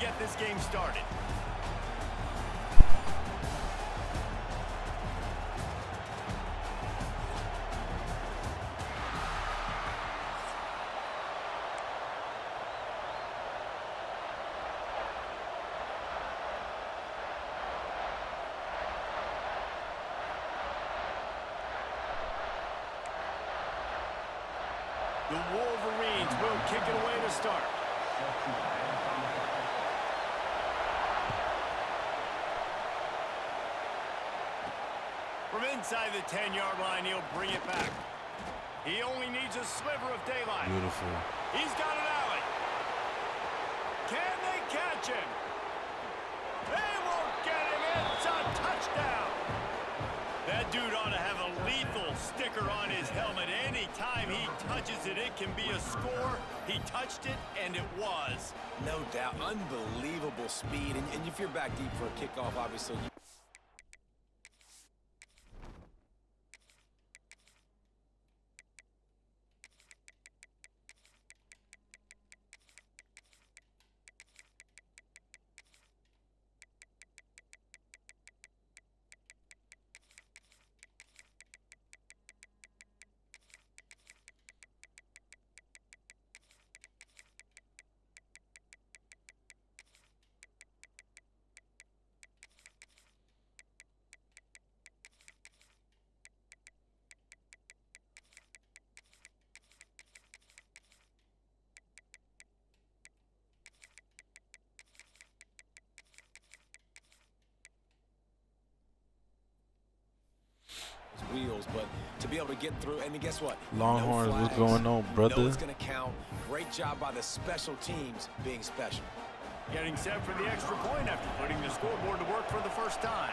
get this game started. The Wolverines will kick it away to start. From inside the 10-yard line, he'll bring it back. He only needs a sliver of daylight. Beautiful. He's got an alley. Can they catch him? They won't get him. It's a touchdown. That dude ought to have a lethal sticker on his helmet. Anytime he touches it, it can be a score. He touched it, and it was. No doubt. Unbelievable speed. And if you're back deep for a kickoff, obviously, wheels, but to be able to get through, and guess what? Longhorns, what's going on, brother? No, it's going to count. Great job by the special teams being special. Getting set for the extra point after putting the scoreboard to work for the first time.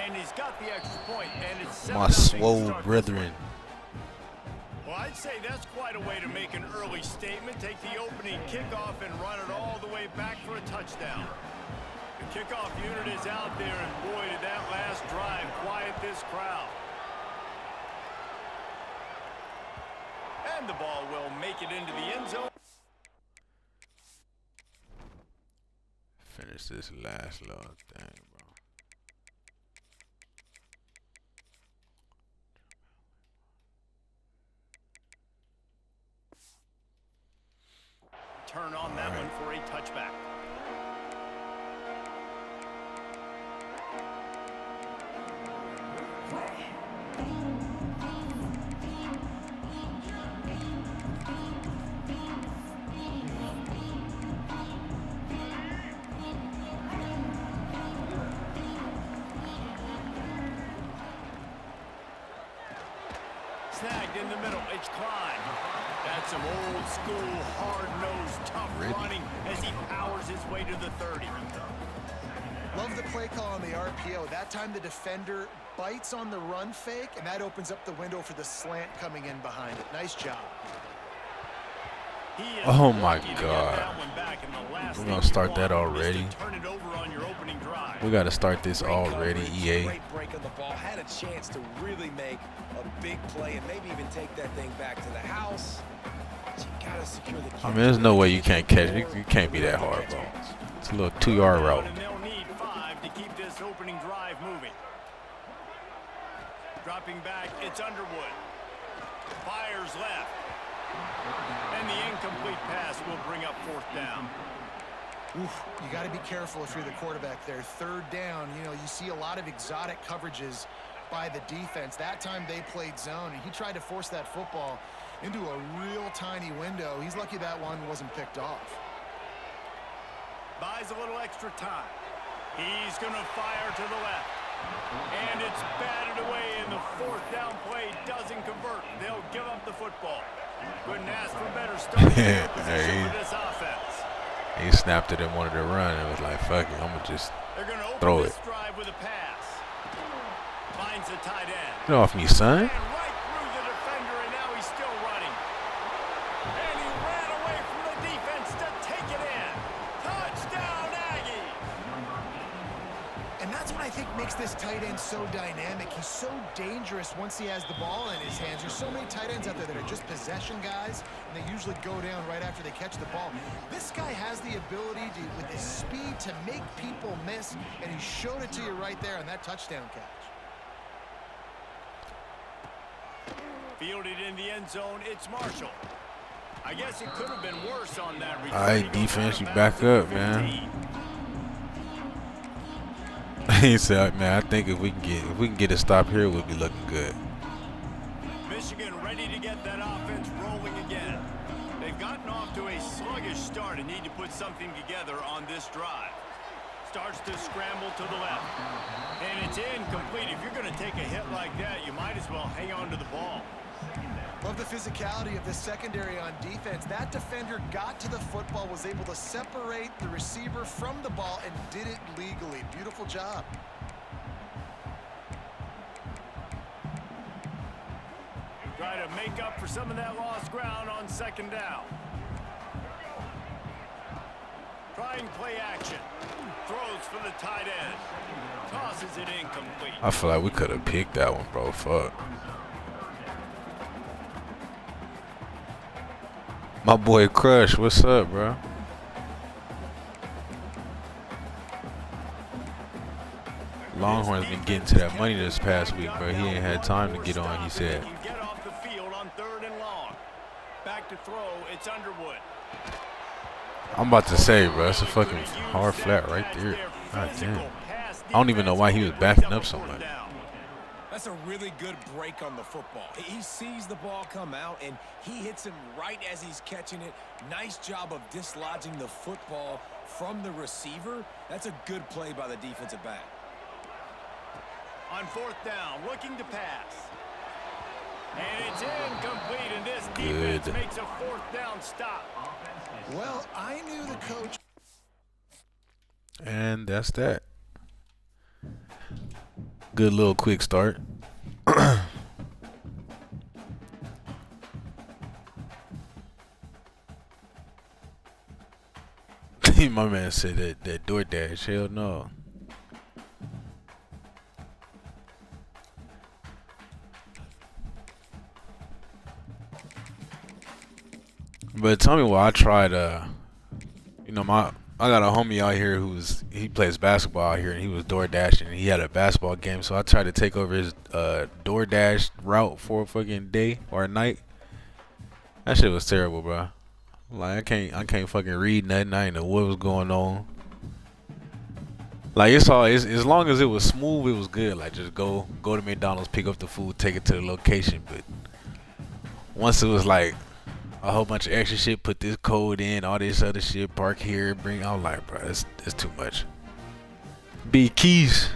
And he's got the extra point, and it's My swole brethren. Well, I'd say that's quite a way to make an early statement. Take the opening kickoff and run it all the way back for a touchdown. The kickoff unit is out there, and boy, did that last drive quiet this crowd. And the ball will make it into the end zone. Finish this last little thing, bro. Turn on that one for a touchback. Snagged in the middle, it's Klein. That's some old school, hard-nosed, tough running as he powers his way to the 30. Love the play call on the RPO. That time the defender bites on the run fake, and that opens up the window for the slant coming in behind it. Nice job. Oh my God. We're going to start that already. We got to start this already, EA. Great break on the ball. Had a chance to really make a big play and maybe even take that thing back to the house. But you got to secure the. I mean, there's no way you can't catch it. It can't be that hard, bro. It's a little 2-yard route. And they'll need 5 to keep this opening drive moving. Dropping back, it's Underwood. Fires left. And the incomplete pass will bring up 4th down. Oof, you got to be careful if you're the quarterback there. 3rd down, you know, you see a lot of exotic coverages by the defense. That time they played zone, and he tried to force that football into a real tiny window. He's lucky that one wasn't picked off. Buys a little extra time. He's going to fire to the left. And it's batted away, and the 4th down play doesn't convert. They'll give up the football. Couldn't ask for better starting position for this offense. He snapped it and wanted to run. It was like, fuck it, I'm going to just throw it. Drive with a pass. Finds the tight end. Get off me, son. And right through the defender, and now he's still running. And he ran away from the defense to take it in. Touchdown, Aggie. And that's what I I think makes this tight end so dynamic. He's so dangerous once he has the ball in his hands. There's so many tight ends out there that are just possession guys, and they usually go down right after they catch the ball. This guy has the ability to, with his speed, to make people miss, and he showed it to you right there on that touchdown catch. Fielded in the end zone, it's Marshall. I guess it could have been worse on that return. All right, defense, you back up, man. He said, man, I think if we can get a stop here, we'll be looking good. Michigan ready to get that offense rolling again. They've gotten off to a sluggish start and need to put something together on this drive. Starts to scramble to the left. And it's incomplete. If you're going to take a hit like that, you might as well hang on to the ball. Love the physicality of the secondary on defense. That defender got to the football, was able to separate the receiver from the ball, and did it legally. Beautiful job. Try to make up for some of that lost ground on second down. Trying play action. Throws for the tight end. Tosses it incomplete. I feel like we could have picked that one, bro. Fuck. My boy Crush, what's up, bro? Longhorns been getting to that money this past week, bro. He ain't had time to get on, he said. Get off the field on 3rd and long. Back to throw, it's Underwood. I'm about to say, bro, that's a fucking hard flat right there. God damn. I don't even know why he was backing up so much. That's a really good break on the football. He sees the ball come out, and he hits him right as he's catching it. Nice job of dislodging the football from the receiver. That's a good play by the defensive back. On 4th down, looking to pass. And it's incomplete, and this defense makes a 4th down stop. Well, I knew the coach. And that's that. Good little quick start. My man said that DoorDash, hell no. But tell me what I tried. You know, I got a homie out here he plays basketball out here, and he was DoorDashing, and he had a basketball game. So I tried to take over his DoorDash route for a fucking day or a night. That shit was terrible, bro. Like I can't fucking read nothing. I didn't know what was going on. Like it's as long as it was smooth, it was good. Like just go to McDonald's, pick up the food, take it to the location. But once it was like a whole bunch of extra shit, put this code in, all this other shit, park here, bring. I'm like, bro, it's too much. Big keys.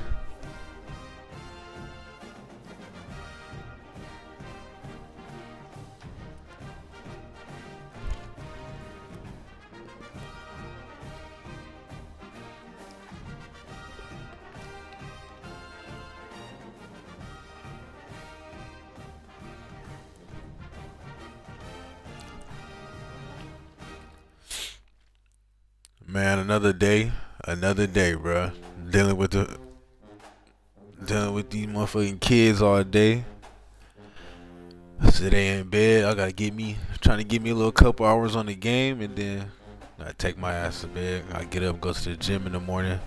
Man, another day, bro. Dealing with these motherfucking kids all day. Today in bed, I gotta trying to get me a little couple hours on the game, and then I take my ass to bed. I get up, go to the gym in the morning,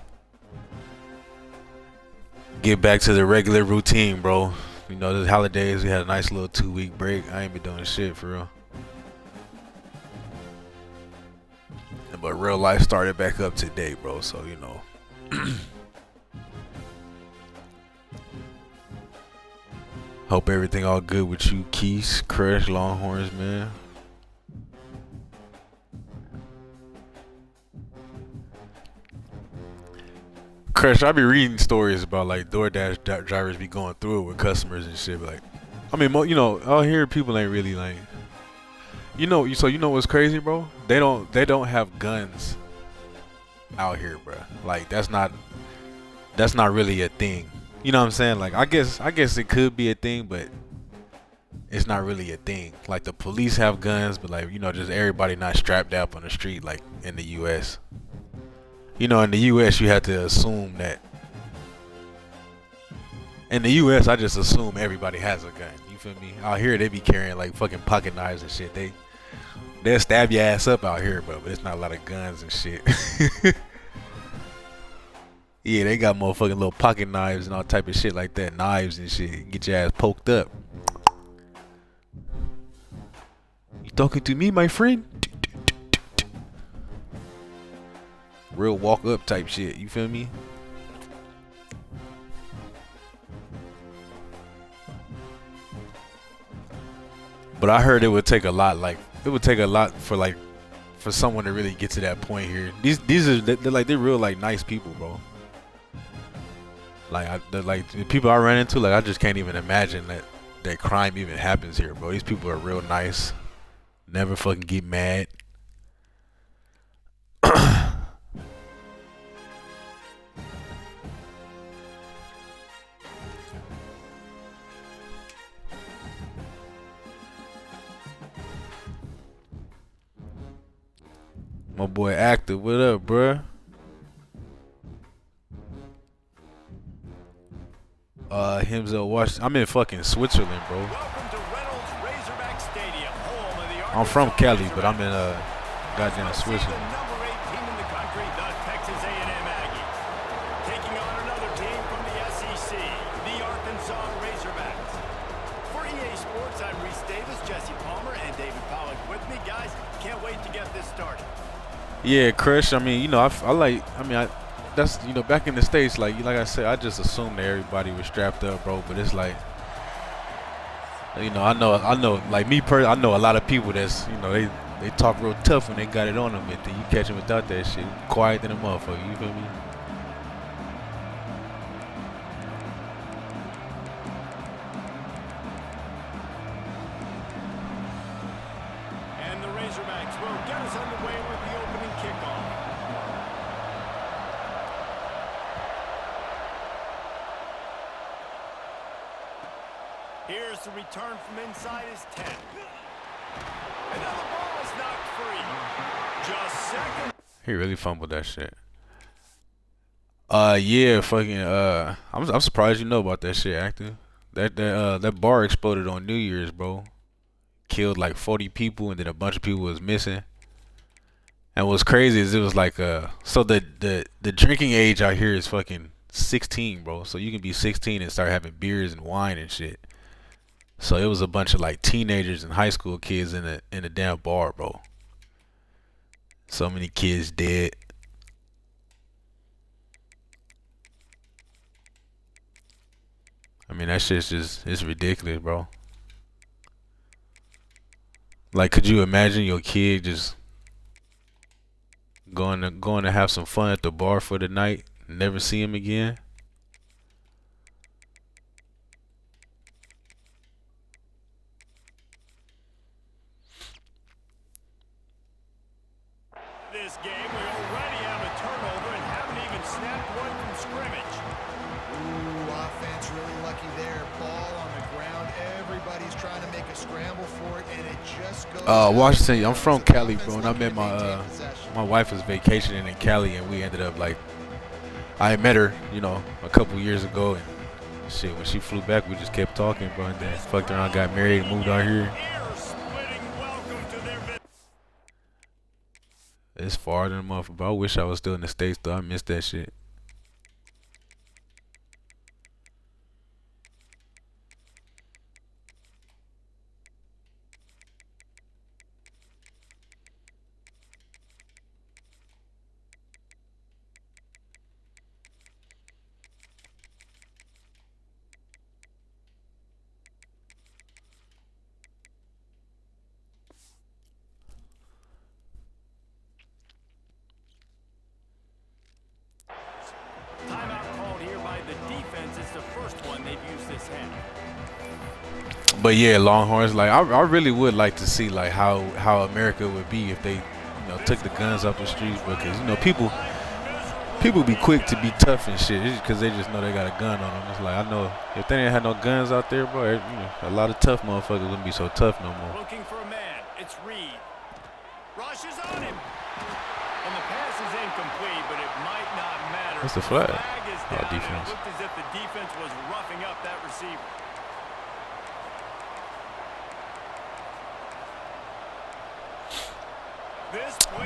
get back to the regular routine, bro. You know, the holidays, we had a nice little 2-week break. I ain't been doing shit for real. But real life started back up today, bro. So, you know. Hope everything all good with you, Keys, Crush, Longhorns, man. Crush, I be reading stories about like DoorDash drivers be going through it with customers and shit. Like, I mean, you know, out here people ain't really like. You know, so you know what's crazy, bro? They don't have guns out here, bro. Like that's not really a thing. You know what I'm saying? Like I guess it could be a thing, but it's not really a thing. Like the police have guns, but like, you know, just everybody not strapped up on the street like in the US. You know, in the US you have to assume that In the U.S., I just assume everybody has a gun. You feel me? Out here, they be carrying like fucking pocket knives and shit. They'll stab your ass up out here, bro. But it's not a lot of guns and shit. Yeah, they got motherfucking little pocket knives and all type of shit like that. Knives and shit. Get your ass poked up. You talking to me, my friend? Real walk up type shit. You feel me? But I heard it would take a lot, for someone to really get to that point here. They're real like nice people, bro. Like the people I run into, like I just can't even imagine that crime even happens here, bro. These people are real nice. Never fucking get mad. My boy Active, what up, bruh? Himself Washington. I'm in fucking Switzerland, bro. I'm from Cali, but I'm in goddamn Switzerland. Taking on another team from the SEC, the Arkansas Razorbacks. For EA Sports, I'm Reese Davis, Jesse Palmer, and David Pollack with me. Guys, can't wait to get this started. Yeah, Crush. I mean, you know, that's, you know, back in the States, like I said, I just assumed that everybody was strapped up, bro. But it's like, you know, I know, like me personally, I know a lot of people that's, you know, they talk real tough when they got it on them, and then you catch them without that shit, quiet than a motherfucker. You feel me? And the Razorbacks will get us underway with the opening kickoff. Here's the return from inside his 10. And now the ball is knocked free. Just seconds. He really fumbled that shit. Yeah, fucking. I'm surprised you know about that shit, Active. That bar exploded on New Year's, bro. Killed like 40 people, and then a bunch of people was missing. And what's crazy is it was like so the drinking age out here is fucking 16, bro. So you can be 16 and start having beers and wine and shit. So it was a bunch of like teenagers and high school kids in a damn bar, bro. So many kids dead. I mean, that shit's just, it's ridiculous, bro. Like, could you imagine your kid just going to have some fun at the bar for the night, never see him again? This game, we already have a turnover and haven't even snapped one from scrimmage. Ooh, offense really lucky there. Ball on the ground. Everybody's trying to make a scramble for it, and it just goes. Washington, I'm from Cali, bro, and I met my wife was vacationing in Cali, and we ended up like, I met her, you know, a couple years ago, and shit, when she flew back, we just kept talking, bro, and then fucked around, got married, and moved out here. It's far than a motherfucker, but I wish I was still in the States, though. I miss that shit. But yeah, Longhorns, like I really would like to see like how America would be if they, you know, took the guns off the streets, because, you know, people be quick to be tough and shit because they just know they got a gun on them. It's like, I know if they didn't have no guns out there, bro, you know, a lot of tough motherfuckers wouldn't be so tough no more. Looking for a man. It's Reed. Rushes on him. And the pass is incomplete, but it might not matter. What's the flag? The flag is down. defense. It looked as if the defense was roughing up that receiver.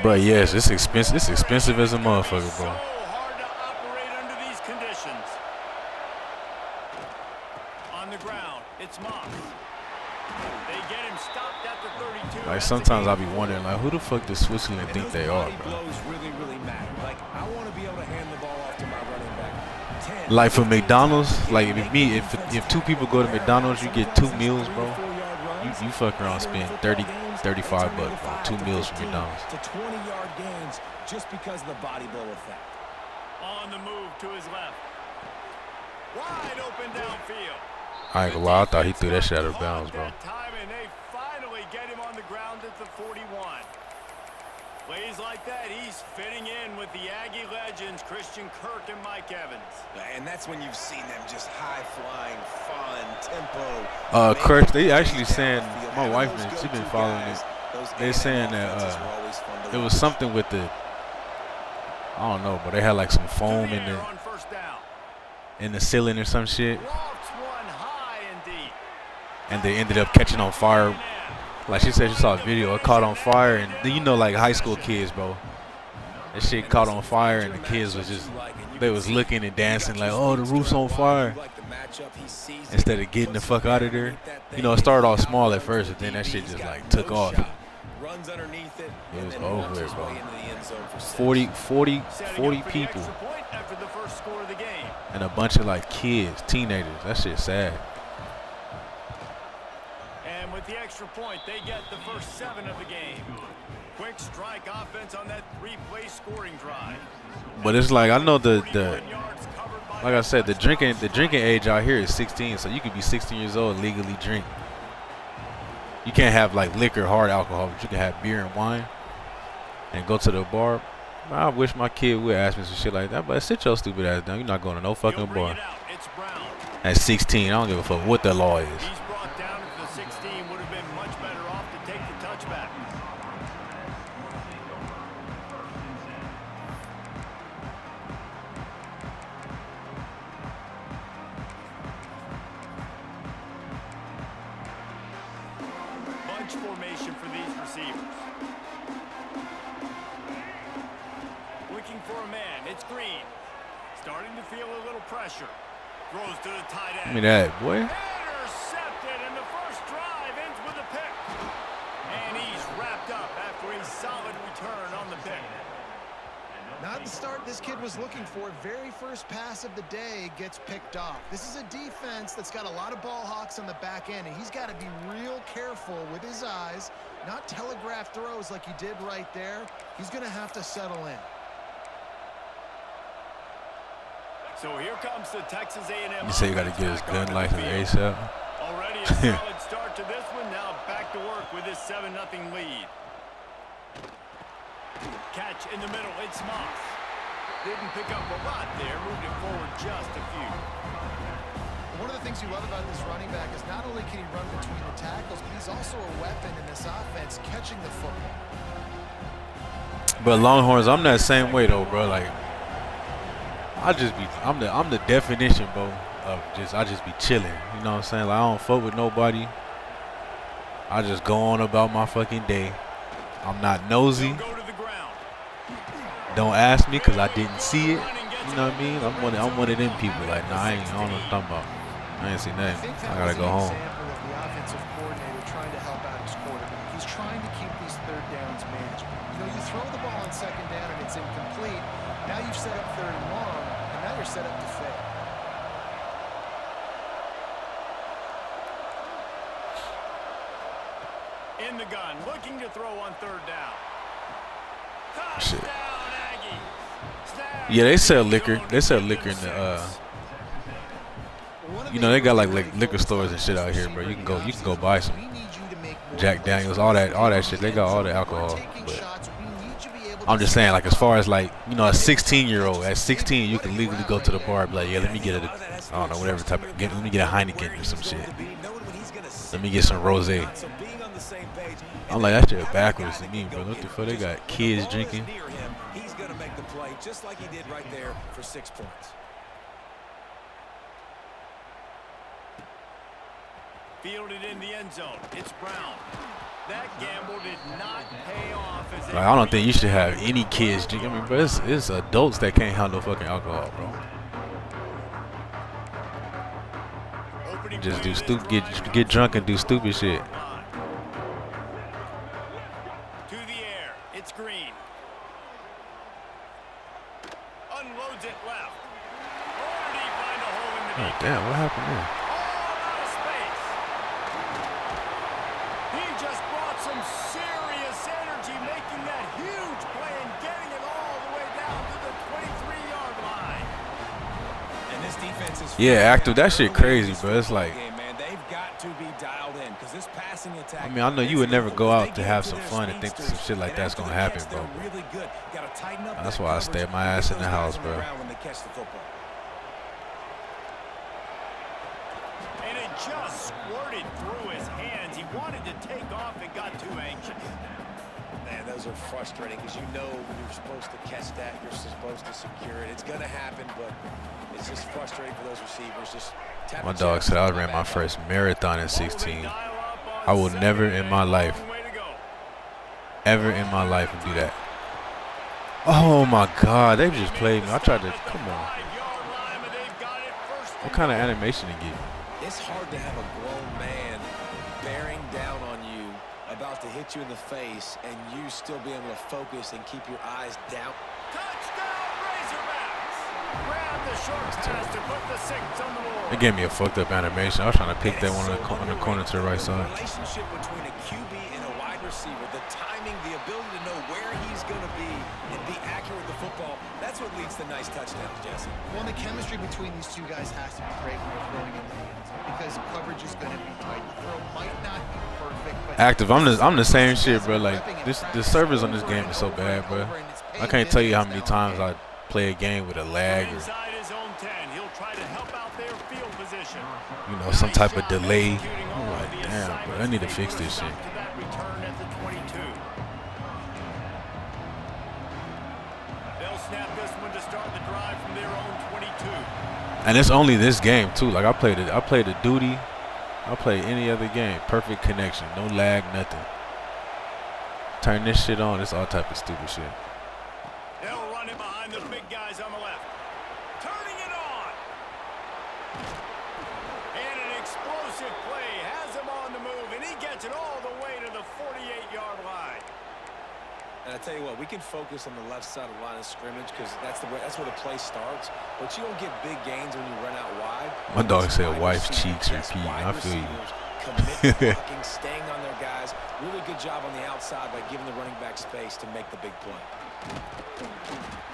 Bro, yes, it's expensive. It's expensive as a motherfucker, bro. So hard to operate under these conditions. On the ground, it's Moss. They get him stopped at the 32. Like sometimes I'll be wondering, like, who the fuck does Switzerland think they are, bro? Blows really matter. Like, I want to be able to hand the ball off to my running back. 10. Like for McDonald's, like if two people go to McDonald's, you get 2 meals, bro. You fuck around, spend 30, 35 bucks on 2 meals from McDonald's. To 20-yard gains just because of the body blow effect. On the move to his left. Wide open downfield. I ain't gonna lie, I thought he threw that shit out of bounds, bro. That time, and they finally get him on the ground at the 41. Plays like that, he's fitting in with the Aggie legends, Christian Kirk and Mike Evans. And that's when you've seen them just high-flying, fun, tempo. Kirk, they actually saying, my wife, she been following it. They saying that it was something with the, I don't know, but they had like some foam in the ceiling or some shit. And they ended up catching on fire. Like she said, she saw a video, it caught on fire, and then you know, like high school kids, bro. That shit caught on fire, and the kids was just, they was looking and dancing like, oh, the roof's on fire. Instead of getting the fuck out of there. You know, it started off small at first, but then that shit just like took off. It was over, bro. 40 people. And a bunch of like kids, teenagers. That shit's sad. And with the extra point, they get the first 7 of the game. Quick strike offense on that 3-play scoring drive. But it's like, I know the like I said, the drinking age out here is 16, so you could be 16 years old and legally drink. You can't have like liquor, hard alcohol, but you can have beer and wine and go to the bar. I wish my kid would ask me some shit like that, but sit your stupid ass down. You're not going to no fucking bar. At 16, I don't give a fuck what the law is. He's brought down at the 16, would have been much better off to take the touchback. Bunch formation for these receivers. Looking for a man, it's Green. Starting to feel a little pressure. Throws to the tight end. Give me that, boy. Intercepted, and the first drive ends with a pick. And he's wrapped up after a solid return on the pick. Not the start this kid was looking for. Very first pass of the day gets picked off. This is a defense that's got a lot of ball hawks on the back end, and he's got to be real careful with his eyes, not telegraph throws like he did right there. He's going to have to settle in. So here comes the Texas A&M. You say you got to get his gun license ASAP. Already a solid start to this one. Now back to work with his 7-0 lead. Catch in the middle. It's Moss. Didn't pick up a lot there. Moved it forward just a few. One of the things you love about this running back is not only can he run between the tackles, but he's also a weapon in this offense, catching the football. But Longhorns, I'm that same way though, bro. Like, I'm the definition, bro, of I just be chilling. You know what I'm saying? Like, I don't fuck with nobody. I just go on about my fucking day. I'm not nosy. Don't ask me because I didn't see it. You know what I mean? I'm one of them people. Like, nah, I don't know what I'm talking about. I ain't seen nothing. I gotta go home. Example of the offensive coordinator trying to help out his quarterback. He's trying to keep these third downs manageable. You know, you throw the ball on second down and it's incomplete. Now you've set up third and long, and now you're set up to fail. In the gun, looking to throw on third down. Shit. Yeah, they sell liquor. They sell liquor in the you know, they got like liquor stores and shit out here, bro. You can go buy some Jack Daniels, all that shit. They got all the alcohol. But I'm just saying, like, as far as like, you know, a 16-year-old, at 16 you can legally go to the bar and be like, yeah, let me get I don't know, whatever type of, let me get a Heineken or some shit. Let me get some rosé. I'm like, that shit backwards to me, bro. What the fuck? They got kids drinking. He's gonna make the play just like he did right there for 6 points. Fielded in the end zone. It's Brown. That gamble did not pay off. As Like, I don't think you should have any kids drink. I mean, bro, it's adults that can't handle fucking alcohol, bro. Just do stupid, get drunk and do stupid shit. To the air. It's Green. Unloads it left. Or did he find a hole in the Oh, damn, what happened there? all out of space. He just brought some serious energy, making that huge play and getting it all the way down to the 23-yard line. And this defense is Yeah, active. That shit crazy, bro. It's like, they've got to be dialed in because this passing attack. I mean, I know you would never go out to have some fun and think that some shit like that's gonna happen, bro. That's why I stay my ass in the house, bro. And it just squirted through his hands. He wanted to take off and got too anxious. Man, those are frustrating because you know you're supposed to catch that, you're supposed to secure it. It's going to happen, but it's just frustrating for those receivers. Just My dog said I ran my first marathon at 16. I will never in my life, ever in my life do that. Oh my God, they just played me. I tried to, come on. What kind of animation to get? It's hard to have a grown man bearing down on you, about to hit you in the face, and you still be able to focus and keep your eyes down. Touchdown, Razorbacks! Grab the short pass to put the 6 on the board. It gave me a fucked up animation. I was trying to pick that one on the corner to the right side. The relationship between a QB and a wide receiver, the timing, the ability to know where he's going to be and be accurate with the football, that's what leads to nice touchdowns, Jesse. Well, the chemistry between these two guys has to be great when you're throwing in the hands because coverage is going to be tight. The throw might not be perfect, but Active. I'm the same shit, bro. Like the service on this game is so bad, bro. I can't tell you how many times I play a game with a lag or, Inside his own 10, he'll try to help out their field position. you know, some type of delay. I'm like, damn, bro, I need to fix this shit. To that return at the 22. They'll snap this one to start the drive from their own 22. And it's only this game too. Like I played a duty. I play any other game. Perfect connection, no lag, nothing. Turn this shit on. It's all type of stupid shit. They'll run it behind the big guys on the left. Turning it on. And an explosive play has him on the move, and he gets it all the way to the 48-yard line. And I tell you what, we can focus on the left side of the line of scrimmage because that's where the play starts. But you don't get big gains when you run out wide. My dog said wife's cheeks repeat. I feel you. Commit to blocking, staying on their guys. Really good job on the outside by giving the running back space to make the big play.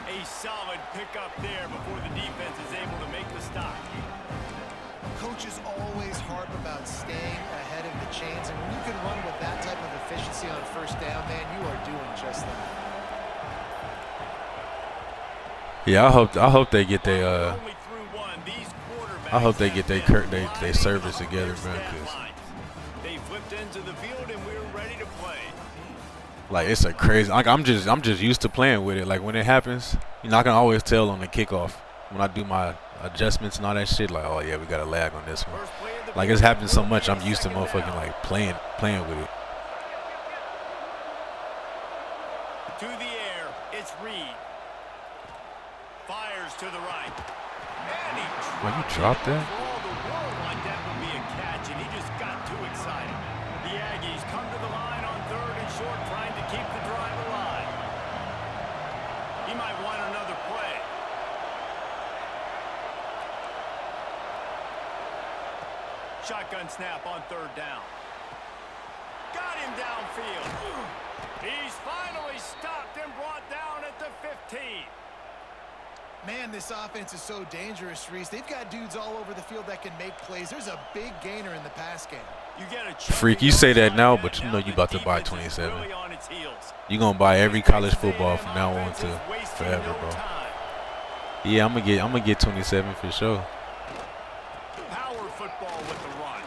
A solid pickup there before the defense is able to make the stop. coaches always harp about staying ahead of the chains, and when you can run with that type of efficiency on first down, man, you are doing just that. Yeah, I hope they get their I hope they get their service together, man. Cause they flipped into the field and we're ready to play. Like it's a crazy. Like I'm just used to playing with it. Like when it happens, you know, I can always tell on the kickoff when I do my adjustments and all that shit. Like, oh yeah, we got a lag on this one. Like it's happened so much, I'm used to motherfucking like playing with it. To the air, it's Reed. Fires to the right. And he Well, you dropped that? For all the world like that would be a catch, and he just got too excited. The Aggies come to the line on 3rd and short, trying to keep the drive alive. He might want another play. Shotgun snap on 3rd down. Got him downfield. He's finally stopped and brought down at the 15. Man, this offense is so dangerous, Reese. They've got dudes all over the field that can make plays. There's a big gainer in the pass game. You get a Freak, you say that now, but you know you about to buy 27. You gonna buy every college football from now on to forever, bro. Yeah, I'm gonna get 27 for sure. Power football with the run.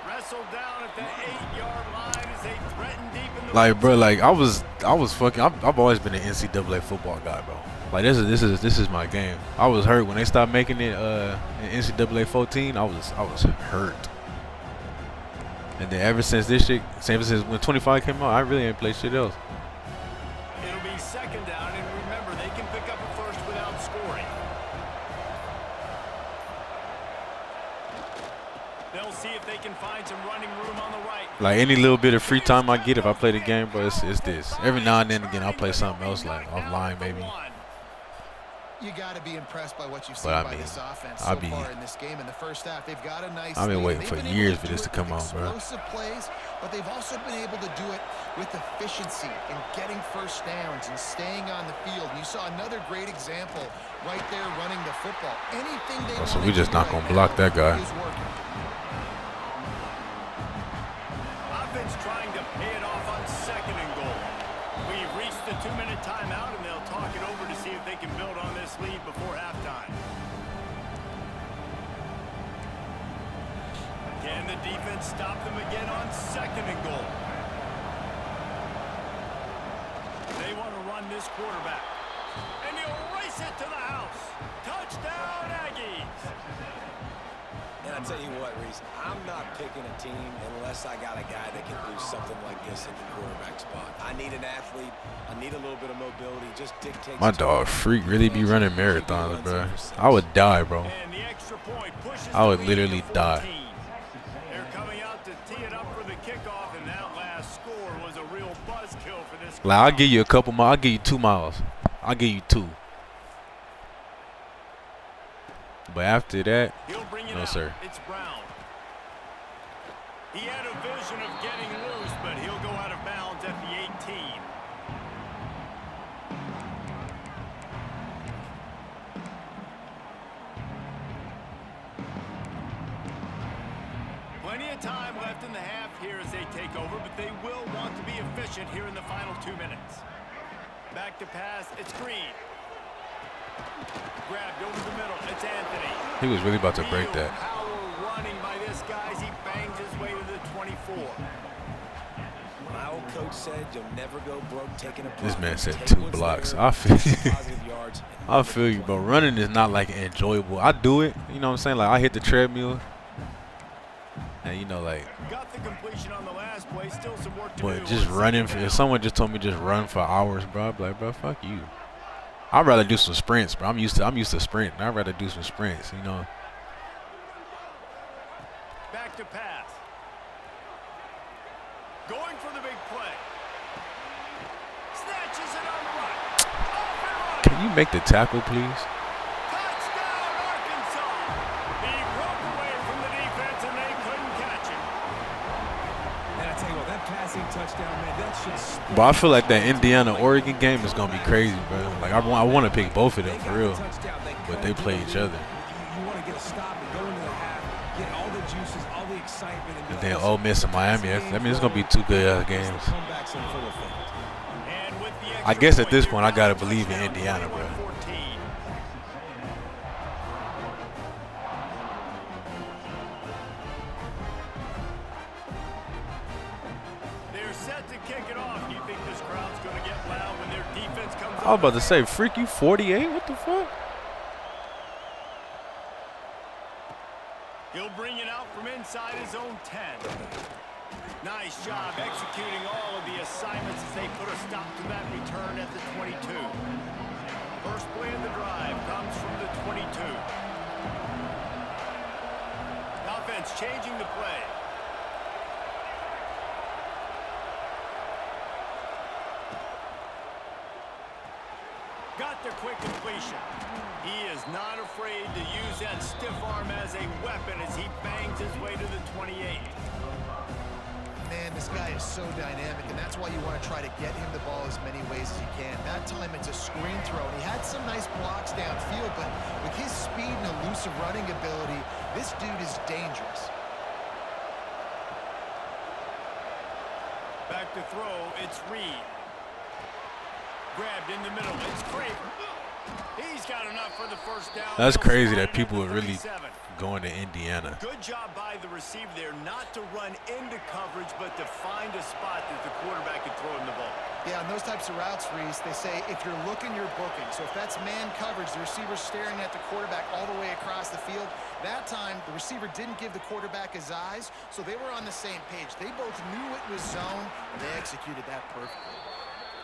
Wrestled down at the 8-yard line as they threaten deep in the Like, bro, like I was fucking. I've always been an NCAA football guy, bro. Like this is my game. I was hurt when they stopped making it in NCAA 14. I was hurt. And then ever since this shit, ever since when 25 came out, I really ain't played shit else. It'll be second down, and remember, they can pick up a first without scoring. They'll see if they can find some running room on the right. Like any little bit of free time I get if I play the game, bro, it's this. Every now and then again, I'll play something else like offline, maybe. You got to be impressed by what you've seen But I by mean, this offense so far in this game. In the first half, they've got a nice I've been lead. waiting for They've been years able for this to come out, bro. explosive plays, but they've also been able to do it with efficiency and getting first downs and staying on the field. And you saw another great example right there running the football. Anything they So want we just not gonna block that guy. Offense trying to pay it off on second and goal. We've reached the 2-minute timeout, and they'll talk it over to see if they can build on this lead before halftime. Can the defense stop them again on second and goal? They want to run this quarterback. And he'll race it to the house. Touchdown, Aggies. And I tell you what, Reese, I'm not picking a team unless I got a guy that can do something like this at the quarterback spot. I need an athlete. I need a little bit of mobility. Just dictate. My dog Freak really be running marathons, bro. I would die, bro. And the extra point pushes I would the lead literally to die. 14. They're coming out to tee it up for the kickoff, and that last score was a real buzzkill for this. Like I'll give you a couple miles. I'll give you 2 miles. I'll give you 2. But after that, He'll bring it no out. sir. It's Brown. He had a vision of getting loose, but he'll go out of bounds at the 18. Plenty of time left in the half here as they take over, but they will want to be efficient here in the final 2 minutes. Back to pass. It's Green. Grabbed over the middle. It's Anthony. He was really about to break Real that. power running by this guy as he bangs his way to the 24. My old coach said you'll never go broke taking a block. This man said Take 2 what's blocks. there, I feel positive yards, and I feel you, bro. Running is not like enjoyable. I do it, you know what I'm saying? Like I hit the treadmill, and you know, like. Got the completion on the last play. Still some work to do. But just running, if someone just told me just run for hours, bro, I'd be like, bro, fuck you. I'd rather do some sprints, bro. I'm used to sprinting. I'd rather do some sprints, you know. Back to pass. Going for the big play. Snatches it on the right. Off and Can you make the tackle, please? touchdown, Arkansas. He broke away from the defense, and they couldn't catch him. And I tell you what, that passing touchdown, man, that should. But I feel like that Indiana-Oregon game is gonna be crazy, bro. Like I want to pick both of them for real, but they play each other. You want to get a stop and go into the half, get all the juices, all the excitement, And then Ole Miss and Miami. I mean, it's gonna be 2 good games. Comebacks in full effect. And with the I extra guess at this they're point, I down gotta to believe in touchdown, Indiana, bro. 21-14. They're set to kick it off. Do you think this crowd's going to get loud when their defense comes I was about to say, freak you 48? What the fuck? He'll bring it out from inside his own 10. Nice job executing all of the assignments as they put a stop to that return at the 22. First play of the drive comes from the 22. Offense changing the play. Got the quick completion. He is not afraid to use that stiff arm as a weapon as he bangs his way to the 28. Man, this guy is so dynamic, and that's why you want to try to get him the ball as many ways as you can. That time it's a screen throw, and he had some nice blocks downfield, but with his speed and elusive running ability, this dude is dangerous. Back to throw, it's Reed. Grabbed in the middle, it's Craver. He's got enough for the first down. That's They'll crazy start that it people at would the really 37. going to Indiana. Good job by the receiver there not to run into coverage, but to find a spot that the quarterback could throw him the ball. Yeah, on those types of routes, Reese, they say if you're looking, you're booking. So if that's man coverage, the receiver's staring at the quarterback all the way across the field. That time, the receiver didn't give the quarterback his eyes, so they were on the same page. They both knew it was zone, and they executed that perfectly.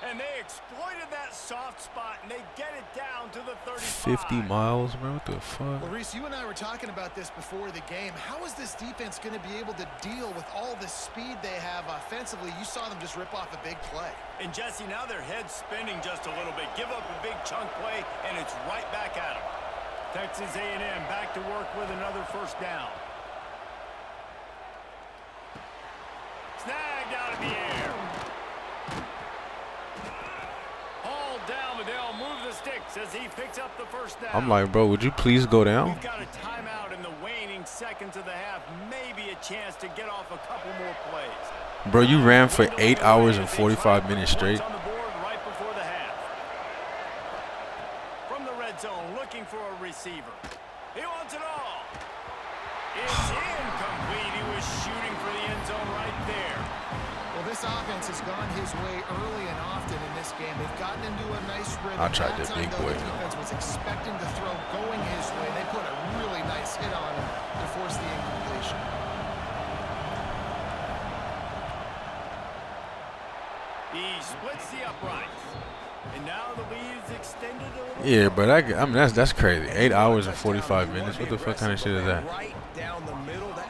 And they exploited that soft spot, and they get it down to the 35. 50 miles, bro. What the fuck? Well, Reese, you and I were talking about this before the game. How is this defense going to be able to deal with all the speed they have offensively? You saw them just rip off a big play. And, Jesse, now their head's spinning just a little bit. Give up a big chunk play, and it's right back at them. Texas A&M back to work with another first down. Snagged out of the air. Hauled down, but they'll move the sticks as he picks up the first down. I'm like, bro, would you please go down? We've got a timeout in the waning seconds of the half. Maybe a chance to get off a couple more plays. Bro, you ran for 8 hours and 45 minutes straight. On the board right before the half. From the red zone, looking for a receiver. He wants it all. It's incomplete. He was shooting for the end zone right there. Well, this offense has gone his way early and often in this game. They've gotten into a nice rhythm. I tried that that big time, boy. The defense was expecting the throw going his way. They put a really nice hit on him to force the incompletion. He splits the uprights. And now the lead is extended a little. Yeah, but I mean that's crazy. 8 hours and 45 minutes. What the fuck kind of shit is that?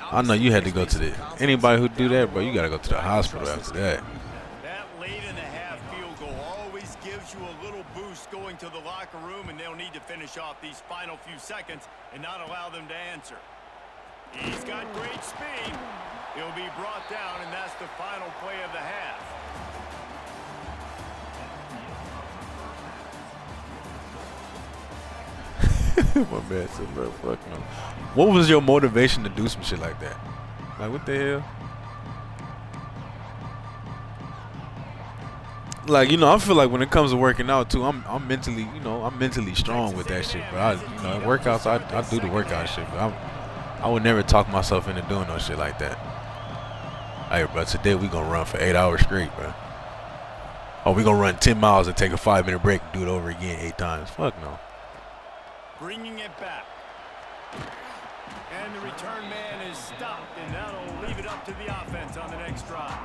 I know you had to go to the. Anybody who do that, bro, you gotta go to the hospital after that. That late in the half field goal always gives you a little boost going to the locker room, and they'll need to finish off these final few seconds and not allow them to answer. He's got great speed. He'll be brought down, and that's the final play of the half. My man said, bro, fuck no. What was your motivation to do some shit like that? Like, what the hell? Like, you know, I feel like when it comes to working out too, I'm mentally, you know, I'm mentally strong with that shit. But you know, workouts, I do the workout shit. But I would never talk myself into doing no shit like that. Hey, bro, today we gonna run for 8 hours straight, bro. Oh, we gonna run 10 miles and take a 5-minute break and do it over again 8 times. Fuck no. Bringing it back. And the return man is stopped, and that'll leave it up to the offense on the next drive.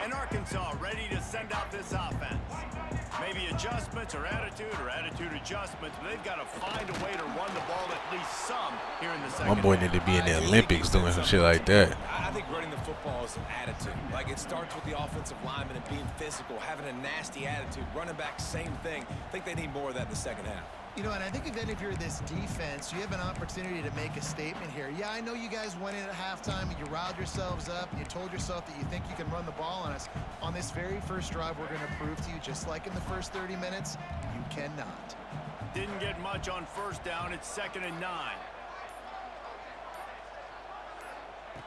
And Arkansas ready to send out this offense. Maybe adjustments or attitude adjustments, but they've got to find a way to run the ball at least some here in the second. My boy need to be in the Olympics doing some shit like that. I think running the football is an attitude. Like, it starts with the offensive lineman and being physical, having a nasty attitude. Running back, same thing. I think they need more of that in the second half. You know, and I think even if you're this defense, you have an opportunity to make a statement here. Yeah, I know you guys went in at halftime and you riled yourselves up and you told yourself that you think you can run the ball on us. On this very first drive, we're going to prove to you, just like in the first 30 minutes, you cannot. Didn't get much on first down. It's 2nd and 9.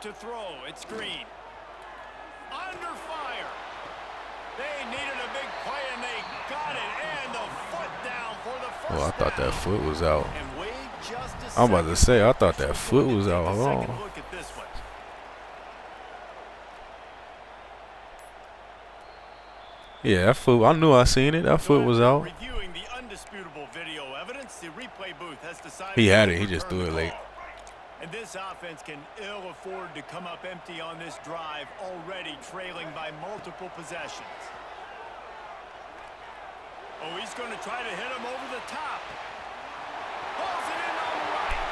To throw, it's Green. Under fire. They needed a big play, and they got it. And the foot down for the first down. Well, I thought that foot was out. And wait just a I'm about to second. say, I thought that foot was out. Hold on. Look at this one. Yeah, that foot, I knew I seen it. That foot was out. Reviewing the undisputable video evidence, the replay booth has decided He had it. to He just return threw it the late. ball. And this offense can ill afford to come up empty on this drive, already trailing by multiple possessions. Oh, he's going to try to hit him over the top. Pulls it in on the right.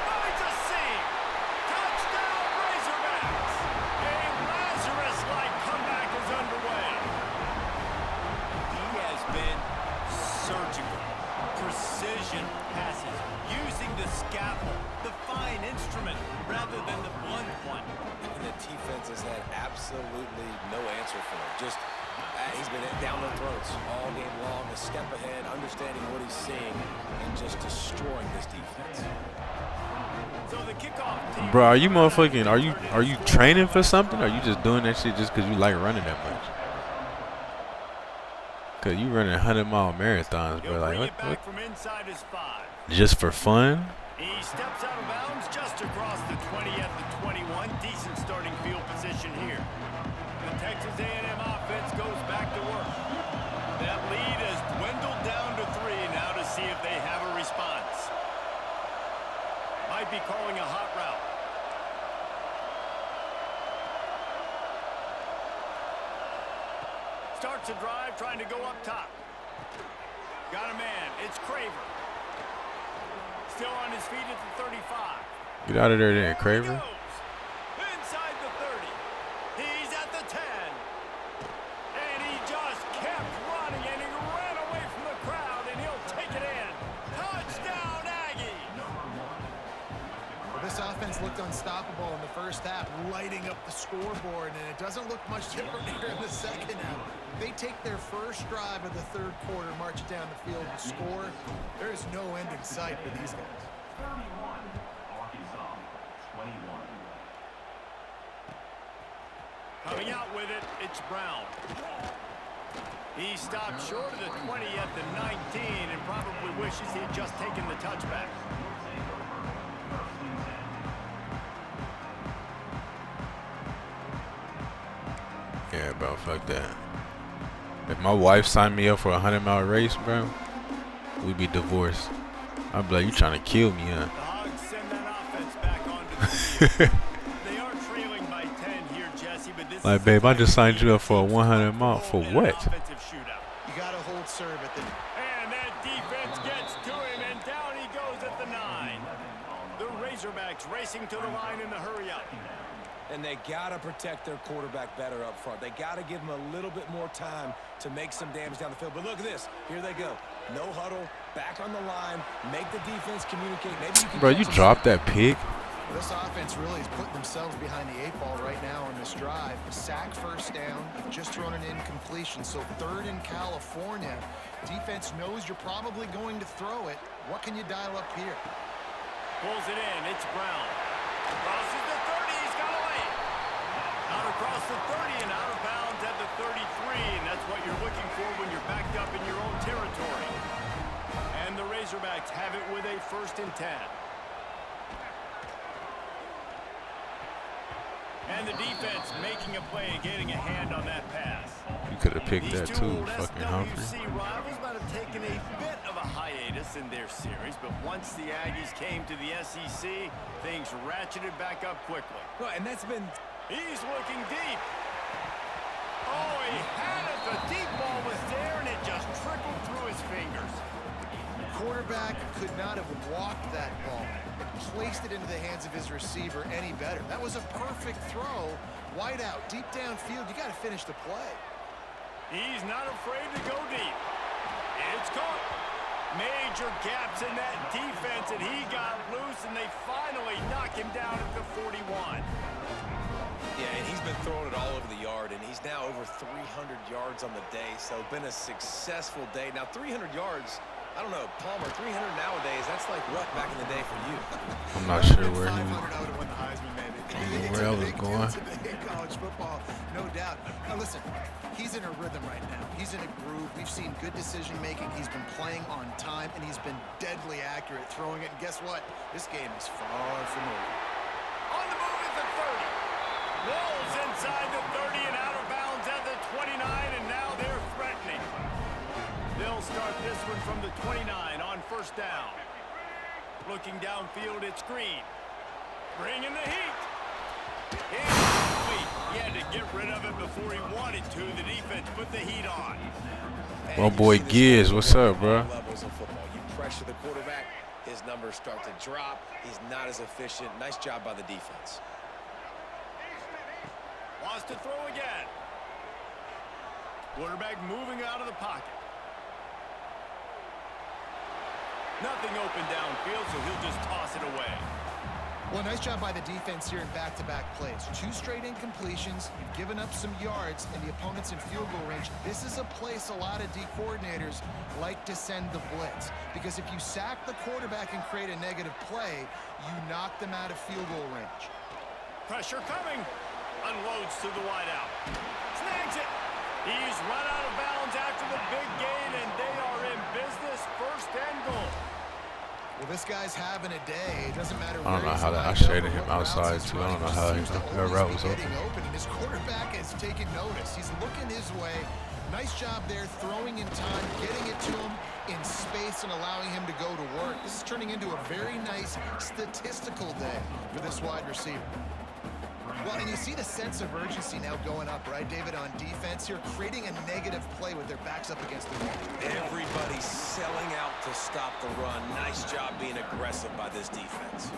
Finds a seam. Touchdown, Razorbacks. A Lazarus-like comeback is underway. He has been surgical. Precision passes. Using the scalpel, the fine instrument, rather than the blunt one. And the defense has had absolutely no answer for him. Just, he's been down their throats all game long, a step ahead, understanding what he's seeing, and just destroying this defense. So the kickoff tee Bro, are you motherfucking? Are you training for something? Or are you just doing that shit just because you like running that much? Cause you running 100-mile marathons, bro. Like what? From inside his 5. Just for fun? He steps out of bounds just across the 20 at the 21. Decent starting field position here. The Texas A&M offense goes back to work. That lead has dwindled down to 3 now to see if they have a response. Might be calling a hot route. Starts a drive trying to go up top. Got a man. It's Craver. Still on his feet at the 35. Get out of there then, Craver. Inside the 30. He's at the 10. And he just kept running, and he ran away from the crowd, and he'll take it in. Touchdown, Aggie. Well, this offense looked unstoppable in the first half, lighting up the scoreboard, and it doesn't look much different here in the second half. They take their first drive of the third quarter, march it down the field, and score. There is no end in sight for these guys. 31, Arkansas, 21. Coming out with it, it's Brown. He stopped short of the 20 at the 19 and probably wishes he had just taken the touchback. Yeah, bro, fuck that. If my wife signed me up for a 100-mile race, bro, we'd be divorced. I'd be like, you trying to kill me, huh? The Hogs send that offense back onto the field. They are trailing by 10 here, Jesse, but this Like, is babe, I just signed you up for a 100-mile. For what? offensive shootout. You got to hold serve at the... And that defense gets to him, and down he goes at the 9. The Razorbacks racing to the line in the hurry-up. And they got to protect their quarterback better up front. They got to give him a little bit more time to make some damage down the field. But look at this. Here they go. No huddle. Back on the line. Make the defense communicate. Maybe you can... Bro, you dropped that pick? This offense really is putting themselves behind the 8 ball right now on this drive. A sack, first down. You've just thrown an incompletion. So 3rd in California. Defense knows you're probably going to throw it. What can you dial up here? Pulls it in. It's Brown. Crosses the 30. He's got a lane. Out across the 30 and out of bounds at the 33. And that's what you're looking for when you're backed up in your own territory. And the Razorbacks have it with a 1st and 10. And the defense making a play and getting a hand on that pass. You could have picked that These two too, old fucking SWC Humphrey. rivals might have taken a bit of a hiatus in their series, but once the Aggies came to the SEC, things ratcheted back up quickly. Well, and that's been... He's looking deep. Oh, he had it. The deep ball was there, and it just trickled through his fingers. Quarterback could not have walked that ball and placed it into the hands of his receiver any better. That was a perfect throw. Wide out, deep downfield. You got to finish the play. He's not afraid to go deep. It's caught. Major gaps in that defense, and he got loose, and they finally knock him down at the 41. Yeah, and he's been throwing it all over the yard, and he's now over 300 yards on the day, so been a successful day. Now, 300 yards, I don't know, Palmer, 300 nowadays, that's like what back in the day for you? I'm not sure where he 500 out of when the Heisman made it. where I was going. In college football, no doubt. Now listen, he's in a rhythm right now. He's in a groove. We've seen good decision making. He's been playing on time, and he's been deadly accurate throwing it. And guess what? This game is far from over. On the move at the 30. Wolves inside the 30 and out of bounds at the 29, and now they're threatening. They'll start this one from the 29 on 1st down. Looking downfield, it's Green. Bringing the heat. Incomplete. He had to get rid of it before he wanted to. The defense put the heat on. My boy Giz, what's up, bro? Levels of football. You pressure the quarterback, his numbers start to drop. He's not as efficient. Nice job by the defense. Wants to throw again. Quarterback moving out of the pocket. Nothing open downfield, so he'll just toss it away. Well, nice job by the defense here in back-to-back plays. 2 straight incompletions, you've given up some yards, and the opponent's in field goal range. This is a place a lot of D coordinators like to send the blitz, because if you sack the quarterback and create a negative play, you knock them out of field goal range. Pressure coming. Unloads to the wideout. Snags it. He's run out of bounds after the big gain, and they are in business. First and goal. Well, this guy's having a day. It doesn't matter. I don't know how that. I shaded him outside too. I don't know how that route was open. And his quarterback has taken notice. He's looking his way. Nice job there, throwing in time, getting it to him in space, and allowing him to go to work. This is turning into a very nice statistical day for this wide receiver. Well, and you see the sense of urgency now going up, right, David, on defense here, creating a negative play with their backs up against the wall. Everybody's selling out to stop the run. Nice job being aggressive by this defense.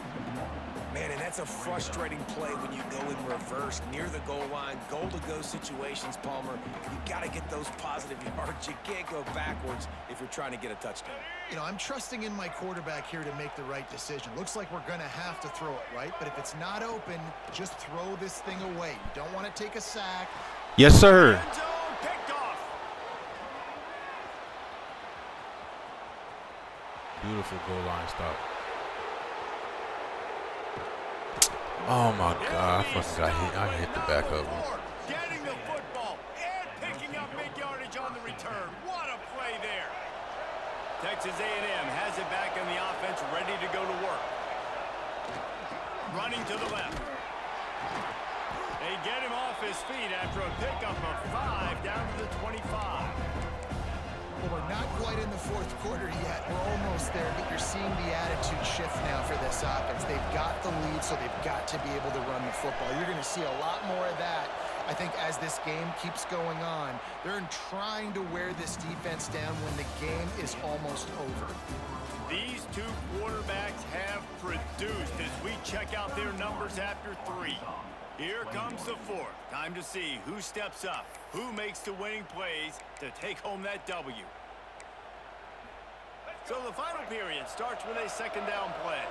Man, and that's a frustrating play when you go in reverse near the goal line. Goal-to-go situations, Palmer. You got to get those positive yards. You can't go backwards if you're trying to get a touchdown. You know, I'm trusting in my quarterback here to make the right decision. Looks like we're going to have to throw it, right? But if it's not open, just throw this thing away. You don't want to take a sack. Yes, sir. End zone picked off. Beautiful goal line stop. Oh my God! I fucking got hit. I hit the back of him. Getting the football and picking up big yardage on the return. What a play there. Texas A&M has it back in the offense, ready to go to work. Running to the left. They get him off his feet after a pickup of 5 down to the 25. Well, we're not quite in the fourth quarter yet. We're almost there, but you're seeing the attitude shift now for this offense. They've got the lead, so they've got to be able to run the football. You're going to see a lot more of that, I think, as this game keeps going on. They're trying to wear this defense down when the game is almost over. These 2 quarterbacks have produced as we check out their numbers after 3. Here comes the 4th. Time to see who steps up, who makes the winning plays to take home that W. So the final period starts with a 2nd down play.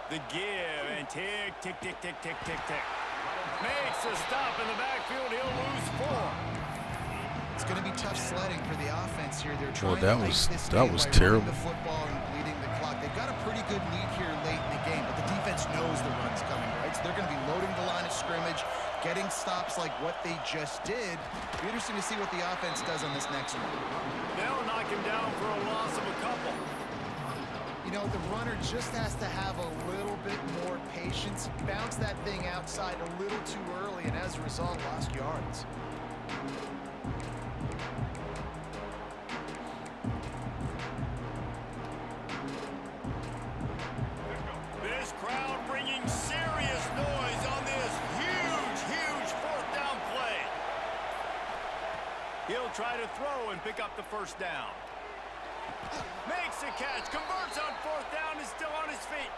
The give and tick, tick, tick, tick, tick, tick, tick. Makes a stop in the backfield. He'll lose 4. It's going to be tough sledding for the offense here. They're Well, trying to ice this game by terrible. running the football and bleeding the clock. They've got a pretty good lead here late in the game, but the defense knows the run's coming, right? So they're going to be loading the line of scrimmage, getting stops like what they just did. Be interesting to see what the offense does on this next one. They'll knock him down for a loss of a couple. You know, the runner just has to have a little bit more patience. Bounce that thing outside a little too early, and as a result, lost yards. This crowd bringing serious noise on this huge, huge 4th down play. He'll try to throw and pick up the 1st down. Makes the catch, converts on 4th down, is still on his feet.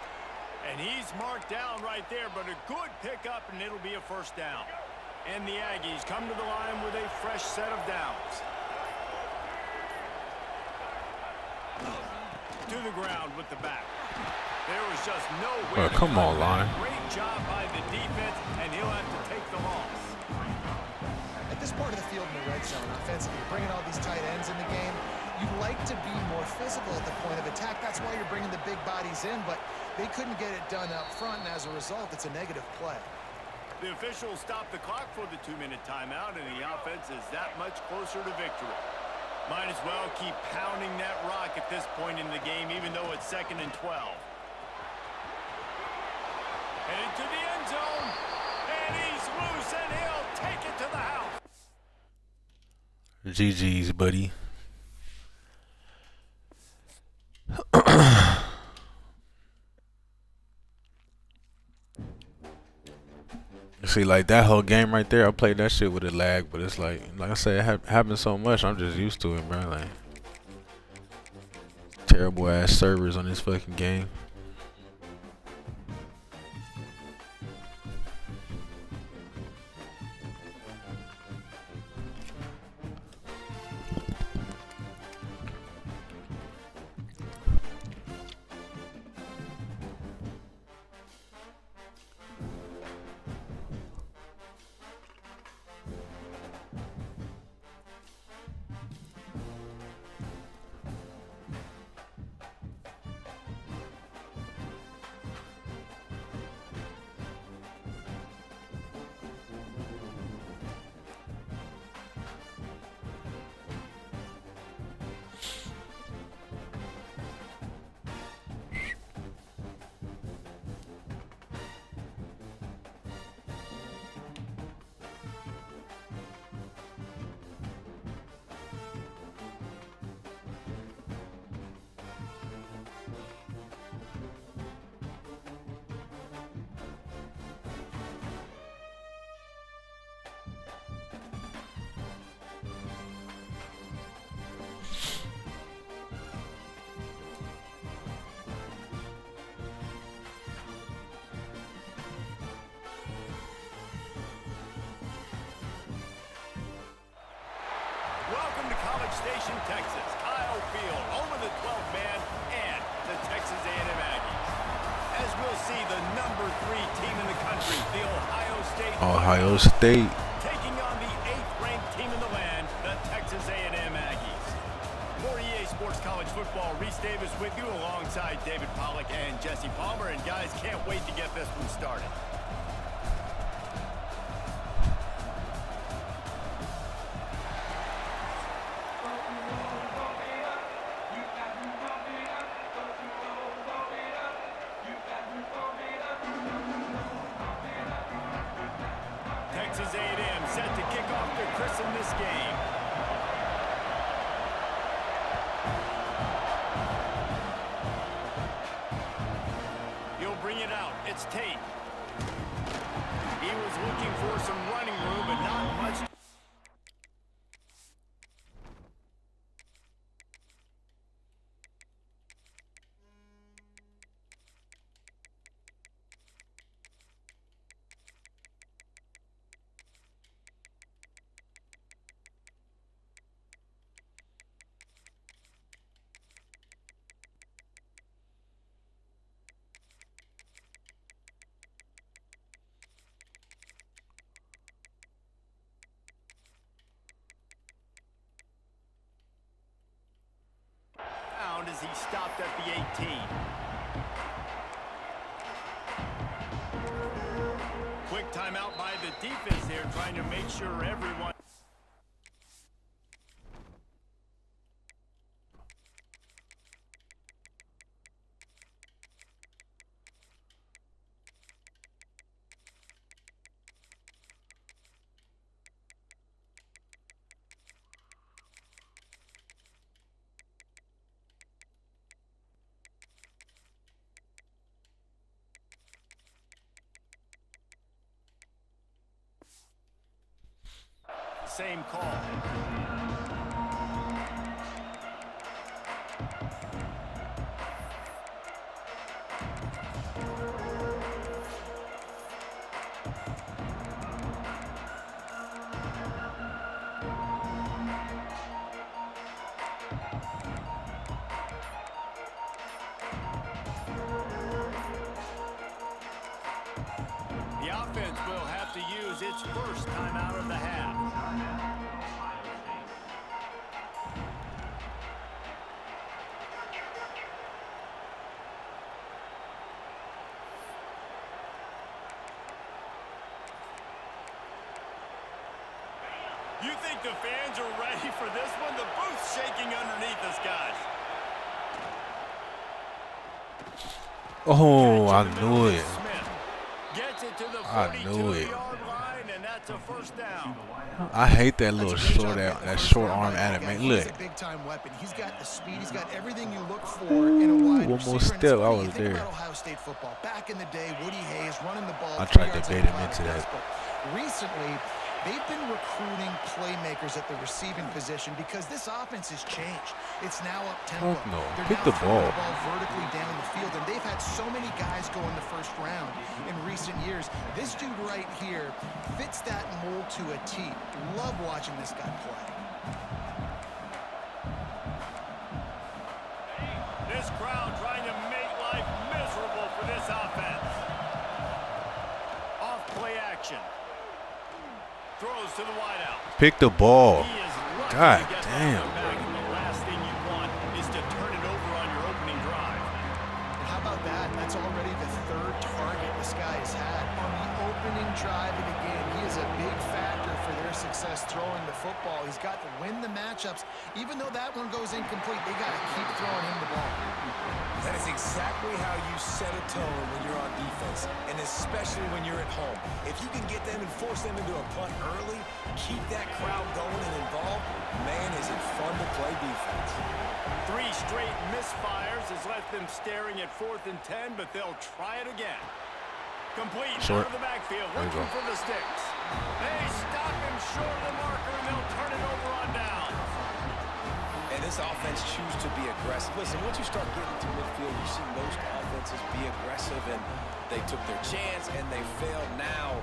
And he's marked down right there, but a good pickup, and it'll be a 1st down. And the Aggies come to the line with a fresh set of downs. To the ground with the back. There was just nowhere. Oh, come on, line. Great job by the defense, and he'll have to take the loss. At this part of the field in the red zone, offensively, bringing all these tight ends in the game, you'd like to be more physical at the point of attack. That's why you're bringing the big bodies in, but they couldn't get it done up front, and as a result, it's a negative play. The officials stopped the clock for the 2-minute timeout, and the offense is that much closer to victory. Might as well keep pounding that rock at this point in the game, even though it's 2nd and 12. Headed to the end zone, and he's loose, and he'll take it to the house. GG's, buddy. See, like that whole game right there, I played that shit with a lag, but it's like I said, it happens so much, I'm just used to it, bro. Like, terrible ass servers on this fucking game. College Station, Texas. Kyle Field, home of the 12th man and the Texas A&M Aggies. As we'll see, the number 3 team in the country, the Ohio State, taking on the 8th-ranked team in the land, the Texas A&M Aggies. For EA Sports College Football, Reese Davis with you alongside David Pollack and Jesse Palmer. And guys, can't wait to get this one started. Texas A&M set to kick off to christen this game. He'll bring it out. It's Tate. He was looking for some running room, but not much. As he stopped at the 18. Quick timeout by the defense there, trying to make sure everyone. Same call. The offense will have to use its first timeout of the half. You think the fans are ready for this one? The booth's shaking underneath us, guys. Oh, I knew it. Gets it to the I knew it. 42-yard line, and that's a first down. I hate that little that short arm animation. Look. He's a big-time weapon. He's got the speed. He's got everything you look for in a wide One more receiver. step, I was Think there. about Ohio State football. Back in the day, Woody Hayes running the ball. I tried 3 to yards bait on the him into final that. pass, but recently, they've been recruiting playmakers at the receiving position because this offense has changed. It's now up tempo. Fuck no. They're Pick now the throwing ball. vertically down the field, and they've had so many guys go in the first round in recent years. This dude right here fits that mold to a T. Love watching this guy play. This crowd trying to make life miserable for this offense. Off play action. Throws to the wideout. Pick the ball. He is lucky God to get that damn, one back, and the last thing you want is to turn it over on your opening drive. And how about that? That's already the 3rd target this guy has had on the opening drive of the game. He is a big factor for their success throwing the football. He's got to win the matchups. Even though that one goes incomplete, they got to keep throwing him the ball. That is exactly how you set a tone when you're on defense, and especially when you're at home. If you can get them and force them into a punt early, keep that crowd going and involved, man, is it fun to play defense. 3 straight misfires has left them staring at 4th and 10, but they'll try it again. Complete Short. out of the backfield, There you looking go. for the sticks. They stop him short of the marker, and they'll turn it over on down. And this offense choose to be aggressive. Listen, once you start getting to midfield, you see most offenses be aggressive, and they took their chance, and they failed. Now,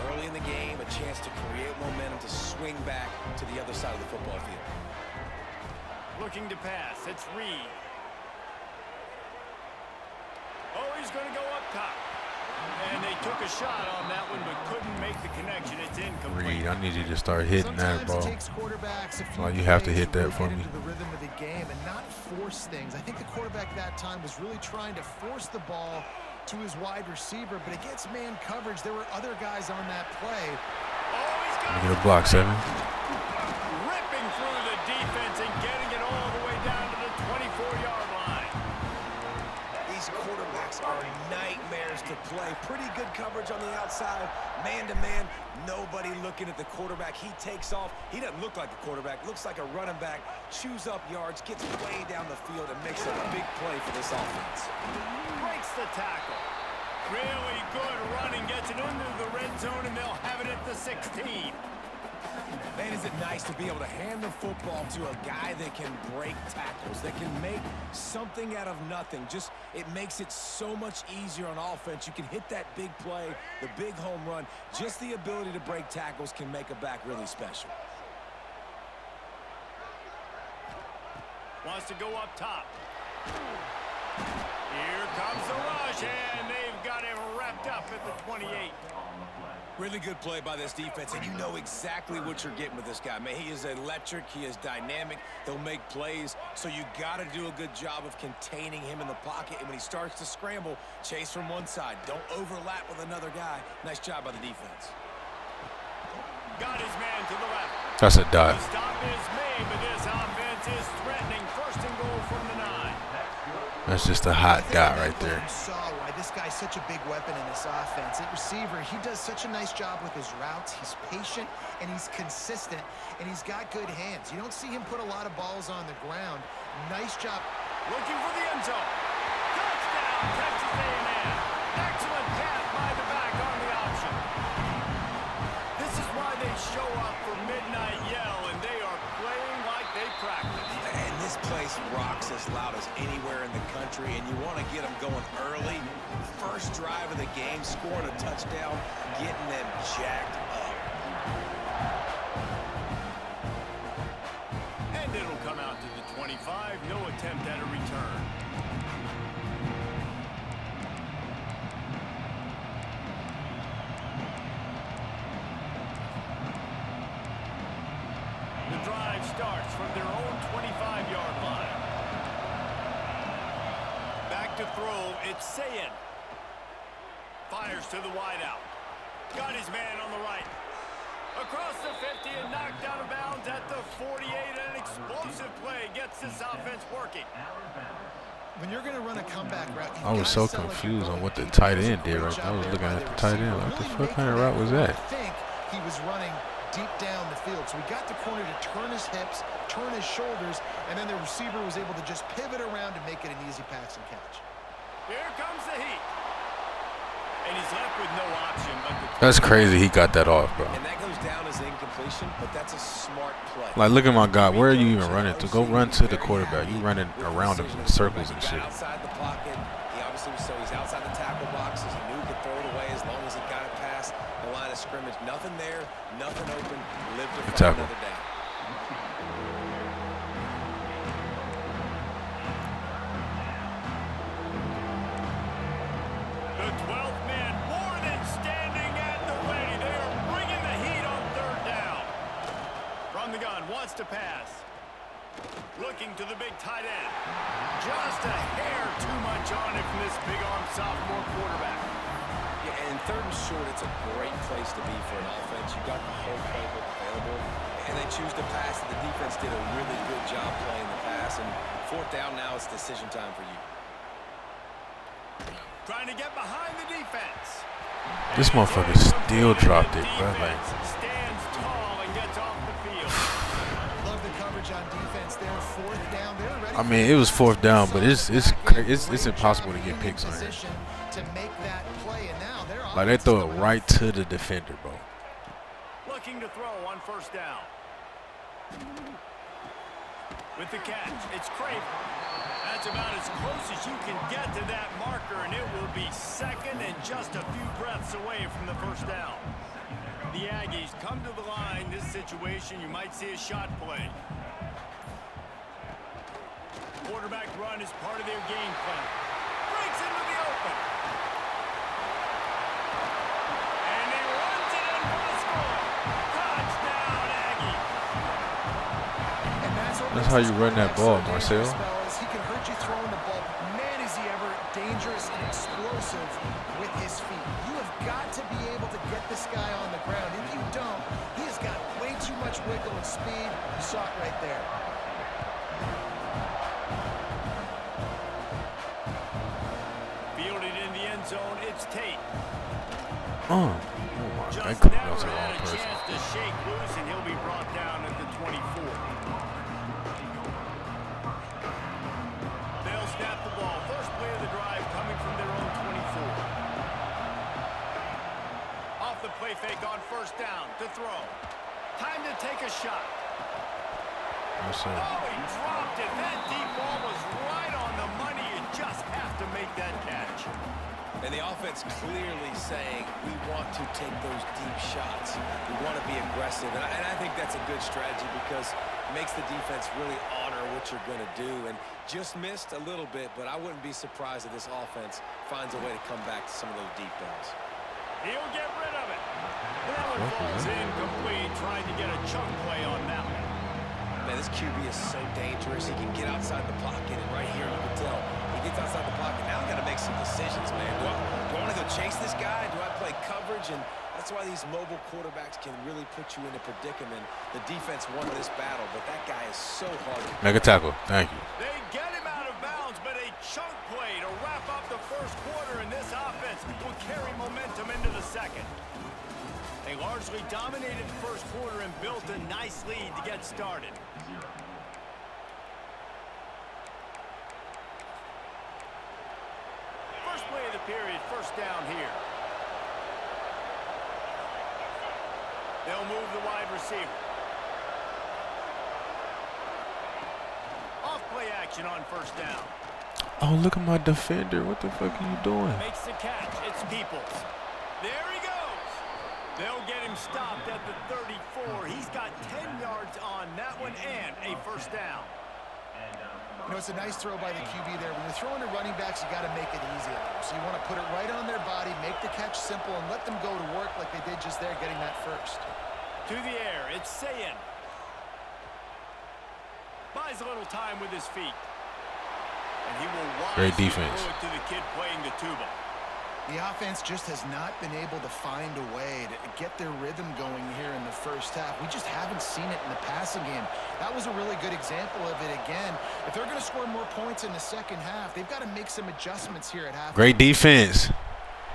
early in the game, a chance to create momentum to swing back to the other side of the football field. Looking to pass. It's Reed. Oh, he's going to go up top. And they took a shot on that one, but couldn't make the connection. It's incomplete. Reed, I need you to start hitting that, bro. Sometimes it takes quarterbacks a few Oh, you have to plays hit that really for get me. into the rhythm of the game and not force things. I think the quarterback that time was really trying to force the ball to his wide receiver, but against man coverage, there were other guys on that play. Oh, he's got Get a block, 7. ripping through the defense and getting it all the way down to the 24-yard line. These quarterbacks are nightmares to play. Pretty good coverage on the outside. Man-to-man, nobody looking at the quarterback. He takes off. He doesn't look like a quarterback. Looks like a running back. Chews up yards, gets way down the field, and makes a big play for this offense. Breaks the tackle. Really good running. Gets it into the red zone, and they'll have it at the 16. Man, is it nice to be able to hand the football to a guy that can break tackles, that can make something out of nothing. Just, it makes it so much easier on offense. You can hit that big play, the big home run. Just the ability to break tackles can make a back really special. Wants to go up top. Here comes the rush, and they've got him wrapped up at the 28. Really good play by this defense, and you know exactly what you're getting with this guy. Man, he is electric. He is dynamic. He'll make plays, so you got to do a good job of containing him in the pocket. And when he starts to scramble, chase from one side. Don't overlap with another guy. Nice job by the defense. Got his man to the left. That's a dot. The stop is made, but this offense is threatening. First and goal from the 9. That's just a hot dot right there. You saw why this guy's such a big weapon in this offense. At receiver, he does such a nice job with his routes. He's patient, and he's consistent, and he's got good hands. You don't see him put a lot of balls on the ground. Nice job. Looking for the end zone. Touchdown, Texas A&M. Excellent pass by the back on the option. This is why they show up for midnight yell, and they are playing like they practice. And this place rocks as loud as anywhere in the country, and you want to get them going early. First drive of the game, scoring a touchdown, getting them jacked up. And it'll come out to the 25. No attempt at a return. The drive starts from their own 25-yard line. Back to throw, it's Sayin. Fires to the wideout. Got his man on the right. Across the 50 and knocked out of bounds at the 48. An explosive play gets this offense working. When you're going to run a comeback route, I was so confused on what the tight end did right there. I was looking at the tight end. What the fuck kind of route was that? I think he was running deep down the field. So he got the corner to turn his hips, turn his shoulders, and then the receiver was able to just pivot around and make it an easy pass and catch. Here comes the heat. And he's left with no option but to... That's crazy he got that off, bro. And that goes down as incompletion, but that's a smart play. Like, look at my God. Where are you even running to? Go run to the quarterback. You running around him in circles and shit. Outside the pocket, he obviously was, so he's outside the tackle boxes. He knew he could throw it away as long as he got it past the line of scrimmage. Nothing there, nothing open. Lived to find another down. The 12th man more than standing at the ready. They are bringing the heat on third down. From the gun, wants to pass. Looking to the big tight end. Just a hair too much on it from this big-arm sophomore quarterback. Yeah, and third and short, it's a great place to be for an offense. You got the whole playbook available, and they choose to pass. The defense did a really good job playing the pass, and fourth down now, it's decision time for you. Trying to get behind the defense. This motherfucker still dropped it, bro. Like, Stands tall and gets off the field. Love the coverage on defense there. Fourth down. They're ready. I mean, it was fourth down, but it's impossible to get picks on here. To make that play, and now they're Like, they throw it right to the defender, bro. Looking to throw on first down. With the catch, it's Craven. That's about as close as you can get to that marker, and it will be second and just a few breaths away from the first down. The Aggies come to the line. This situation, you might see a shot play. quarterback run is part of their game plan. Breaks into the open. And he runs it in for the score. Touchdown, Aggie. And That's how you run that ball, Marcel. He can hurt you throwing the ball. Man, is he ever dangerous and explosive with his feet. You have got to be able to get this guy on the ground. If you don't, he has got way too much wiggle and speed. You saw it right there. Fielded in the end zone, it's Tate. Oh my, Just that could never have been the had wrong a person. chance to shake loose, and he'll be brought down at the 24. They'll snap the ball. First play of the drive coming from their own 24. Off the play fake on first down to throw. Time to take a shot. Yes, sir. Oh, he dropped it. That deep ball was right on the money. You just have to make that catch. And the offense clearly saying, we want to take those deep shots. We want to be aggressive. And I think that's a good strategy because it makes the defense really honor what you're going to do. And just missed a little bit, but I wouldn't be surprised if this offense finds a way to come back to some of those deep balls. He'll get rid of it. That one falls incomplete, trying to get a chunk play on that one. Man, this QB is so dangerous. He can get outside the pocket, and right here you can tell he gets outside the pocket. Now I got to make some decisions, man. Do I want to go chase this guy? Do I play coverage? And that's why these mobile quarterbacks can really put you in a predicament. The defense won this battle, but that guy is so hard to Make a tackle. Thank you. They get him out of bounds, but a chunk play to wrap up the first quarter, and this offense will carry momentum into the second. They largely dominated the first quarter and built a nice lead to get started. First play of the period, first down here. They'll move the wide receiver. Off play action on first down. Oh, look at my defender. What the fuck are you doing? Makes the catch. It's Peoples. There he goes. They'll get him stopped at the 34. He's got 10 yards on that one and a first down. You know, it's a nice throw by the QB there. When you're throwing to running backs, you got to make it easy on them. So you want to put it right on their body, make the catch simple, and let them go to work like they did just there, getting that first. To the air, it's Sayin. Buys a little time with his feet. And he will Great wisely defense. throw it to the kid playing the tuba. The offense just has not been able to find a way to get their rhythm going here in the first half. We just haven't seen it in the passing game. That was a really good example of it again. If they're going to score more points in the second half, they've got to make some adjustments here at half. Great defense.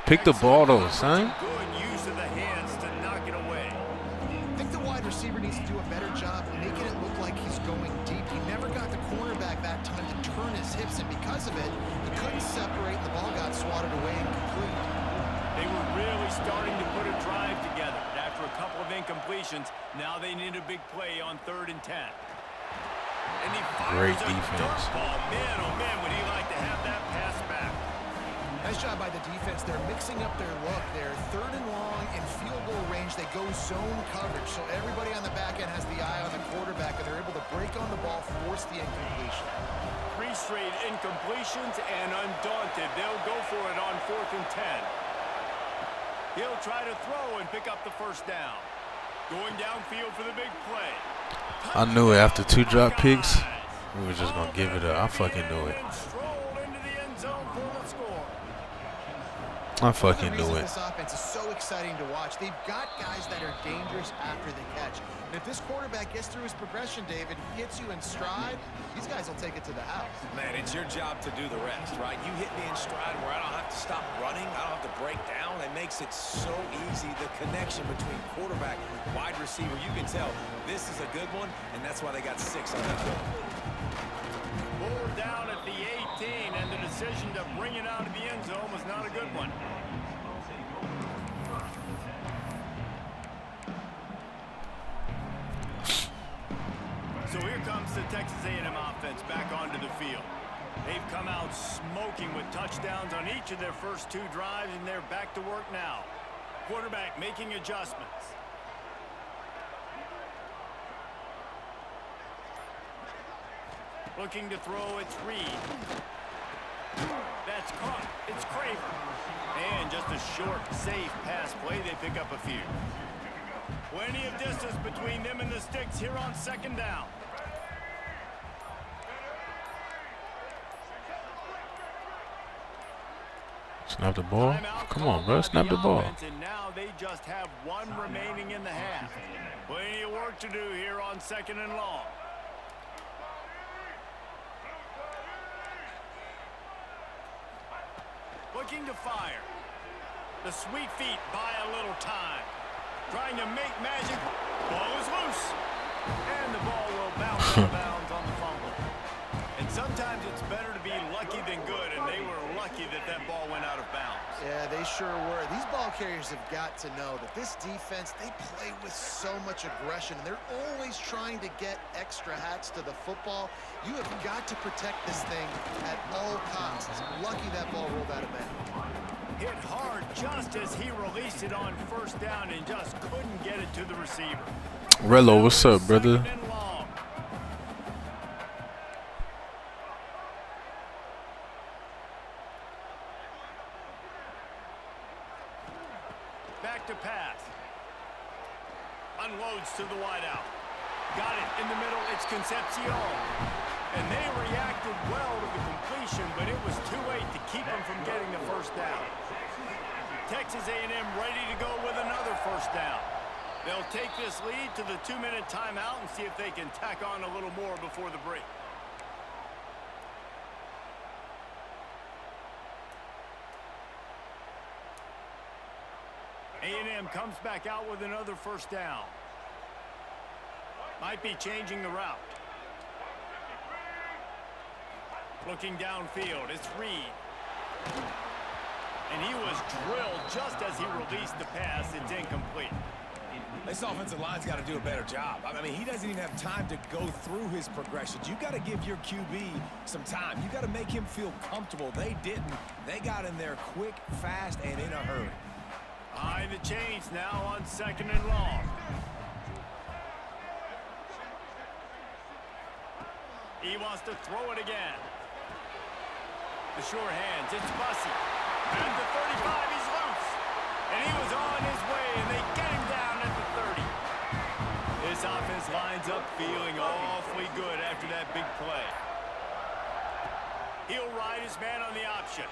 Pick the ball though, son. Good use of the hands to knock it away. I think the wide receiver needs to do a better job making it look like he's going deep. He never got the cornerback that time to turn his hips, and because of it, he couldn't separate, and the ball got swatted away incomplete. They were really starting to put a drive together. After a couple of incompletions, now they need a big play on 3rd and 10. And he fires Great a defense. dirt ball. Man, oh man, would he like to have that pass back. Nice job by the defense. They're mixing up their look. They're 3rd and long in field goal range. They go zone coverage, so everybody on the back end has the eye on the quarterback, and they're able to break on the ball, force the incompletion. 3 straight incompletions, and undaunted, they'll go for it on 4th and 10. He'll try to throw and pick up the first down. Going downfield for the big play. I knew it after 2 drop picks. We were just gonna give it up. I fucking knew it. And strolled into the end zone for the score. I fucking The knew reason it. This offense is so exciting to watch. They've got guys that are dangerous after the catch. And if this quarterback gets through his progression, David, he hits you in stride, these guys will take it to the house. Man, it's your job to do the rest, right? You hit me in stride where I don't have to stop running. I don't have to break down. It makes it so easy. The connection between quarterback, wide receiver, you can tell this is a good one, and that's why they got 6 on that field. 4 down at the 18, and the decision to bring it out of the end zone was not a good one. So here comes the Texas A&M offense back onto the field. They've come out smoking with touchdowns on each of their first 2 drives, and they're back to work now. Quarterback making adjustments. Looking to throw, it's Reed. That's caught. It's Craver. And just a short, safe pass play. They pick up a few. Plenty of distance between them and the sticks here on second down. Snap the ball. Come on, bro. Snap the ball. And now they just have one remaining in the half. Plenty of work to do here on second and long. Looking to fire. The sweet feet buy a little time. Trying to make magic. Ball is loose. And the ball will bounce out of bounds on the fumble. And sometimes it's better to be lucky than good, and they were lucky that that ball went out of bounds. Yeah, they sure were. These ball carriers have got to know that this defense, they play with so much aggression, and they're always trying to get extra hats to the football. You have got to protect this thing at all costs. Lucky that ball rolled out of bounds. Hit hard just as he released it on first down and just couldn't get it to the receiver. Rello, what's up, brother? Second and long. Back to pass. Unloads to the wideout. Got it in the middle. It's Concepcion. And they reacted well to the completion, but it was too late to keep them from getting the first down. Texas A&M ready to go with another first down. They'll take this lead to the 2-minute timeout and see if they can tack on a little more before the break. A&M comes back out with another first down. Might be changing the route. Looking downfield, it's Reed. And he was drilled just as he released the pass. It's incomplete. This offensive line's got to do a better job. I mean, he doesn't even have time to go through his progressions. You got to give your QB some time. You got to make him feel comfortable. They didn't. They got in there quick, fast, and in a hurry. Behind the chains now on second and long. He wants to throw it again. The sure hands, it's Bussey. And the 35, he's loose. And he was on his way, and they get him down at the 30. This offense lines up feeling awfully good after that big play. He'll ride his man on the option.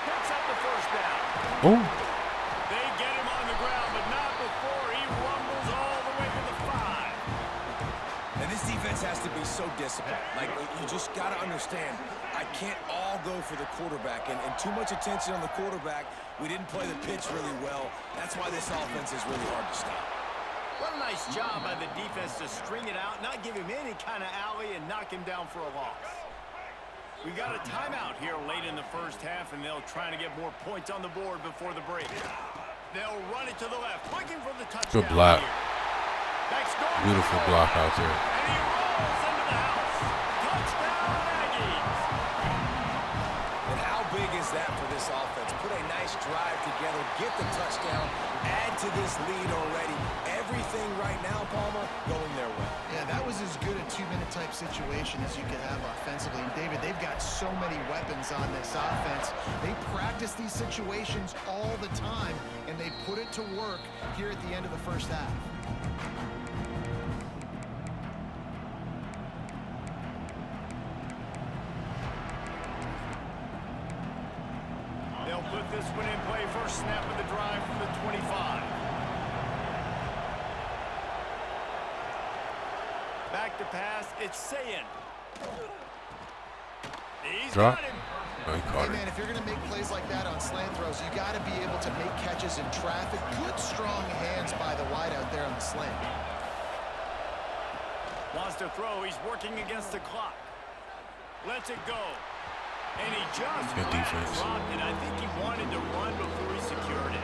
Picks up the first down. Oh. They get him on the ground, but not before he rumbles all the way to the 5. And this defense has to be so disciplined. Like, you just got to understand, I can't all go for the quarterback. And too much attention on the quarterback. We didn't play the pitch really well. That's why this offense is really hard to stop. What a nice job by the defense to string it out, not give him any kind of alley, and knock him down for a loss. We got a timeout here late in the first half, and they'll try to get more points on the board before the break. They'll run it to the left, looking for the touchdown. Good block. Here. Beautiful block out there. And he rolls into the house. Touchdown, Aggies. And how big is that for this offense? Put a nice drive together, get the touchdown, add to this lead already. Everything right now, Palmer, going their way. Yeah, that was as good a 2-minute type situation as you could have offensively. And David, they've got so many weapons on this offense. They practice these situations all the time, and they put it to work here at the end of the first half. They'll put this one in play. First snap of the drive from the 25. Back to pass, it's Sayin. He's Drop. got him. Oh, he caught Hey, it. man, if you're going to make plays like that on slant throws, you got to be able to make catches in traffic. Good, strong hands by the wide out there on the slant. Wants to throw, he's working against the clock. Lets it go. And he just Good defense. dropped it. I think he wanted to run before he secured it.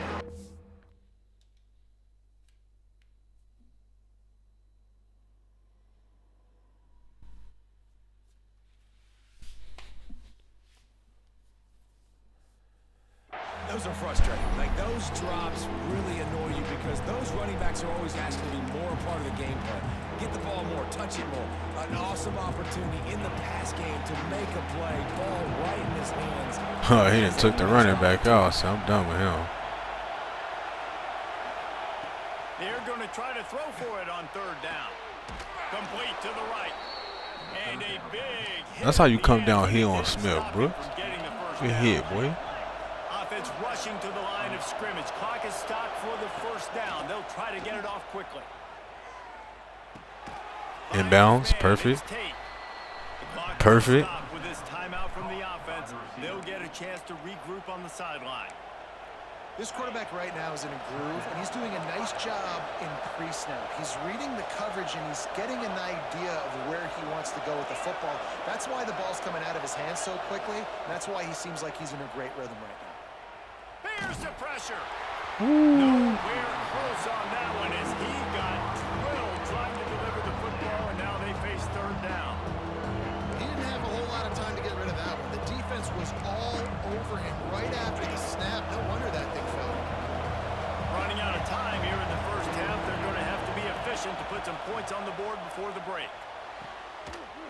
Those are frustrating. Like, those drops really annoy you because those running backs are always asking to be more a part of the game plan. Get the ball more, touch it more. An awesome opportunity in the pass game to make a play. Ball right in his hands. Oh, he done took the running back out, so I'm done with him. They're going to try to throw for it on third down. Complete to the right. And a big hit. That's how you come downhill on Smith, bro. Good hit, boy. Offense rushing to the line of scrimmage. Clock is stopped for the first down. They'll try to get it off quickly. Inbounds, perfect. Perfect. With this timeout from the offense, they'll get a chance to regroup on the sideline. This quarterback right now is in a groove, and he's doing a nice job in pre-snap. He's reading the coverage, and he's getting an idea of where he wants to go with the football. That's why the ball's coming out of his hands so quickly, and that's why he seems like he's in a great rhythm right now. Here's the pressure. Nowhere close on that one as he got drilled trying to deliver the football, and now they face third down. He didn't have a whole lot of time to get rid of that one. The defense was all over him right after the snap. No wonder that thing fell. Running out of time here in the first half. They're going to have to be efficient to put some points on the board before the break.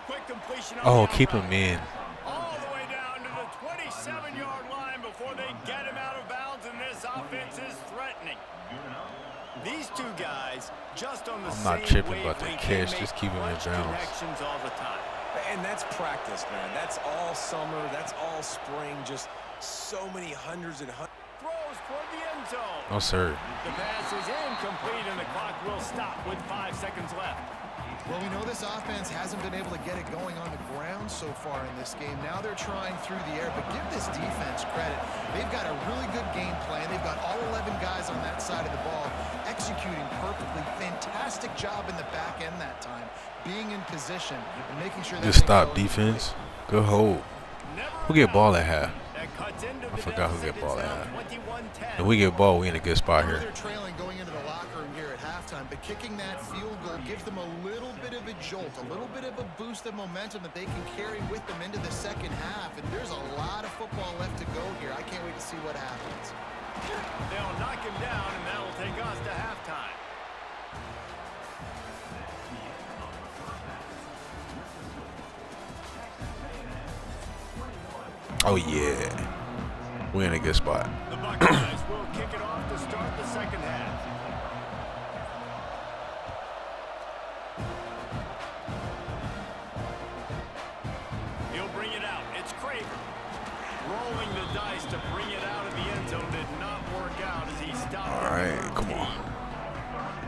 Quick completion on Oh, the keep outside. him in. All the way down to the 27-yard line before they get him out of bounds, and this offense is threatening. These two guys just on the I'm not same tripping about that wavelength. catch. They Just make keep him in clutch bounds. connections all the time. And that's practice, man. That's all summer. That's all spring. Just so many hundreds and hundreds. Throws toward the end zone. No, sir. The pass is incomplete, and the clock will stop with 5 seconds left. Well, we know this offense hasn't been able to get it going on the ground so far in this game. Now they're trying through the air, but give this defense credit. They've got a really good game plan. They've got all 11 guys on that side of the ball executing perfectly. Fantastic job in the back end that time, being in position and making sure that Just stop defense. Good hold. Who get ball at half? I forgot who get ball at half. If we get ball, we in a good spot here. They're trailing going into the locker room here at halftime, but kicking that field goal gives them a little bit of a jolt, a little bit of a boost of momentum that they can carry with them into the second half. And there's a lot of football left to go here. I can't wait to see what happens. They'll knock him down, and that'll take us to halftime. Oh, yeah. We're in a good spot. The Buckeyes will kick it off to start the second half. He'll bring it out. It's Craver. Rolling the dice to bring it out of the end zone did not work out as he stopped. All right, come on.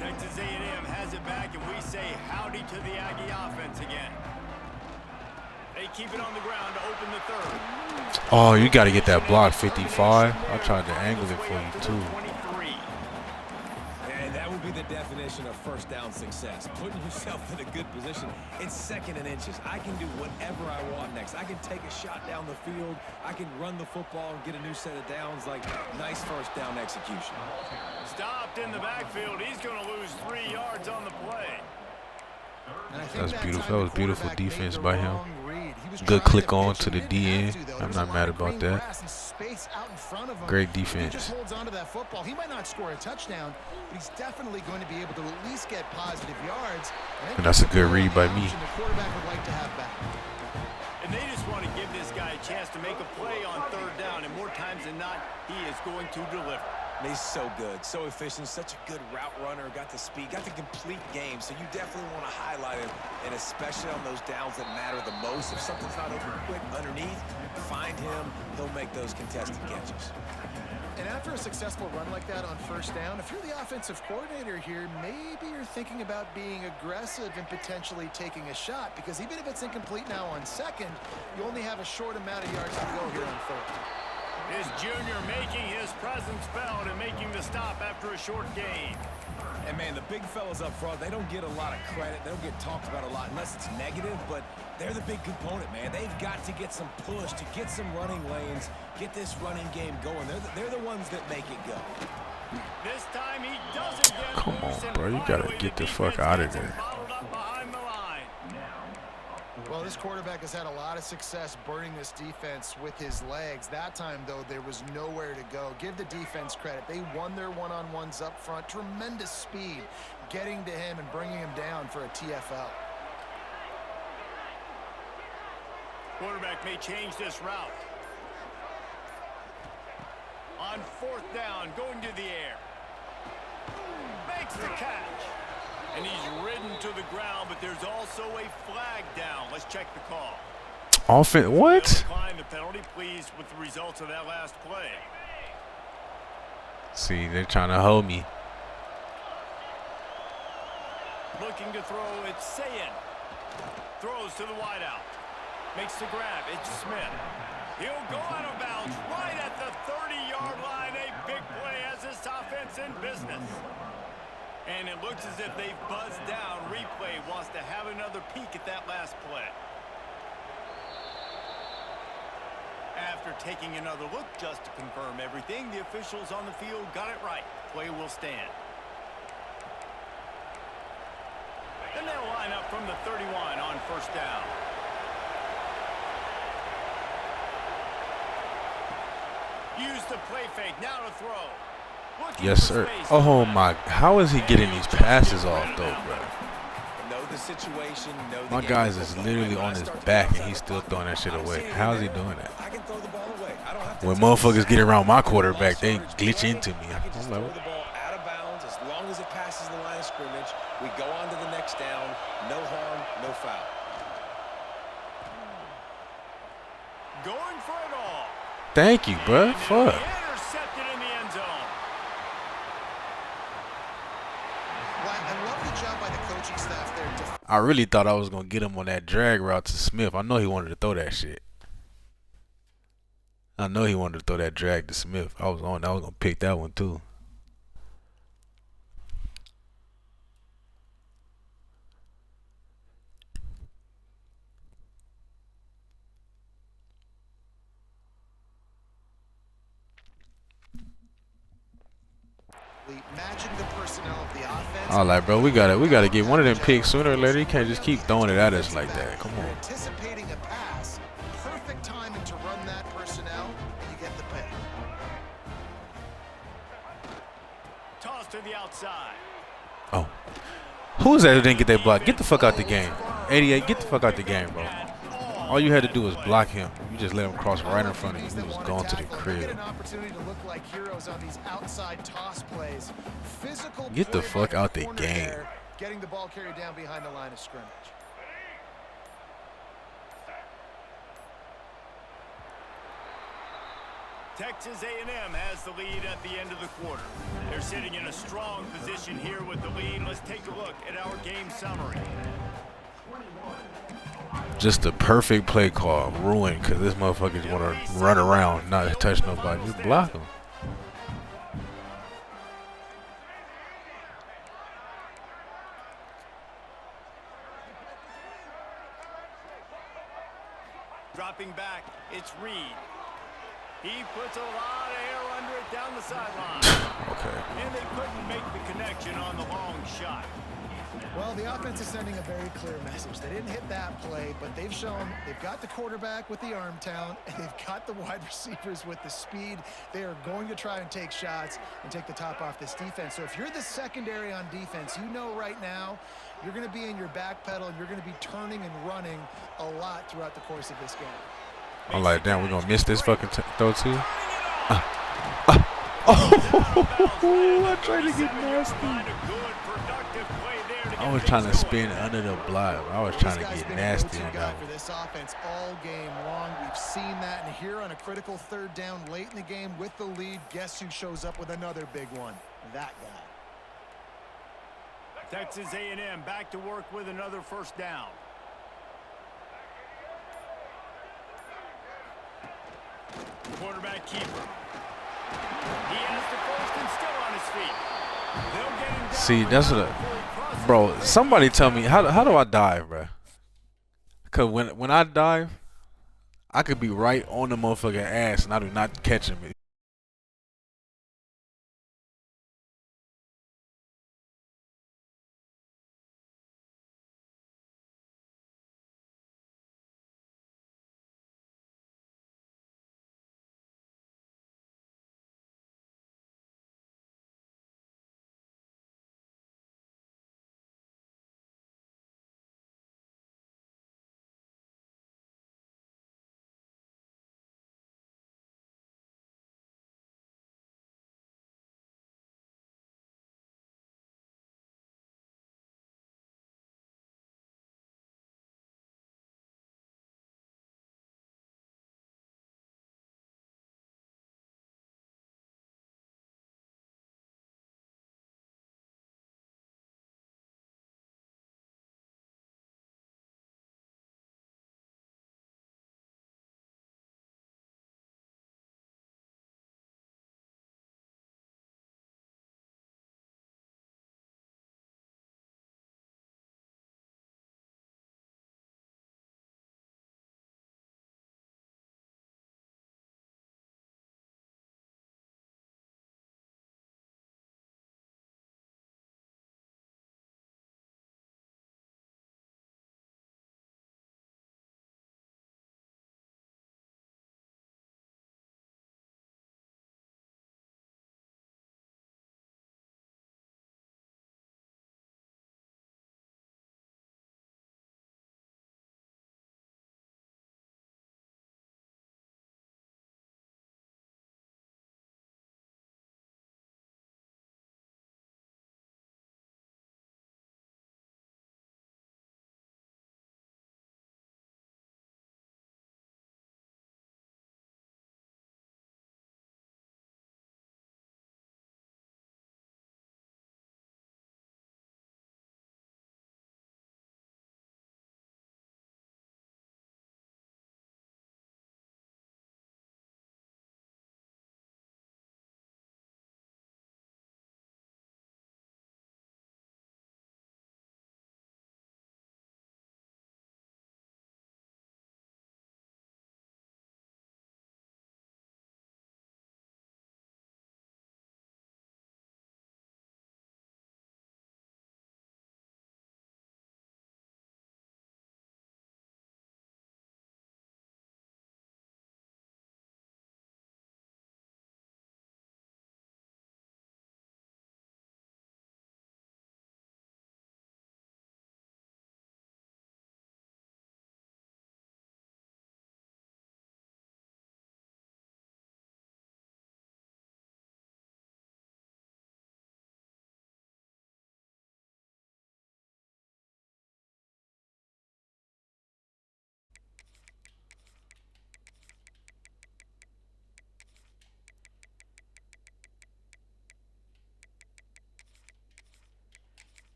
Texas A&M has it back, and we say howdy to the Aggie offense again. They keep it on the ground to open the third. Oh, you got to get that block 55. I tried to angle it for you, too. And that would be the definition of first down success. Putting yourself in a good position. It's second and inches. I can do whatever I want next. I can take a shot down the field. I can run the football and get a new set of downs. Like, nice first down execution. Stopped in the backfield. He's going to lose 3 yards on the play. That's beautiful. That was beautiful defense by him. Good click on to the DN. I'm not mad about that. Great defense. He just holds on to that football. He might not score a touchdown, but he's definitely going to be able to at least get positive yards. And that's a good read by me. The quarterback would like to have back. And they just want to give this guy a chance to make a play on third down, and more times than not, he is going to deliver. He's so good, so efficient, such a good route runner, got the speed, got the complete game, so you definitely want to highlight him, and especially on those downs that matter the most. If something's not open quick underneath, find him, he'll make those contested catches. And after a successful run like that on first down, if you're the offensive coordinator here, maybe you're thinking about being aggressive and potentially taking a shot, because even if it's incomplete now on second, you only have a short amount of yards to go here on third. His junior making his presence felt and making the stop after a short gain. And, man, the big fellas up front, they don't get a lot of credit. They don't get talked about a lot unless it's negative, but they're the big component, man. They've got to get some push, to get some running lanes, get this running game going. They're the ones that make it go. This time he doesn't get Come on, bro. You got to get the fuck out of there. Well, this quarterback has had a lot of success burning this defense with his legs. That time, though, there was nowhere to go. Give the defense credit. They won their one-on-ones up front. Tremendous speed getting to him and bringing him down for a TFL. Quarterback may change this route. On 4th down, going to the air. Makes the catch. And he's ridden to the ground, but there's also a flag down. Let's check the call. Offense, what? Decline the penalty, pleased with the results of that last play. See, they're trying to hold me. Looking to throw, it's Sayin. Throws to the wideout. Makes the grab, it's Smith. He'll go out of bounds right at the 30-yard line. A big play has this offense in business. And it looks as if they've buzzed down. Replay wants to have another peek at that last play. After taking another look just to confirm everything, the officials on the field got it right. Play will stand. And they'll line up from the 31 on 1st down. Use the play fake, now to throw. Looking Yes, for sir. space. Oh my, how is he getting these passes off though, bro? Know the situation, know the My game guys of is football. literally When I on his start to back pass and he's it, still throwing that shit I'm away. seeing How is it he in doing there. that? I can throw the ball away. I don't have to When take a motherfuckers get around my snap. quarterback, they Lost glitch yardage into me. play, I can just I'm throw like, the ball out of bounds as long as it passes the line of scrimmage. We go on to the next down. No harm, no foul. Going for it all. thank you, bro. And it'll Fuck. be intercepted in the end zone. Well, I love the job by the coaching staff there. I really thought I was gonna get him on that drag route to Smith. I know he wanted to throw that shit. I know he wanted to throw that drag to Smith. I was gonna pick that one too. Matching the personnel of the offense. I was like, bro, we gotta get one of them picks sooner or later. You can't just keep throwing it at us like that. Come You're on. anticipating a pass. Perfect timing to run that personnel, and you get the pick. Toss to the outside. Oh, who was that who didn't get that block? Get the fuck out the game. 88, get the fuck out the game, bro. All you had to do was block him. You just let him cross right in front of you. He was going to the They get crib. an opportunity to look like heroes on these outside toss plays. Physical Get the play fuck by out the corner game. there, getting the ball carried down behind the line of scrimmage. Texas A&M has the lead at the end of the quarter. They're sitting in a strong position here with the lead. Let's take a look at our game summary. Just a perfect play call, ruined because this motherfucker just want to run around, not touch nobody. Just block him. Dropping back, it's Reed. He puts a lot of air under it down the sideline. Okay. And they couldn't make the connection on the long shot. Well, the offense is sending a very clear message. They didn't hit that play, but they've shown they've got the quarterback with the arm talent, and they've got the wide receivers with the speed. They are going to try and take shots and take the top off this defense. So if you're the secondary on defense, you know right now you're going to be in your back pedal, and you're going to be turning and running a lot throughout the course of this game. I'm like, damn, we're going to miss this fucking throw too. I tried to get nasty. I was trying to spin under the block. I was trying to This guy's get been a nasty go-to on guy that for one. this offense all game long. We've seen that, and here on a critical 3rd down late in the game with the lead, guess who shows up with another big one? That guy. Texas A&M back to work with another 1st down. Quarterback keeper. He has the first and still on his feet. They'll get him down. See, that's what, bro. Somebody tell me how do I dive, bro? Cause when I dive, I could be right on the motherfucking ass and I do not catch him.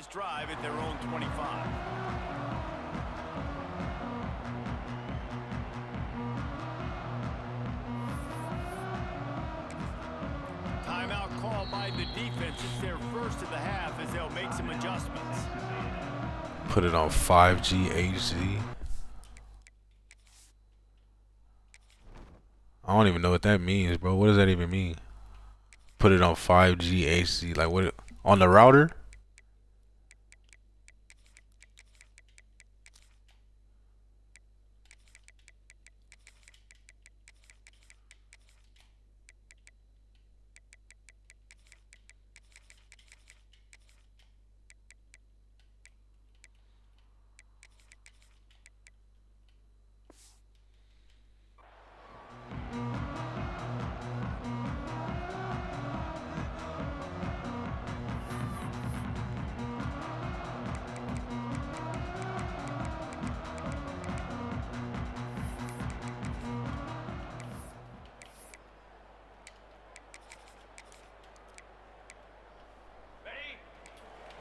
drive at their own 25. Timeout call by the defense. It's their first of the half as they'll make some adjustments. Put it on 5G HD. I don't even know what that means, bro. What does that even mean? Put it on 5G HD. Like what? On the router?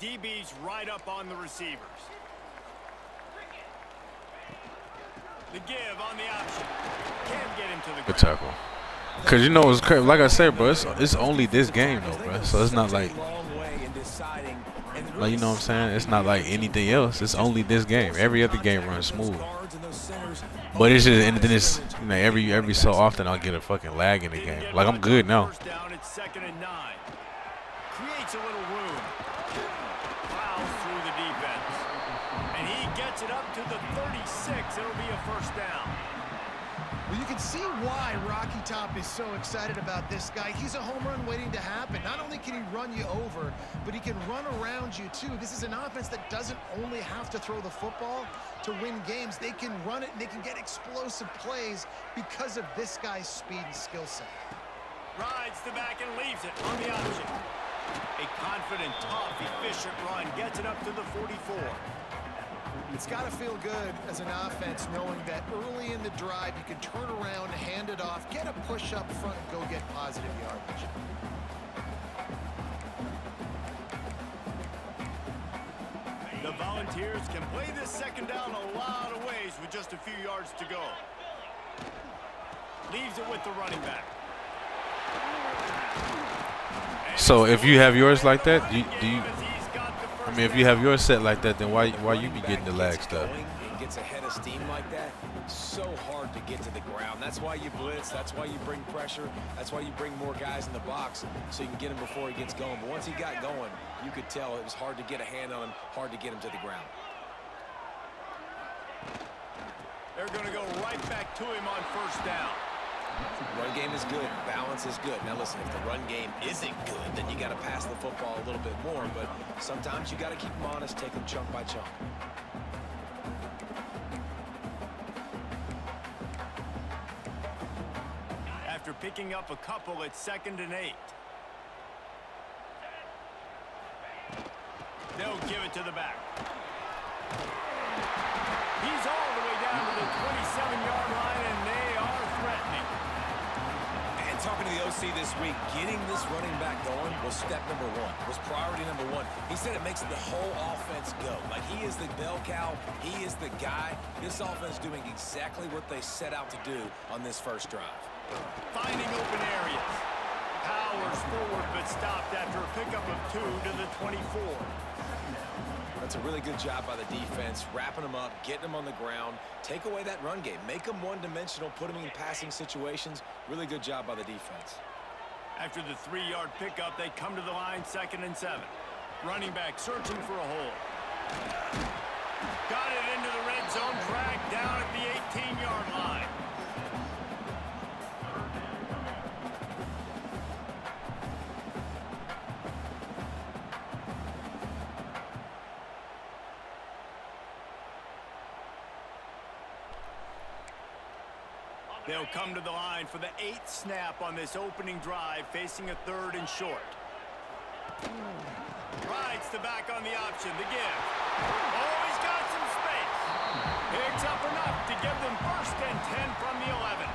DB's right up on the receivers. The give on the option. Can't get him to the ground. Good tackle. Cause you know it's crazy. Like I said, bro, it's only this game though, bro. So it's not like you know what I'm saying. It's not like anything else. It's only this game. Every other game runs smooth. But it's just, and then it's, you know, every so often I'll get a fucking lag in the game. Like I'm good now. First down, it's 2nd and 9. Creates a little room. Fouls through the defense. And he gets it up to the 36. It'll be a first down. Well, you can see why Rocky Top is so excited about this guy. He's a home run waiting to happen. Not only can he run you over, but he can run around you too. This is an offense that doesn't only have to throw the football to win games. They can run it and they can get explosive plays because of this guy's speed and skill set. Rides the back and leaves it on the option. A confident, tough, efficient run gets it up to the 44. It's got to feel good as an offense knowing that early in the drive you can turn around, hand it off, get a push up front, and go get positive yardage. The Volunteers can play this second down a lot of ways with just a few yards to go. Leaves it with the running back. So if you have yours like that, do you? I mean, if you have yours set like that, then why you be getting the lag stuff? It gets ahead of steam like that. So hard to get to the ground. That's why you blitz. That's why you bring pressure. That's why you bring more guys in the box so you can get him before he gets going. But once he got going, you could tell it was hard to get a hand on him, hard to get him to the ground. They're going to go right back to him on first down. Run game is good. Balance is good. Now listen, if the run game isn't good, then you got to pass the football a little bit more. But sometimes you got to keep them honest, take them chunk by chunk. After picking up a couple, it's 2nd and 8. They'll give it to the back. He's all the way down to the 27-yard line, and they are threatening. And talking to the OC this week, getting this running back going was step number one, was priority number one. He said it makes the whole offense go. Like he is the bell cow, he is the guy. This offense doing exactly what they set out to do on this first drive. Finding open areas. Powers forward, but stopped after a pickup of 2 to the 24. That's a really good job by the defense, wrapping them up, getting them on the ground, take away that run game, make them one-dimensional, put them in passing situations. Really good job by the defense. After the 3-yard pickup, they come to the line, 2nd and 7. Running back searching for a hole. Got it into the red zone, dragged down at the 18-yard line. They'll come to the line for the 8th snap on this opening drive, facing a 3rd and short. Rides the back on the option, the give. Oh, he's got some space. Picks up enough to give them 1st and 10 from the 11.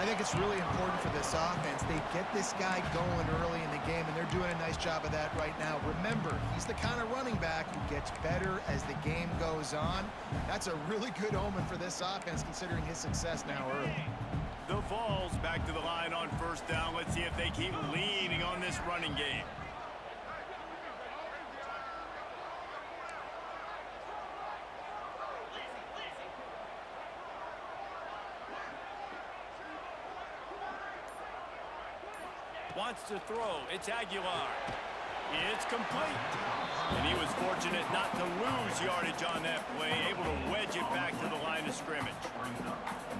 I think it's really important for this offense. They get this guy going early in the game, and they're doing a nice job of that right now. Remember, he's the kind of running back who gets better as the game goes on. That's a really good omen for this offense, considering his success now early. The Vols back to the line on first down. Let's see if they keep leaning on this running game. Wants to throw. It's Aguilar. It's complete. And he was fortunate not to lose yardage on that play, able to wedge it back to the line of scrimmage.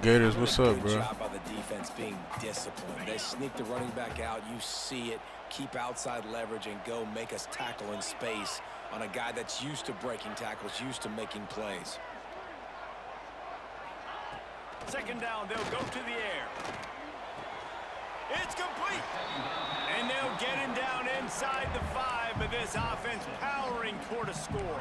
Gators, what's up, bro? Good job by the defense being disciplined. They sneak the running back out. You see it. Keep outside leverage and go make us tackle in space on a guy that's used to breaking tackles, used to making plays. Second down, they'll go to the air. It's complete. And they'll get him down inside the 5, but this offense powering toward a score.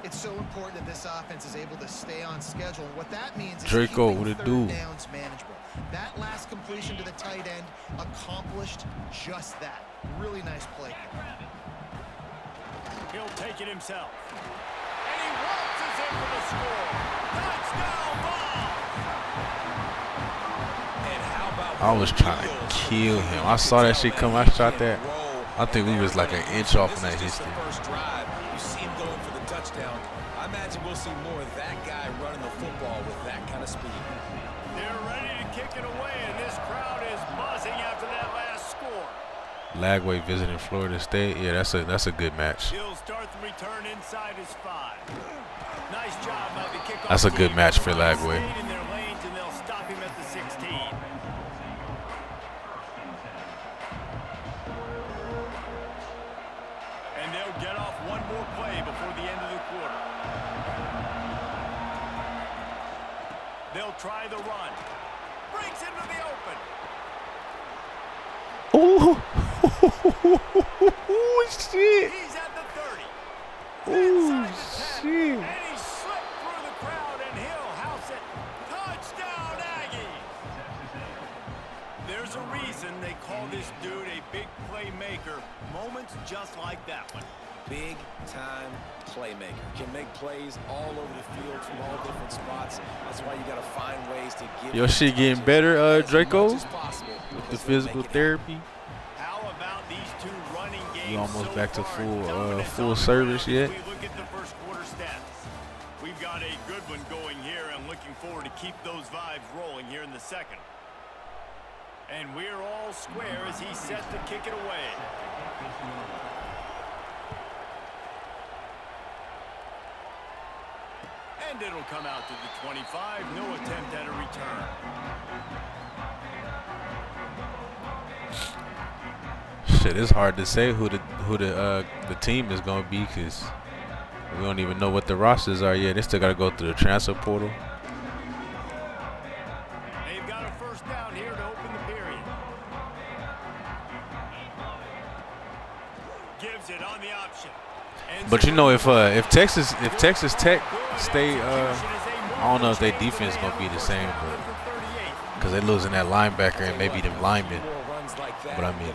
It's so important that this offense is able to stay on schedule. And what that means is Draco, keeping what it third do? downs manageable. That last completion to the tight end accomplished just that. Really nice play. He'll take it himself. And he waltzes in for the score. Touchdown ball. And how about I was trying to kill him. I saw that shit come. I shot that. I think we was like an inch off in that history. First drive, you see him going for the touchdown. I imagine we'll see more of that guy running the football with that kind of speed. They're ready to kick it away, and this crowd is buzzing after that last score. Lagway visiting Florida State. Yeah, that's a good match. He'll start the return inside his 5. Nice job by the kickoff. That's a good team. match for Lagway. Stayed in their lanes, and they'll stop him at the 16. And they'll get off one more play before the end of the quarter. They'll try the run. Breaks into the open. Oh, shit. He's at the 30. Oh, Inside the 10. shit. And he slipped through the crowd, and he'll house it. Touchdown, Aggies. There's a reason they call this dude a big playmaker. Moments just like that one. Big-time playmaker. Can make plays all over the field from all different spots. That's why you got to find ways to get Your shit getting better, Draco, as possible with the physical therapy. How about these two running games? You almost so back to far? full Dominance full on the service ground yet? as we look at the first quarter stats. We've got a good one going here, and looking forward to keep those vibes rolling here in the second. And we're all square as he's set to kick it away. And it'll come out to the 25. No attempt at a return. Shit, it's hard to say who the team is gonna be because we don't even know what the rosters are yet. They still gotta go through the transfer portal. They've got a first down here to open the period. Gives it on the option. But you know, if Texas Tech stay, I don't know if their defense gonna be the same, but because they're losing that linebacker and maybe them linemen. But I mean,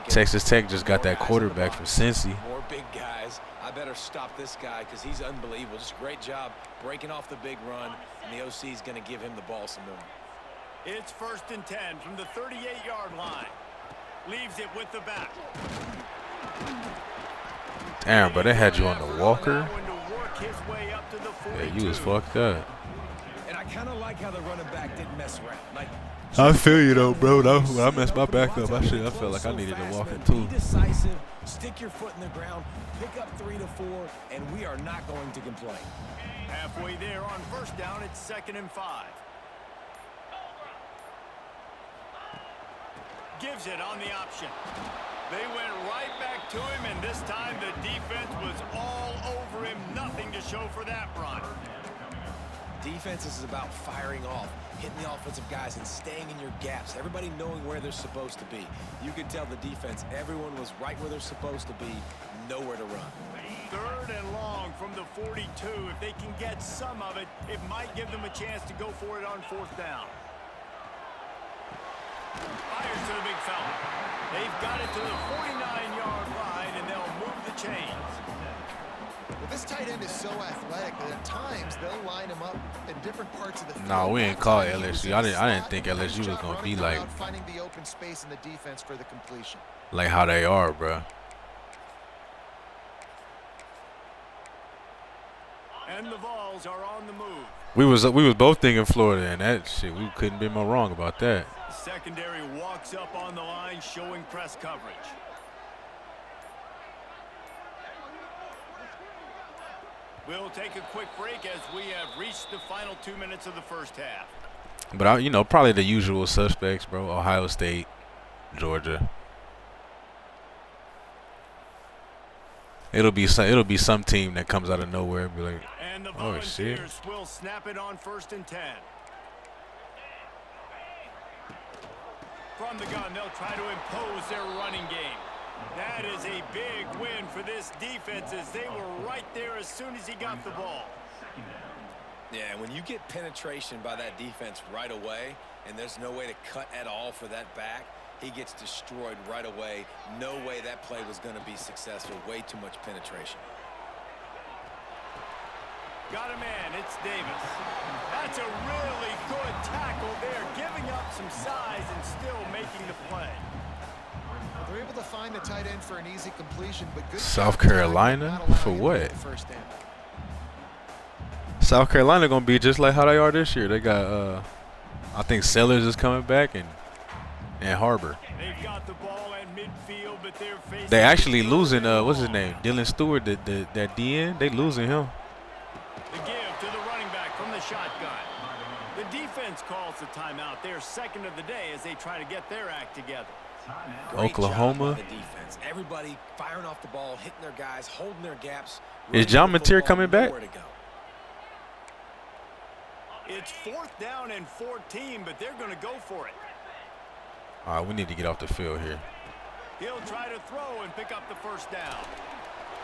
Texas Tech just got that quarterback from Cincy. More big guys. I better stop this guy because he's unbelievable. Just a great job breaking off the big run, and the OC is going to give him the ball some more. It's 1st and 10 from the 38-yard line. Leaves it with the back. Damn, bro, they had you on the walker. Yeah, you was fucked. fucked up. And I kind of like how the running back didn't mess around. Like, I feel you though, bro. When I messed my back up, I felt like I needed to walk it too. Be decisive, stick your foot in the ground, pick up 3 to 4, and we are not going to complain. Halfway there on first down, it's 2nd and 5. Gives it on the option. They went right back to him, and this time the defense was all over him. Nothing to show for that run. Defense is about firing off, hitting the offensive guys and staying in your gaps. Everybody knowing where they're supposed to be. You could tell the defense, everyone was right where they're supposed to be, nowhere to run. 3rd and long from the 42. If they can get some of it, it might give them a chance to go for it on 4th down. Fires to the big fella. They've got it to the 49-yard line, and they'll move the chains. Well, this tight end is so athletic that at times they'll line him up in different parts of the field. Nah, we ain't call it LSU. I didn't think LSU was gonna be like finding the open space in the defense for the completion. like how they are, bro. And the Vols are on the move. We was both thinking Florida, and that shit we couldn't be more wrong about that. The secondary walks up on the line, showing press coverage. We'll take a quick break as we have reached the final 2 minutes of the first half. But you know, probably the usual suspects, bro. Ohio State, Georgia. It'll be some team that comes out of nowhere and be like, And the oh shit. Volunteers will snap it on 1st and 10. From the gun, they'll try to impose their running game. That is a big win for this defense as they were right there as soon as he got the ball. Yeah, when you get penetration by that defense right away, and there's no way to cut at all for that back, he gets destroyed right away. No way that play was going to be successful. Way too much penetration. Got a man, it's Davis. That's a really good tackle there, giving up some size and still making the play. Well, they're able to find the tight end for an easy completion, but good South Carolina for what? First down. South Carolina gonna be just like how they are this year. They got I think Sellers is coming back and Harbor. They've got the ball at midfield, but they're facing. They actually losing what's his name? Dylan Stewart, that DN. They losing him. The give to the running back from the shotgun. The defense calls the timeout. They're second of the day as they try to get their act together. Great Oklahoma. job by the defense. Everybody firing off the ball, hitting their guys, holding their gaps. Is John Mateer coming back? Nowhere to go. It's 4th down and 14, but they're going to go for it. All right, we need to get off the field here. He'll try to throw and pick up the first down.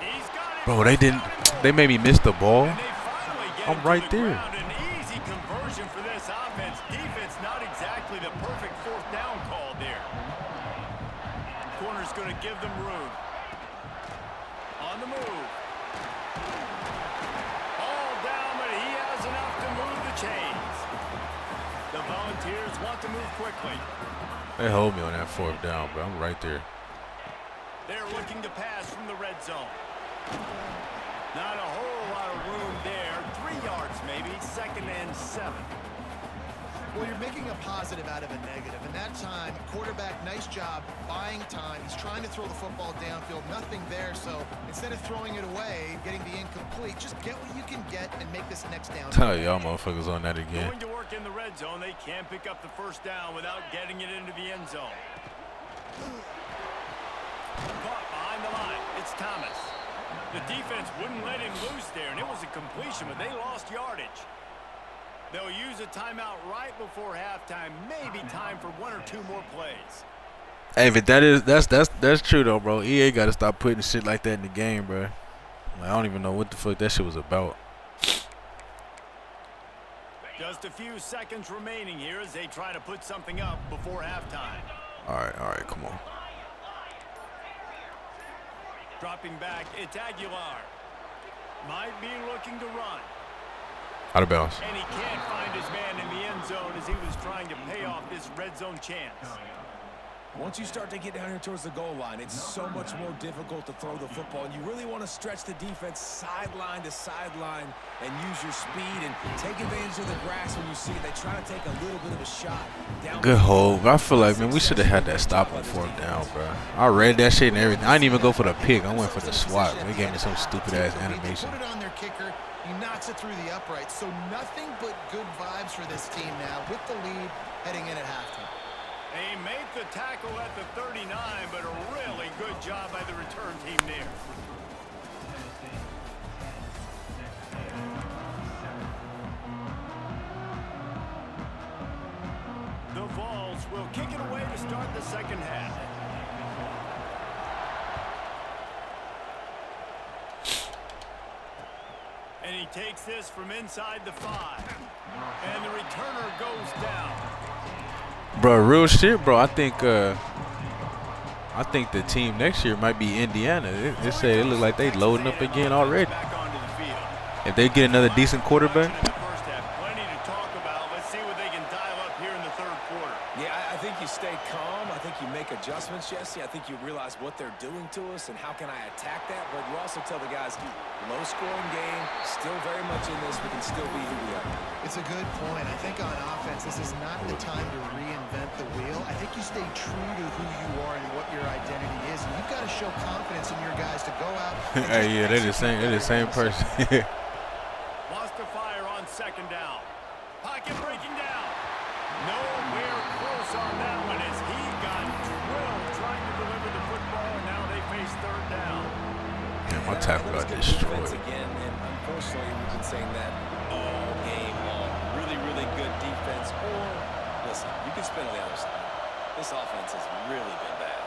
He's got it. Bro, they didn't. They made me miss the ball. And they finally get I'm it to right the there. ground. An easy conversion for this offense. Defense not exactly the perfect 4th down call there. Corner's going to give them room. On the move. All down, but he has enough to move the chains. The Volunteers want to move quickly. They hold me on that 4th down, bro. I'm right there. They're looking to pass from the red zone. Not a whole lot of room there. 3 yards maybe. 2nd and 7. Well, you're making a positive out of a negative. And that time, quarterback, nice job buying time. He's trying to throw the football downfield. Nothing there. So instead of throwing it away, getting the incomplete, just get what you can get and make this next down. Tell y'all motherfuckers on that again. Going to work in the red zone. They can't pick up the 1st down without getting it into the end zone. Caught behind the line. It's Thomas. The defense wouldn't let him loose there, and it was a completion, but they lost yardage. They'll use a timeout right before halftime. Maybe time for 1 or 2 more plays. Hey, but that's true though, bro. EA got to stop putting shit like that in the game, bro. Like, I don't even know what the fuck that shit was about. Just a few seconds remaining here as they try to put something up before halftime. All right, come on. Dropping back, it's Aguilar. Might be looking to run. Out of bounds. And he can't find his man in the end zone as he was trying to pay off this red zone chance. Once you start to get down here towards the goal line, it's so much more difficult to throw the football. And you really want to stretch the defense sideline to sideline and use your speed and take advantage of the grass when you see it. They try to take a little bit of a shot. Good hold. I feel like, man, we should have had that stop on 4th down, bro. I read that shit and everything. I didn't even go for the pick. I went for the swat. They gave me some stupid-ass animation. Put it on their kicker. He knocks it through the uprights. So nothing but good vibes for this team now with the lead heading in at halftime. They make the tackle at the 39, but a really good job by the return team there. The Vols will kick it away to start the second half. And he takes this from inside the 5. And the returner goes down. Bro, real shit, bro. I think the team next year might be Indiana. They said it look like they loading up again already. Back onto the field. If they get another decent quarterback. In the first half, plenty to talk about. Let's see what they can dial up here in the third quarter. Yeah, I think you stay calm. I think you make adjustments, Jesse. I think you realize what they're doing to us and how can I attack that. But you also tell the guys, low-scoring game, still very much in this. We can still be who we are. It's a good point. I think on offense, this is not the time to reinvent the wheel. I think you stay true to who you are and what your identity is. And you've got to show confidence in your guys to go out. Hey, yeah, they're the same. They're the same person. Lost to fire on second down. Pocket breaking down. Nowhere close on that one as he got drilled trying to deliver the football, and now they face third down. Man, my tackle got destroyed. Again, and unfortunately, we've been saying that all game long. Really, really good defense. Or, listen, you can spin on the other side. This offense has really been bad.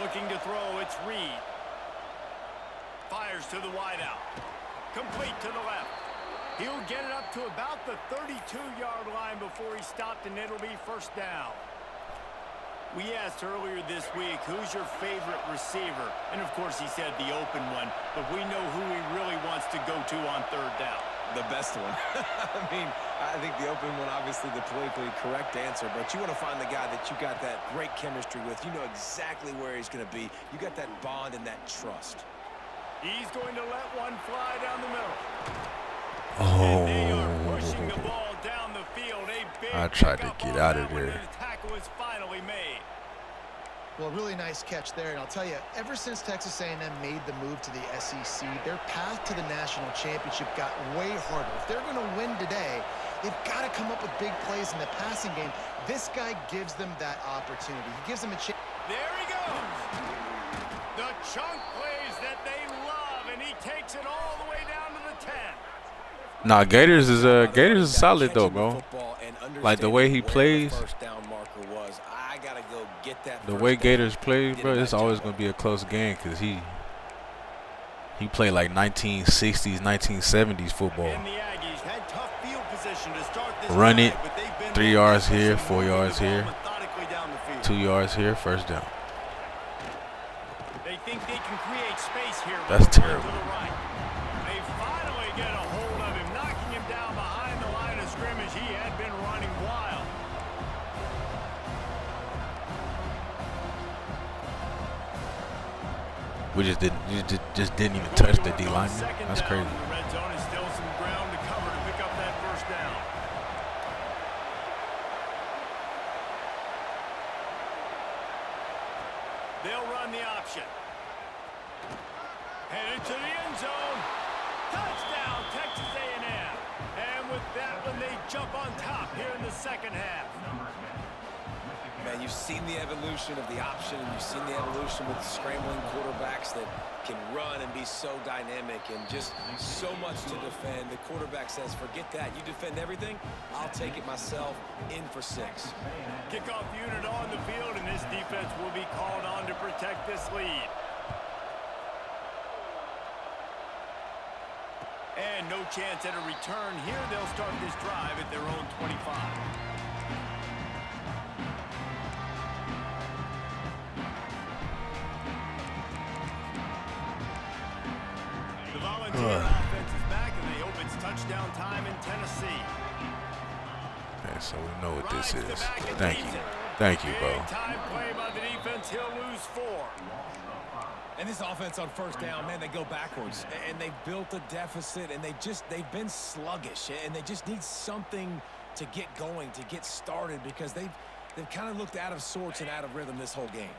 Looking to throw, it's Reed. Fires to the wideout. Complete to the left. He'll get it up to about the 32-yard line before he stopped, and it'll be first down. We asked earlier this week, who's your favorite receiver? And, of course, he said the open one, but we know who he really wants to go to on third down. The best one. I mean, I think the open one, obviously the politically correct answer, but you want to find the guy that you got that great chemistry with. You know exactly where he's going to be. You got that bond and that trust. He's going to let one fly down the middle. Oh, And they are pushing the ball down the field. A big I tried to pickup get on out that of one, there. and the tackle is finally made. Well, really nice catch there. And I'll tell you, ever since Texas A&M made the move to the SEC, their path to the national championship got way harder. If they're going to win today, they've got to come up with big plays in the passing game. This guy gives them that opportunity. He gives them a chance. There he goes. The chunk plays that they love, and he takes it all the way down to the 10. Nah, Gators is solid though, bro. Like the way he plays, the way Gators plays, bro, it's always gonna be a close game because he played like 1960s, 1970s football. And the Aggies had tough field position to start this Run drive, it, but they've been 3 yards here, position 4 moving yards the ball here, methodically down the field. 2 yards here, first down. They think they can create space here. That's with a run terrible. To the right. They finally get a hold of him, knocking him down behind the line of scrimmage. He had been running wild. We just didn't even touch the D lineman. Second That's down. crazy. The red zone is still some ground to cover to pick up that first down. They'll run the option. Headed to the end zone. Touchdown, Texas A&M. And with that one, they jump on top here in the second half. Man, you've seen the evolution of the option, and you've seen the evolution with scrambling quarterbacks that can run and be so dynamic and just so much to defend. The quarterback says, forget that. You defend everything, I'll take it myself. In for 6. Kickoff unit on the field, and this defense will be called on to protect this lead. And no chance at a return here. They'll start this drive at their own 25. The Volunteer offense is back, and they hope it's touchdown time in Tennessee. Okay, so we know what this Rides the is. back and Thank leads you, it. thank you, bro. Big time play by the defense. He'll lose 4. And this offense on first down, man, they go backwards. And they built a deficit, and they've been sluggish. And they just need something to get going, to get started, because they've kind of looked out of sorts and out of rhythm this whole game.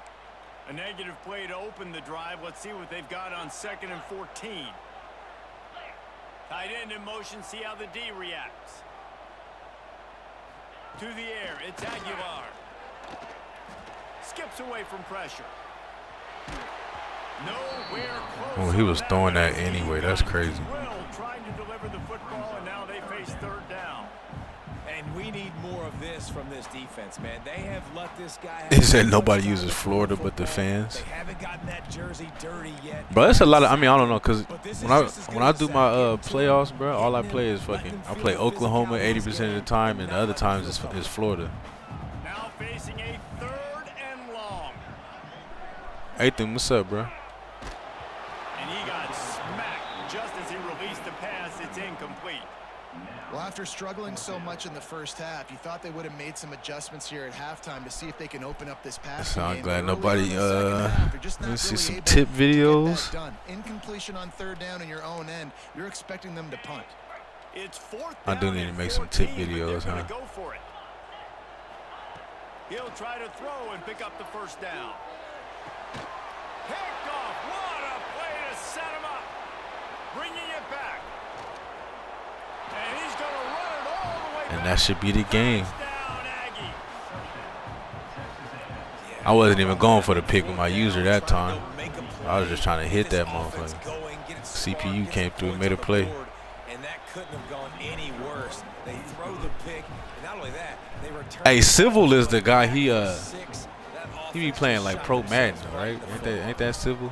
A negative play to open the drive. Let's see what they've got on 2nd and 14. Tight end in motion. See how the D reacts. To the air. It's Aguilar. Skips away from pressure. Nowhere close. Oh, he was on throwing one that as he anyway. got That's crazy. drilled trying to deliver the football, and now they face third down. And we need more of this from this defense, man. They have let this guy have He said too nobody much time uses to throw Florida the but the football. fans. They haven't gotten that jersey dirty yet. Bro, that's a lot of. I mean, I don't know, cause But this when is I just as when good I as do that. my Getting to playoffs, him, bro, all I hitting play him, is letting fucking. him I feel play the Oklahoma physicality of this 80% of the game, time, and the not other letting him times feel it's Florida. Now facing a 3rd and long. Ethan, what's up, bro? And he got smacked just as he released the pass. It's incomplete. Well, after struggling so much in the first half, you thought they would have made some adjustments here at halftime to see if they can open up this passing So I'm game. glad But early nobody. on in the second half, they're just not Let's see really some able tip to get that videos. done. Incompletion on 3rd down in your own end, you're expecting them to punt. It's 4th I down do need to and make some tip 14, but they're videos, gonna huh? Go for it. He'll try to throw and pick up the 1st down. Picked off. What a play to set him up. Bringing it back. And he's going to run it all the way back. And that should be the game. Touchdown, Aggie. I wasn't even going for the pick with my user that time. I was just trying to hit that motherfucker. CPU came through and made a play. And that couldn't have gone any worse. They throw the pick, and not only that, they return. Hey, Civil is the guy. He six. That be offense playing just like shot pro themselves Madden, right in right? the Ain't that Civil?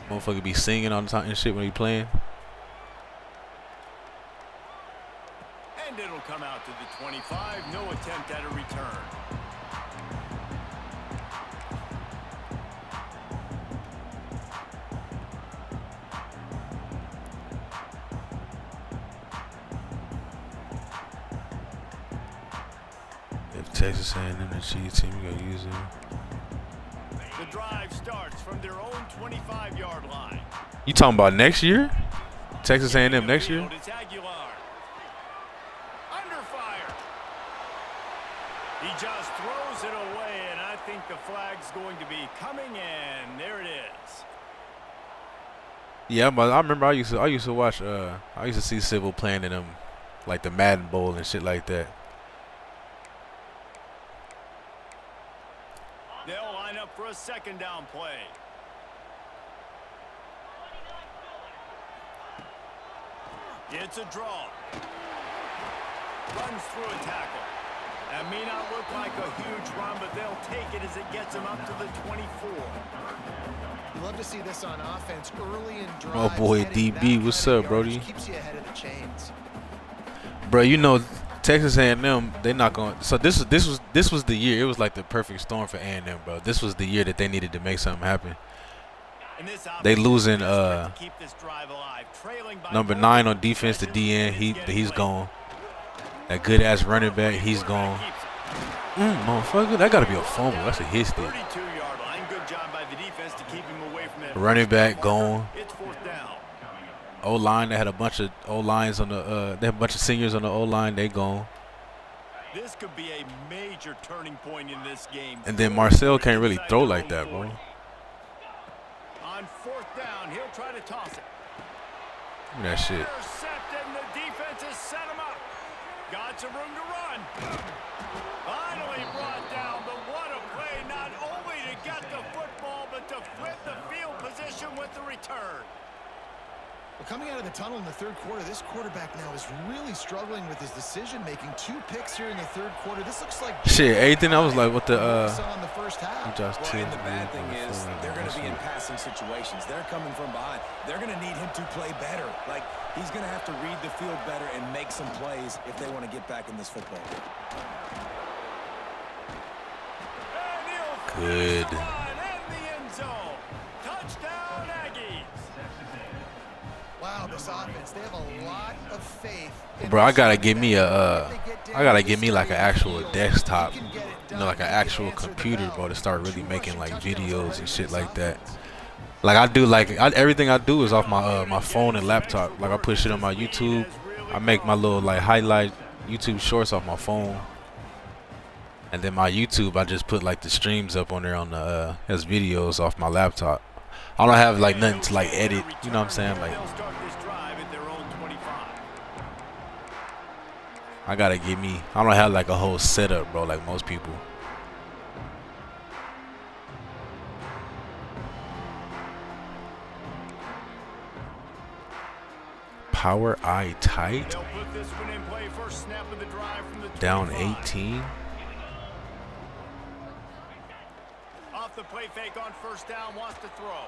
Motherfucker be singing all the time and shit when he playing. And it'll come out to the 25. No attempt at a return. If Texas A&M the cheat team, you gotta use it. The drive starts from their own 25-yard line. You talking about next year? Texas A&M next year? It's Aguilar. Under fire. He just throws it away, and I think the flag's going to be coming in. There it is. Yeah, but I remember I used to watch. I used to see Civil playing in them, like the Madden Bowl and shit like that. They'll line up for a 2nd down play. It's a draw. Runs through a tackle. That may not look like a huge run, but they'll take it as it gets them up to the 24. You love to see this on offense early in drives. Oh boy, getting that DB, kind what's of up, Brody? yardage keeps you ahead of the chains. Bro, you know Texas A&M, they not going. So this was the year. It was like the perfect storm for A&M, bro. This was the year that they needed to make something happen. And this They losing to keep this drive alive, trailing by number 9 on defense, the DN. He's gone. That good ass running back, he's gone. Motherfucker, that gotta be a fumble. That's a hit stick. 32-yard line. Good job by the defense to keep him away from that. Running back gone. It's 4th down. O-line, they had a bunch of O-lines on the. They have a bunch of seniors on the O-line. They gone. This could be a major turning point in this game. And then Marcel can't really throw like that, bro. On 4th down, he'll try to toss it. Look at that shit. Intercepted, and the defense has set him up. Got some room to run. Finally brought down, but what a play, not only to get the football, but to flip the field position with the return. Well, coming out of the tunnel in the 3rd quarter, this quarterback now is really struggling with his decision-making. 2 picks here in the 3rd quarter. This looks like Shit, Ethan, I was like, what the saw in the first half. Josh Well, and the bad thing Tibbs, is they're going to be in passing situations. They're coming from behind. They're going to need him to play better. Like, he's going to have to read the field better and make some plays if they want to get back in this football game. Good. And the end zone. Touchdown, Aggies. Wow, this offense, they have a lot of faith. Bro, I gotta give me like an actual desktop, you know, like an actual computer, bro, to start really making like videos and shit like that. Like I do, everything I do is off my my phone and laptop. Like I put shit on my YouTube. I make my little like highlight YouTube shorts off my phone, and then my YouTube I just put like the streams up on there on the as videos off my laptop. I don't have like nothing to like edit. You know what I'm saying? Like They'll start this drive at their own 25. I gotta give me. I don't have like a whole setup, bro, like most people. power eye tight. They'll put this one in play first snap of the drive from the Down 25. 18. Off the play fake on first down, wants to throw.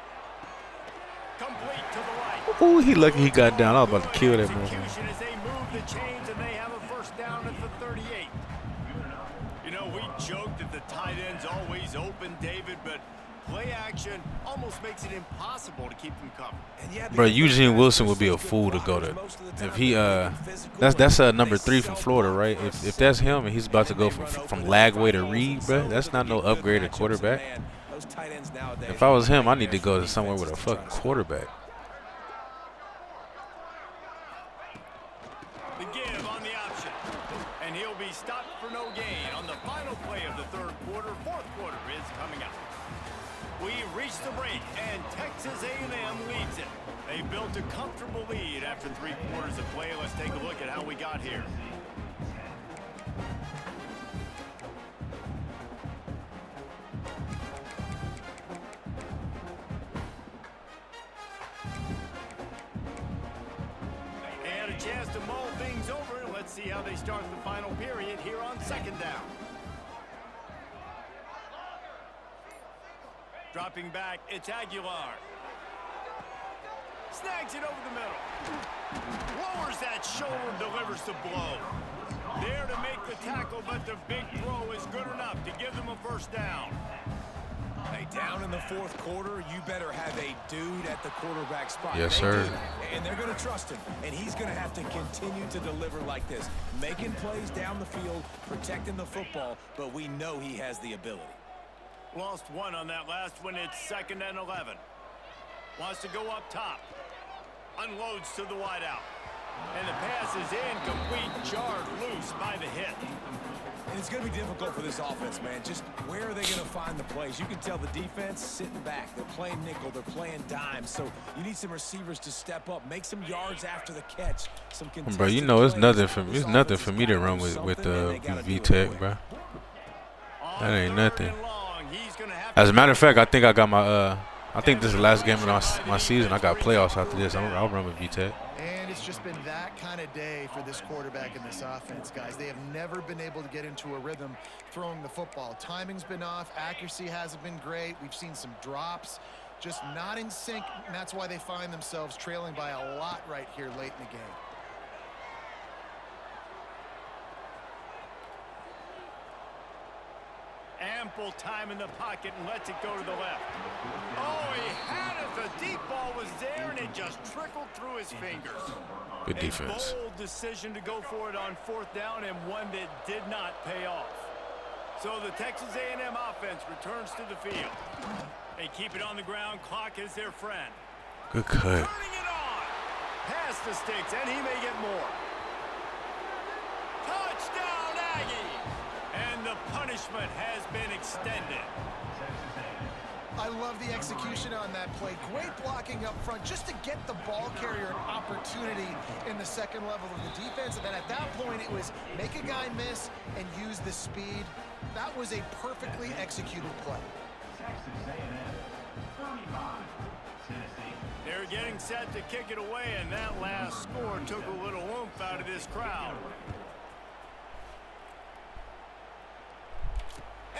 Complete to the right. Ooh, he lucky he got down. I was about to kill that man. Execution as they move the chains and they have a first down at the 38. You know, we joked that the tight end's always open, David, but play action almost makes it impossible to keep them covered. And yeah, Bro, Eugene Wilson would be a fool to go to. If he that's number 3 from Florida, right? If that's him and he's about to go from Lagway to Reed, bro, that's not no upgraded quarterback. If I was him, I need to go to somewhere with a fucking quarterback. The give on the option. And he'll be stopped for no gain on the final play of the third quarter. Fourth quarter is coming up. We reached the break, and Texas A&M leads it. They built a comfortable lead after 3 quarters of play. Let's take a look at how we got here. And a chance to mull things over. Let's see how they start the final period here on second down. Dropping back, it's Aguilar. Snags it over the middle. Lowers that shoulder, delivers the blow. There to make the tackle, but the big throw is good enough to give them a first down. Hey, down in the fourth quarter, you better have a dude at the quarterback spot. Yes, They sir. do. And they're going to trust him, and he's going to have to continue to deliver like this, making plays down the field, protecting the football, but we know he has the ability. Lost one on that last one. It's 2nd and 11. Wants to go up top. Unloads to the wideout. And the pass is incomplete. Jarred loose by the hit. And it's going to be difficult for this offense, man. Just where are they going to find the plays? You can tell the defense sitting back. They're playing nickel. They're playing dime. So you need some receivers to step up, make some yards after the catch. Some contested Bro, you know it's plays. nothing for me. This It's nothing offense for has me to gotta run do with something, and they gotta do it VTech, quick. bro. On That ain't 3rd nothing. and long, he's gonna have As a to matter of fact, I think I got my I think this is the last game of my season. I got playoffs after this. I'll run with VTech. And it's just been that kind of day for this quarterback and this offense, guys. They have never been able to get into a rhythm throwing the football. Timing's been off. Accuracy hasn't been great. We've seen some drops, just not in sync, and that's why they find themselves trailing by a lot right here late in the game. ample time in the pocket and lets it go to the left. Oh, he had it. The deep ball was there, and it just trickled through his fingers. Good defense. A bold decision to go for it on 4th down, and one that did not pay off. So the Texas A&M offense returns to the field. They keep it on the ground. Clock is their friend. Good cut. Turning it on. Past the sticks, and he may get more. Touchdown, Aggie! And the punishment has been extended. I love the execution on that play. Great blocking up front just to get the ball carrier an opportunity in the second level of the defense. And then at that point, it was make a guy miss and use the speed. That was a perfectly executed play. They're getting set to kick it away, and that last score took a little oomph out of this crowd.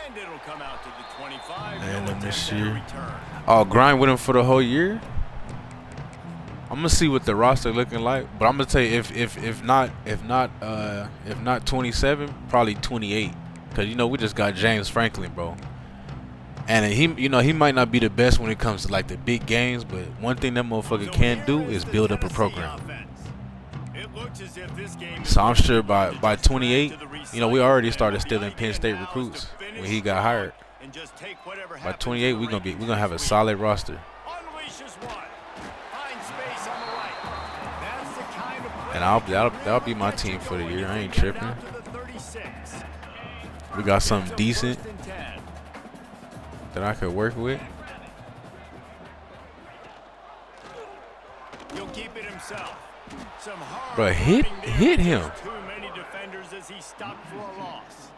And it'll come out to the 25. Man, No let me attempt see. at a return. Oh, grind with him for the whole year. I'm gonna see what the roster looking like, but I'm gonna tell you if not 27, probably 28, because we just got James Franklin, bro. And he might not be the best when it comes to like the big games, but one thing that motherfucker can do is build up a program. It looks as if this game So I'm sure by 28, we already started stealing Penn State recruits when he got hired. By 28, we're gonna have a solid roster. And that'll be my team for the year. I ain't tripping. We got something decent that I could work with. He'll keep it himself. Bro, hit him. Too many defenders as he stopped for a loss.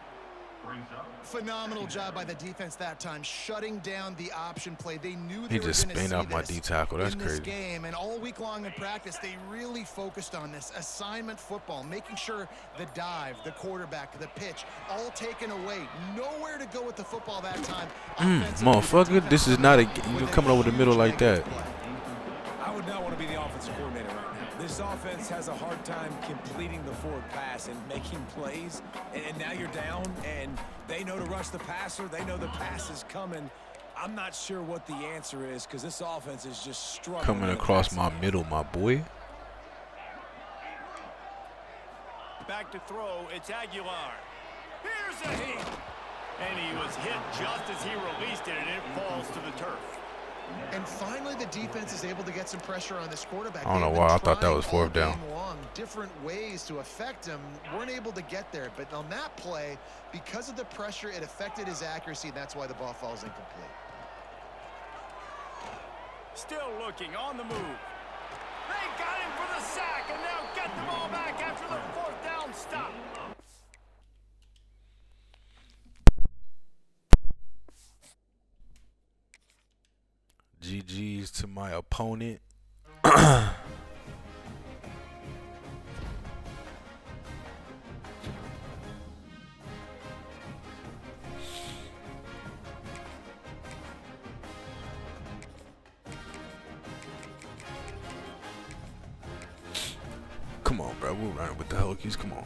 Brings up Phenomenal job by the defense that time, shutting down the option play. They knew they He were just going to spanked see off my this D tackle. That's in this crazy. game, and all week long in practice, they really focused on this assignment football, making sure the dive, the quarterback, the pitch, all taken away. Nowhere to go with the football that time. Offensively, the Motherfucker, this is not a you coming over the middle like that. I would not want to be the offensive coordinator right now. This offense has a hard time completing the forward pass and making plays. And now you're down, and they know to rush the passer. They know the pass is coming. I'm not sure what the answer is because this offense is just struggling. Coming across my middle, my boy. Back to throw, it's Aguilar. Here's a hit. And he was hit just as he released it, and it falls to the turf. And finally, the defense is able to get some pressure on this quarterback. I don't know They've been why I thought that trying was fourth all down. game long, different ways to affect him. Weren't able to get there. But on that play, because of the pressure, it affected his accuracy, and that's why the ball falls incomplete. Still looking on the move. They got him for the sack, and now get the ball back after the fourth down stop. GG's to my opponent. Come on, bro. We'll run with the Hokies. Come on.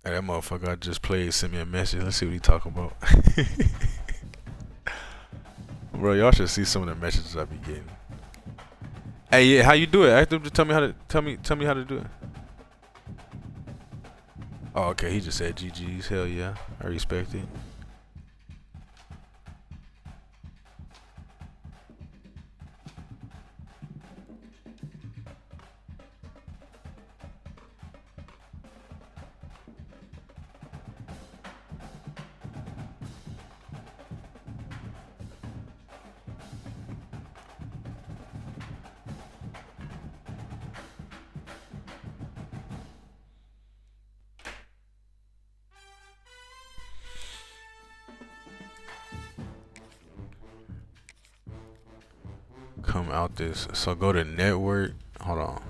Hey, that motherfucker I just played sent me a message. Let's see what he talking about. Bro, y'all should see some of the messages I be getting. Hey, yeah, how you do it? Active, just tell me how to tell me how to do it. Oh, okay. He just said GG's. Hell yeah, I respect it. Come out this. So go to network. Hold on.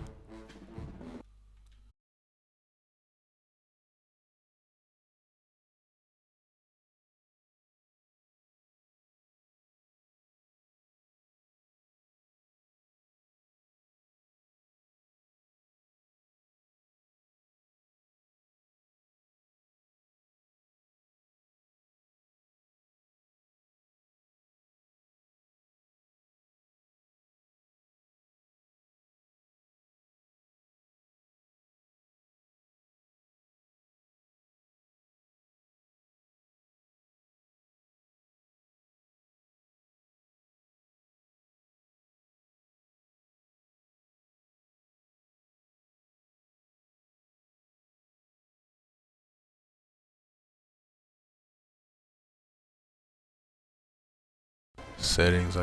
Settings.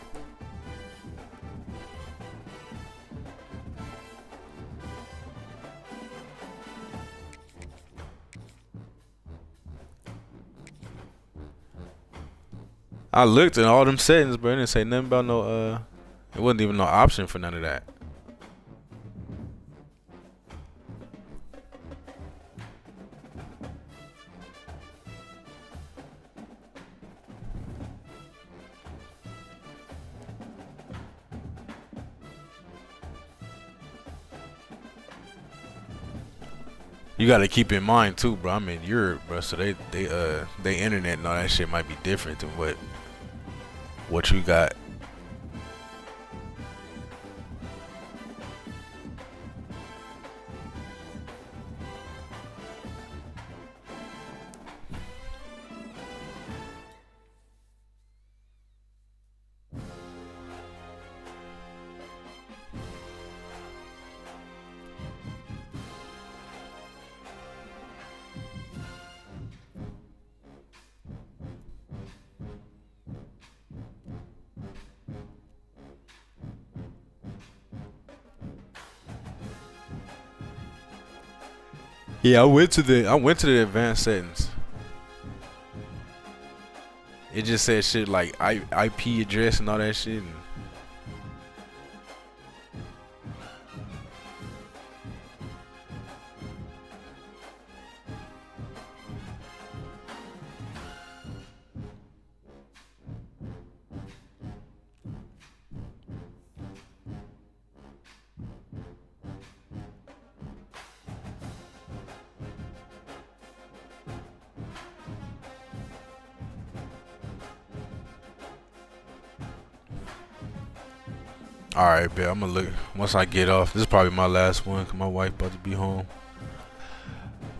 I looked at all them settings, but it didn't say nothing about no it wasn't even no option for none of that. You gotta keep in mind too, bro. I'm in Europe, bro, so they internet and all that shit might be different than what you got. Yeah, I went to the advanced settings. It just said shit like IP address and all that shit. And alright, bet. I'm gonna look once I get off. This is probably my last one because my wife about to be home.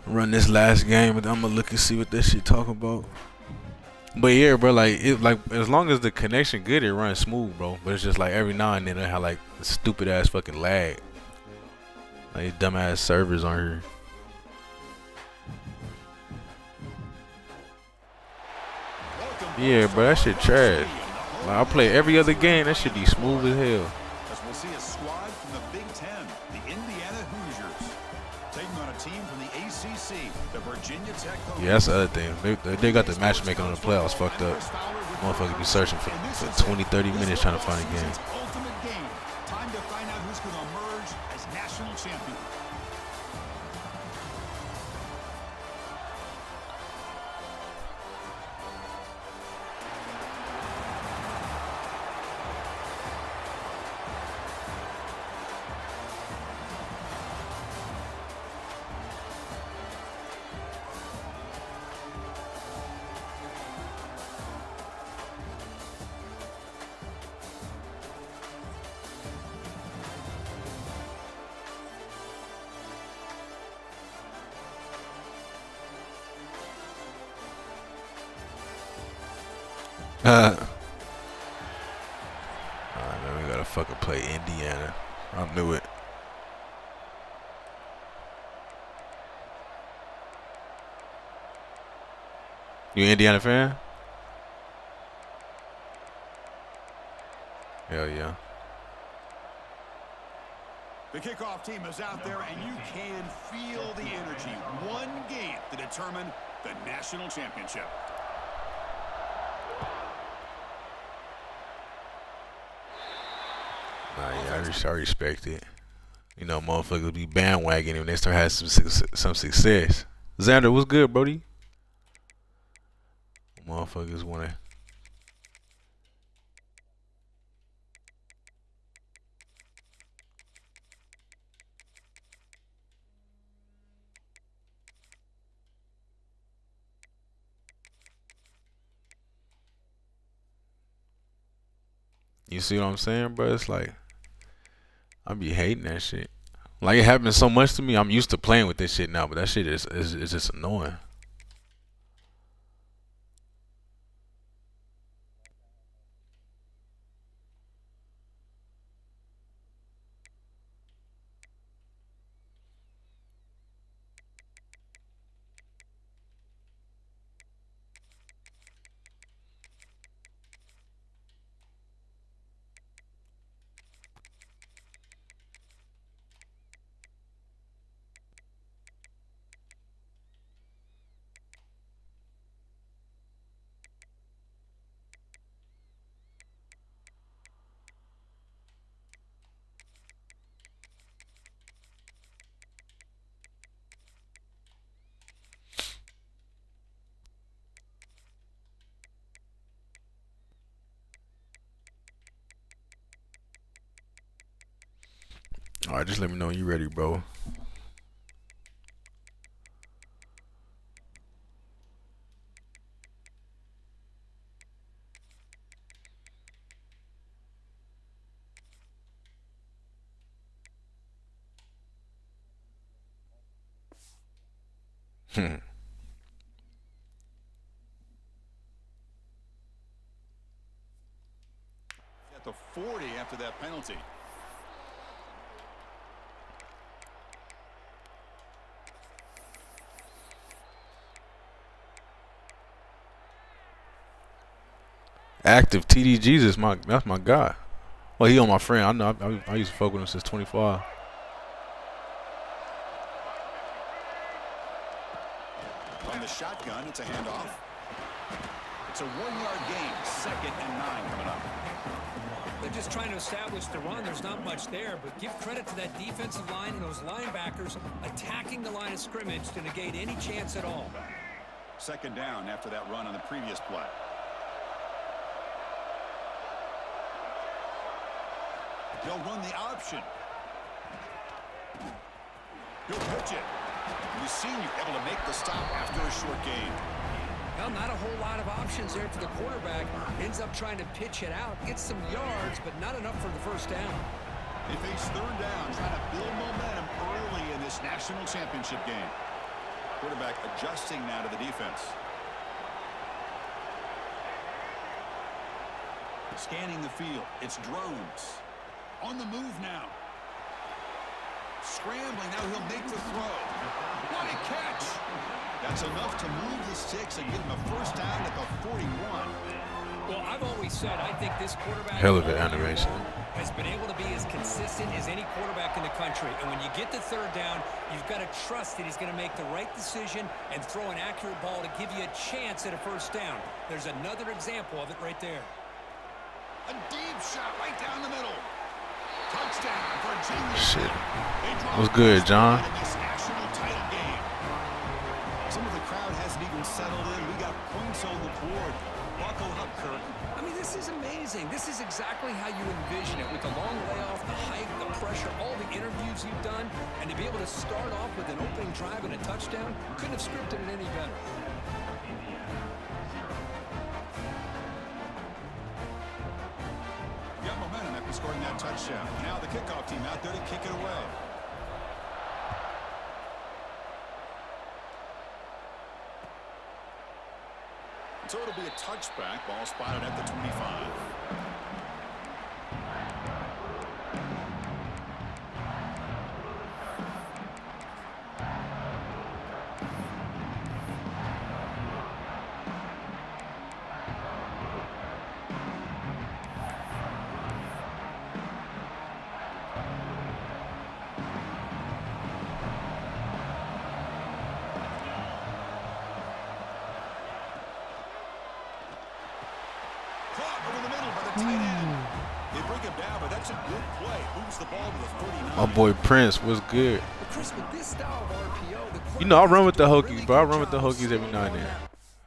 Run this last game, and I'm gonna look and see what that shit talking about. But yeah, bro, like as long as the connection good, it runs smooth, bro. But it's just like every now and then it have like stupid ass fucking lag. Like dumb ass servers on here. Yeah, bro, that shit trash. Like I play every other game, that shit be smooth as hell. As we'll see a squad from the Big Ten, the Indiana Hoosiers, taking on a team from the ACC, the Virginia Tech Hokies. Yeah, that's the other thing. They got the matchmaking on the playoffs fucked up. Motherfucker be searching for 20, 30 minutes trying to find a game. Ultimate game. Time to find out who's going to emerge as national champion. Alright, man, we gotta fucking play Indiana. I knew it. You an Indiana fan? Hell yeah. The kickoff team is out there, and you can feel the energy. One game to determine the national championship. Nah, yeah, I respect it. You know, motherfuckers be bandwagoning when they start having some success. Xander, what's good, Brody? Motherfuckers wanna. You see what I'm saying, bro? It's like I be hating that shit. Like it happens so much to me. I'm used to playing with this shit now, but that shit is just annoying. All right, just let me know when you ready, bro. At the 40 after that penalty. Active TD Jesus, that's my guy. Well, he on my friend. I know. I used to fuck with him since 25. shotgun. It's a handoff. It's a 1-yard gain. 2nd and 9 coming up. They're just trying to establish the run. There's not much there, but give credit to that defensive line and those linebackers attacking the line of scrimmage to negate any chance at all. 2nd down after that run on the previous play. They'll run the option. He'll pitch it. The senior able to make the stop after a short gain. Well, not a whole lot of options there for the quarterback. Ends up trying to pitch it out, gets some yards, but not enough for the first down. They face 3rd down, trying to build momentum early in this national championship game. Quarterback adjusting now to the defense. Scanning the field. It's drones. On the move now. Scrambling. Now he'll make the throw. What a catch. That's enough to move the sticks and give him a first down at the 41. Well, I've always said I think this quarterback Hell of an animation. has been able to be as consistent as any quarterback in the country. And when you get to 3rd down, you've got to trust that he's going to make the right decision and throw an accurate ball to give you a chance at a first down. There's another example of it right there. A deep shot right down the middle. Touchdown, Virginia. Shit. What's good, John? This national title game. Some of the crowd hasn't even settled in. We got points on the board. Buckle up, Kirk. I mean, this is amazing. This is exactly how you envision it, with the long layoff, the hype, the pressure, all the interviews you've done, and to be able to start off with an opening drive and a touchdown, couldn't have scripted it any better. Got momentum after scoring that touchdown. Now the kickoff team out there to kick it away. So it'll be a touchback. Ball spotted at the 25. My boy Prince was good. You know, I run with the Hokies, bro. I run with the Hokies every now and then.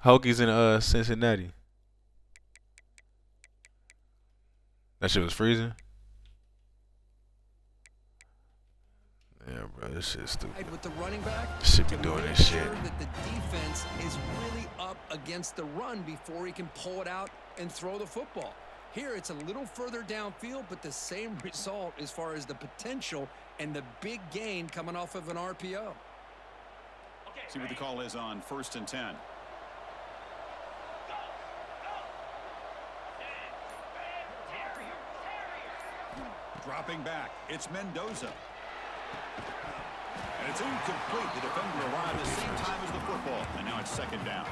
Hokies in Cincinnati. That shit was freezing. Yeah, bro, this shit's stupid. With the running back, Should be doing this shit. that the defense is really up against the run before he can pull it out and throw the football. Here, it's a little further downfield, but the same result as far as the potential and the big gain coming off of an RPO. See what the call is on 1st and 10. Dropping back. It's Mendoza. And it's incomplete. The defender arrived at the same time as the football. And now it's 2nd down.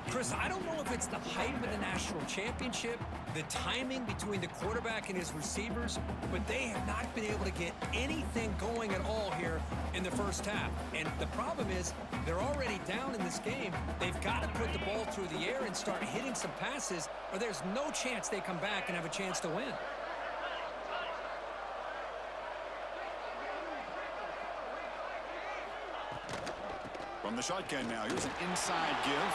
Chris, I don't know if it's the hype of the national championship, the timing between the quarterback and his receivers, but they have not been able to get anything going at all here in the first half. And the problem is they're already down in this game. They've got to put the ball through the air and start hitting some passes, or there's no chance they come back and have a chance to win. From the shotgun now, here's an inside give.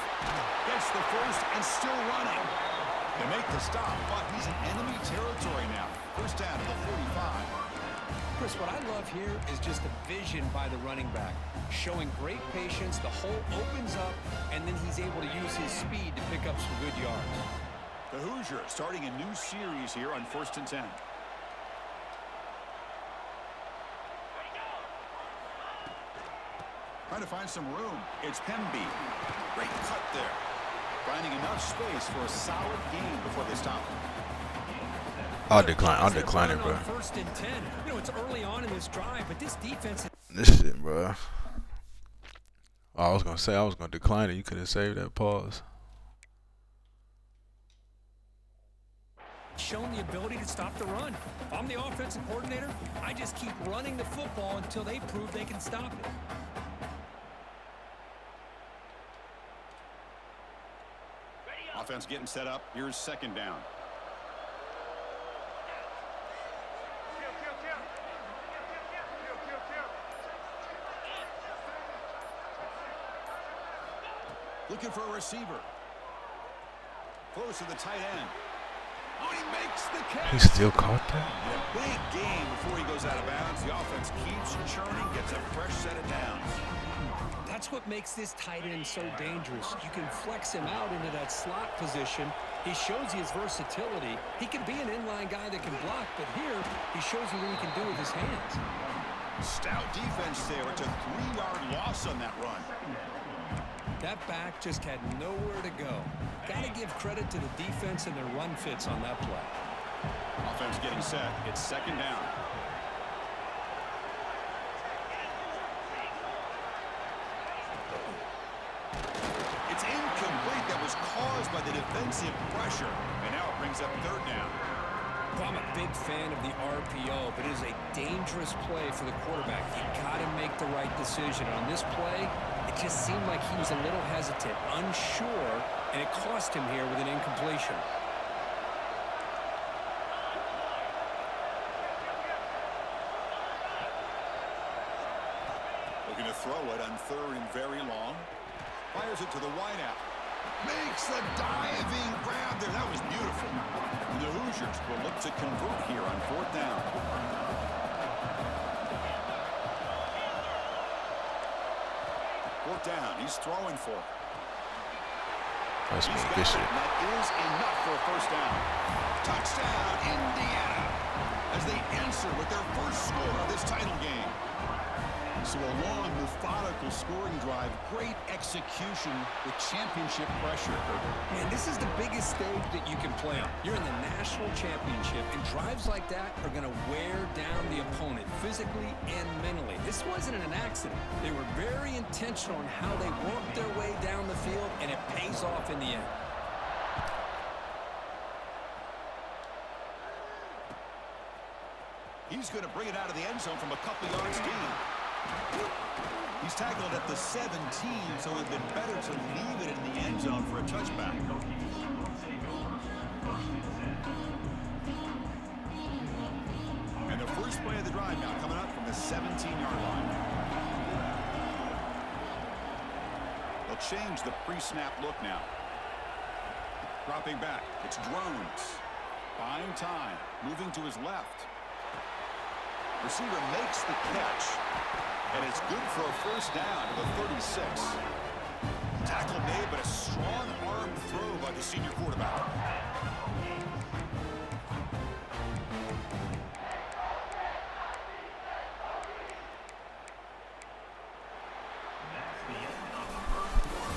Gets the first and still running. They make the stop, but he's in enemy territory now. First down to the 45. Chris, what I love here is just the vision by the running back. Showing great patience, the hole opens up, and then he's able to use his speed to pick up some good yards. The Hoosiers starting a new series here on 1st and 10. Trying to find some room. It's Pemby. Great cut there. Finding enough space for a solid gain before they stop him. I'll decline it, bro. 1st and 10. You know, it's early on in this drive, but this defense. This shit, bro. Oh, I was gonna decline it. You could have saved that pause. Shown the ability to stop the run. If I'm the offensive coordinator, I just keep running the football until they prove they can stop it. Offense getting set up. Here's second down. Looking for a receiver. Close to the tight end. Oh, he makes the catch. He still caught that? A big game before he goes out of bounds. The offense keeps churning, gets a fresh set of downs. That's what makes this tight end so dangerous. You can flex him out into that slot position. He shows you his versatility. He can be an inline guy that can block, but here he shows you what he can do with his hands. Stout defense there. It's a 3-yard loss on that run. That back just had nowhere to go. Got to give credit to the defense and their run fits on that play. Offense getting set. It's second down. It's incomplete. That was caused by the defensive pressure. And now it brings up third down. Well, I'm a big fan of the RPO, but it is a dangerous play for the quarterback. You got to make the right decision. On this play, it just seemed like he was a little hesitant, unsure, and it cost him here with an incompletion. Looking to throw it on third and very long. Fires it to the wideout. Makes the diving grab there. That was beautiful. And the Hoosiers will look to convert here on fourth down. Fourth down. He's throwing for it. That's He's got Bishop. it. That is enough for a first down. Touchdown, Indiana. As they answer with their first score of this title game. So a long, methodical scoring drive. Great execution with championship pressure. Man, this is the biggest stage that you can play on. You're in the national championship, and drives like that are going to wear down the opponent physically and mentally. This wasn't an accident. They were very intentional in how they worked their way down the field, and it pays off in the end. He's going to bring it out of the end zone from a couple yards deep. He's tackled at the 17, so it would have been better to leave it in the end zone for a touchback. And the first play of the drive now coming up from the 17-yard line. They'll change the pre-snap look now. Dropping back. It's Drones. Buying time. Moving to his left. Receiver makes the catch. And it's good for a first down to the 36. Tackle made, but a strong arm throw by the senior quarterback.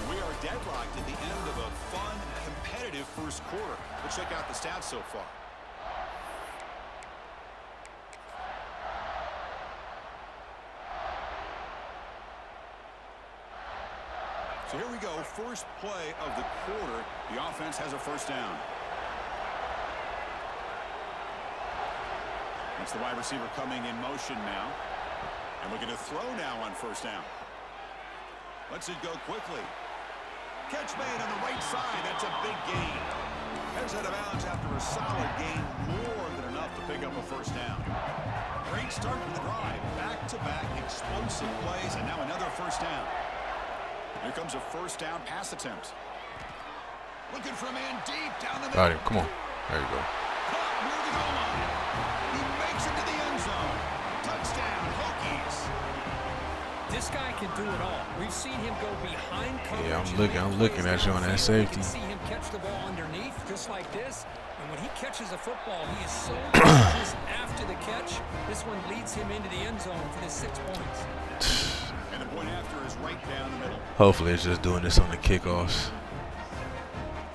We are deadlocked at the end of a fun, competitive first quarter. Let's check out the stats so far. So here we go, first play of the quarter. The offense has a first down. It's the wide receiver coming in motion now. And we're going to throw now on first down. Lets it go quickly. Catch made on the right side. That's a big gain. Heads out of bounds after a solid gain, more than enough to pick up a first down. Great start to the drive. Back-to-back explosive plays, and now another first down. Here comes a first down pass attempt. Looking for a man deep down the middle. Got him. Come on. There you go. Caught near the goal line. He makes it to the end zone. Touchdown, Hokies. This guy can do it all. We've seen him go behind coverage. Yeah, I'm looking at you on that safety. You can see him catch the ball underneath, just like this. And when he catches a football, he is so cautious after the catch. This one leads him into the end zone for the 6 points. And the point after is right down the middle. Hopefully it's just doing this on the kickoffs.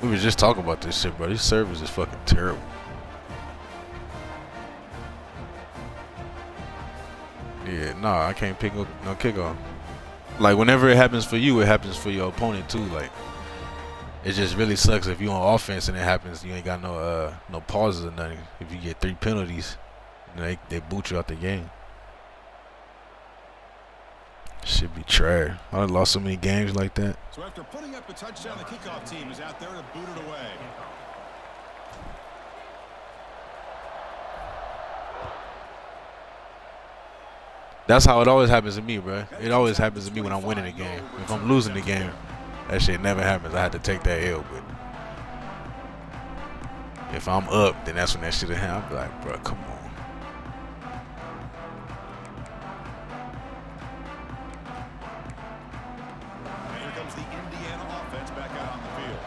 We were just talking about this shit, bro. This service is fucking terrible. Yeah, nah, I can't pick up no kickoff. Like, whenever it happens for you, it happens for your opponent too. Like, it just really sucks if you on offense and it happens. You ain't got no pauses or nothing. If you get 3 penalties, they boot you out the game. Should be trash. I done lost so many games like that. So after putting up a touchdown, the kickoff team is out there to boot it away. That's how it always happens to me, bro. It always happens to me when I'm winning a game. If I'm losing the game, that shit never happens. I had to take that L, but if I'm up, then that's when that shit happen. I'll be like, bro, come on. Here comes the Indiana offense back out on the field.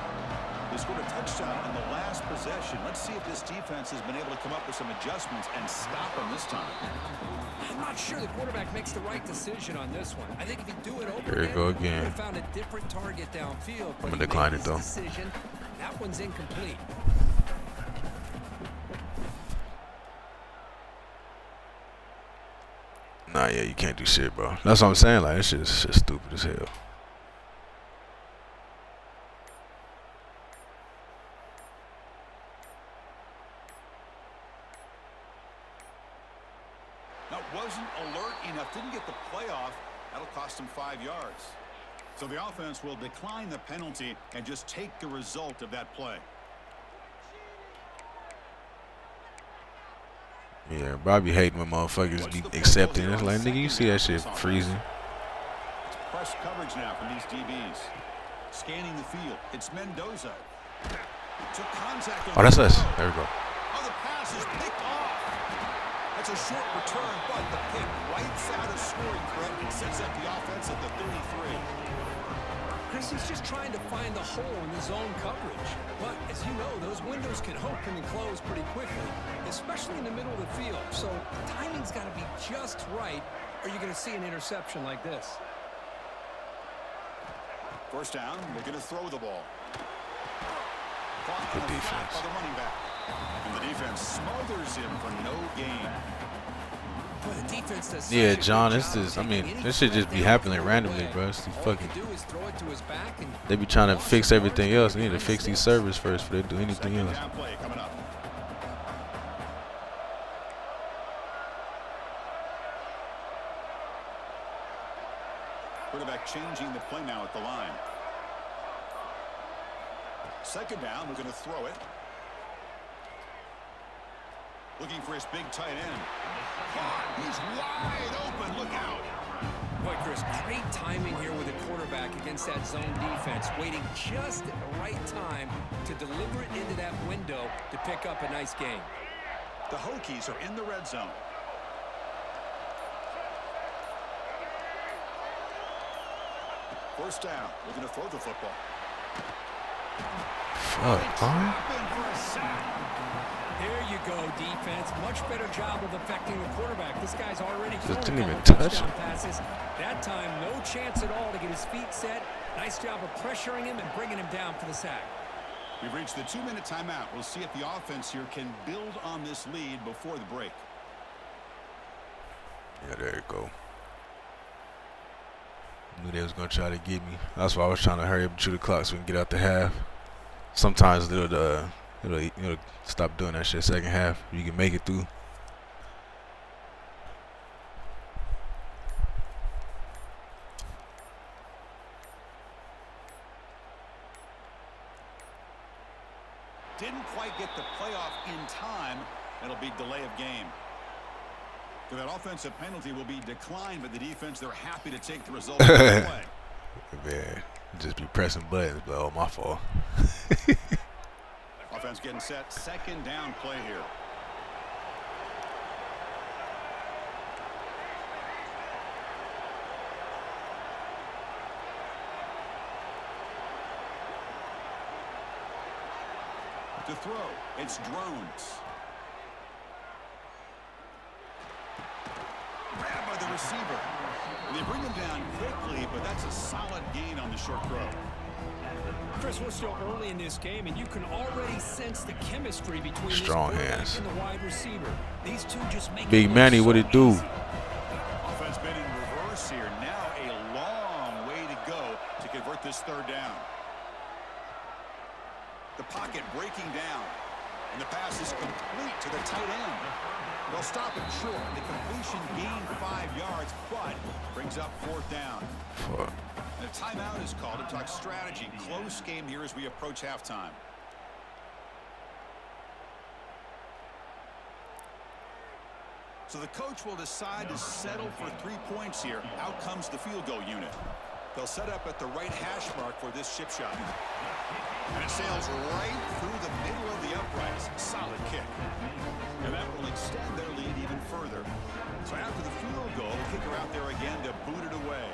They scored a touchdown in the last possession. Let's see if this defense has been able to come up with some adjustments and stop them this time. I'm not sure the quarterback makes the right decision on this one. I think if he'd do it over Here we go again. he would have found a different target downfield. I'm gonna decline it though. Decision. That one's incomplete. Nah, yeah, you can't do shit, bro. That's what I'm saying. Like, this shit is stupid as hell. That wasn't alert enough. Didn't get the playoff. That'll cost him 5 yards. So the offense will decline the penalty and just take the result of that play. Yeah, bro, I be hating when motherfuckers be accepting. It's like, nigga, you see that shit freezing. It's press coverage now from these DBs. Scanning the field. It's Mendoza. Took contact on Oh, that's the us. throw. There we go. Oh, the pass is picked off. That's a short return, but the pick wipes out a scoring threat and sets up the offense at the 33. Chris, he's just trying to find the hole in the zone coverage. But as you know, those windows can open and close pretty quickly, especially in the middle of the field. So the timing's got to be just right, or you're going to see an interception like this. First down, they're going to throw the ball. Good defense. By the running back. And the defense smothers him for no gain. Boy, the defense does Yeah, such a John, good this job is, of I mean, taking this shit just be any happening threat randomly, away. bro. It's the All fucking, you do is throw it to his back and they be trying to fix everything else. They need to fix these servers first before they do anything Second else. down play coming up. Quarterback changing the play now at the line. Second down, we're going to throw it. Looking for his big tight end. He's wide open. Look out. Boy, Chris, great timing here with the quarterback against that zone defense, waiting just at the right time to deliver it into that window to pick up a nice gain. The Hokies are in the red zone. First down. We're going to throw the football. Fuck, huh? There you go, defense. Much better job of affecting the quarterback. This guy's already thrown didn't a even couple touch touchdown him. passes. That time, no chance at all to get his feet set. Nice job of pressuring him and bringing him down for the sack. We've reached the 2-minute timeout. We'll see if the offense here can build on this lead before the break. Yeah, there you go. Knew they was gonna try to get me. That's why I was trying to hurry up and chew the clock so we can get out the half. Sometimes it'll stop doing that shit second half. You can make it through. Didn't quite get the playoff in time. It'll be delay of game. So that offensive penalty will be declined by the defense. They're happy to take the result of the play. Man, just be pressing buttons, but oh, my fault. Offense getting set. Second down play here. To throw, it's Drones. Grabbed by the receiver. They bring him down quickly, but that's a solid gain on the short throw. Chris, we're still early in this game, and you can already sense the chemistry between Strong this quarterback hands. and the wide receiver. These two just make Big it look Manny, so what it do? easy. Offense been in reverse here. Now a long way to go to convert this third down. The pocket breaking down. And the pass is complete to the tight end. They'll stop it short. The completion gained 5 yards, but brings up 4th down. Fuck. And a timeout is called to talk strategy. Close game here as we approach halftime. So the coach will decide to settle for 3 points here. Out comes the field goal unit. They'll set up at the right hash mark for this chip shot. And it sails right through the middle of the uprights. Solid kick. And that will extend their lead even further. So after the field goal, the kicker out there again to boot it away.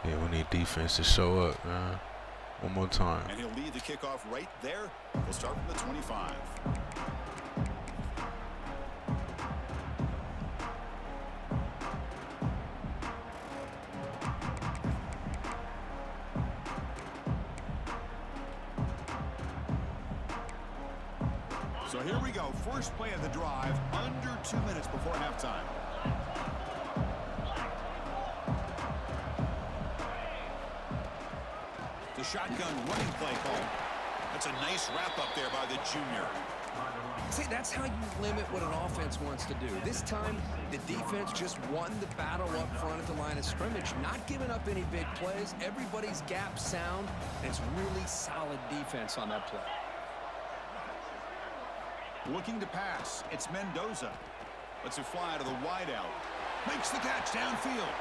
Yeah, we need defense to show up, man. One more time. And he'll lead the kickoff right there. We'll start from the 25. So here we go. First play of the drive, under 2 minutes before halftime. The shotgun running play call. That's a nice wrap up there by the junior. See, that's how you limit what an offense wants to do. This time, the defense just won the battle up front at the line of scrimmage, not giving up any big plays. Everybody's gap sound, and it's really solid defense on that play. Looking to pass. It's Mendoza. Lets it fly to the wideout. Makes the catch downfield.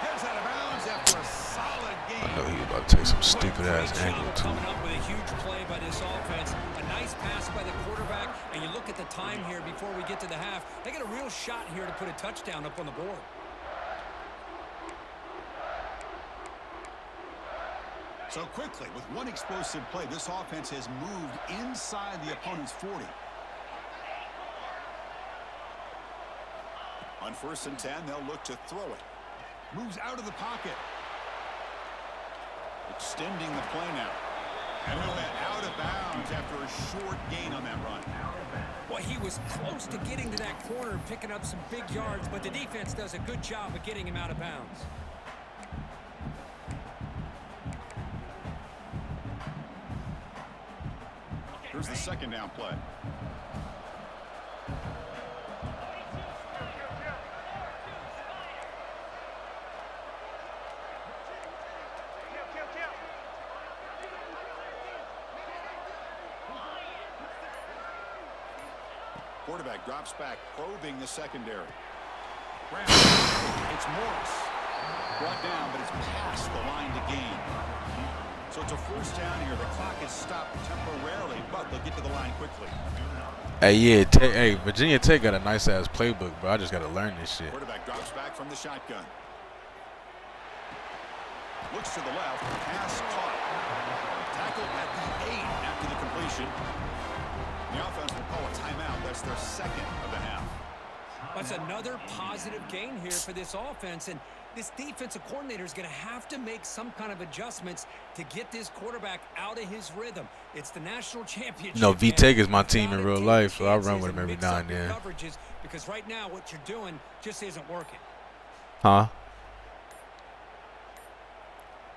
Heads out of bounds after a solid game. I know he about to take some stupid ass angle too. Coming up with a huge play by this offense. A nice pass by the quarterback. And you look at the time here before we get to the half. They got a real shot here to put a touchdown up on the board. So quickly, with one explosive play, this offense has moved inside the opponent's 40. On 1st and 10, they'll look to throw it. Moves out of the pocket. Extending the play now. And he'll get out of bounds after a short gain on that run. Well, he was close to getting to that corner and picking up some big yards, but the defense does a good job of getting him out of bounds. Here's the 2nd down play. Quarterback drops back, probing the secondary. It's Morris. Brought down, but it's past the line to gain. So it's a 1st down here. The clock is stopped temporarily, but they'll get to the line quickly. Hey, yeah, Virginia Tech got a nice ass playbook, bro. I just gotta learn this shit. Quarterback drops back from the shotgun. Looks to the left. Pass caught. Tackle at the 8 after the completion. The offense will call a timeout. That's their 2nd of the half. That's another positive gain here for this offense, and this defensive coordinator is going to have to make some kind of adjustments to get this quarterback out of his rhythm. It's the national championship. No, V-Tech is my team in real life, so I run with him every now and then. Because right now what you're doing just isn't working. Huh?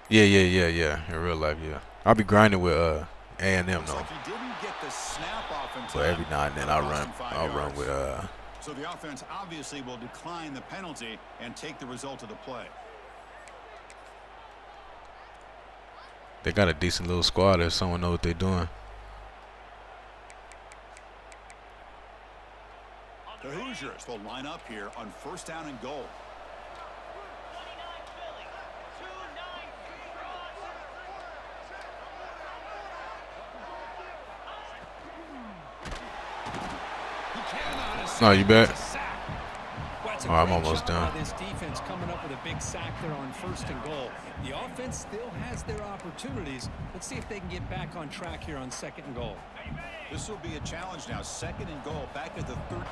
Yeah. In real life, yeah. I'll be grinding with A&M though. Like he didn't get the snap off until But every now and then I'll run with So the offense obviously will decline the penalty and take the result of the play. They got a decent little squad if someone knows what they're doing. The Hoosiers will line up here on 1st down and goal. No, you bet. Well, I'm almost done. This defense coming up with a big sack there on 1st and goal. The offense still has their opportunities. Let's see if they can get back on track here on 2nd and goal. This will be a challenge now. 2nd and goal, back at the 13.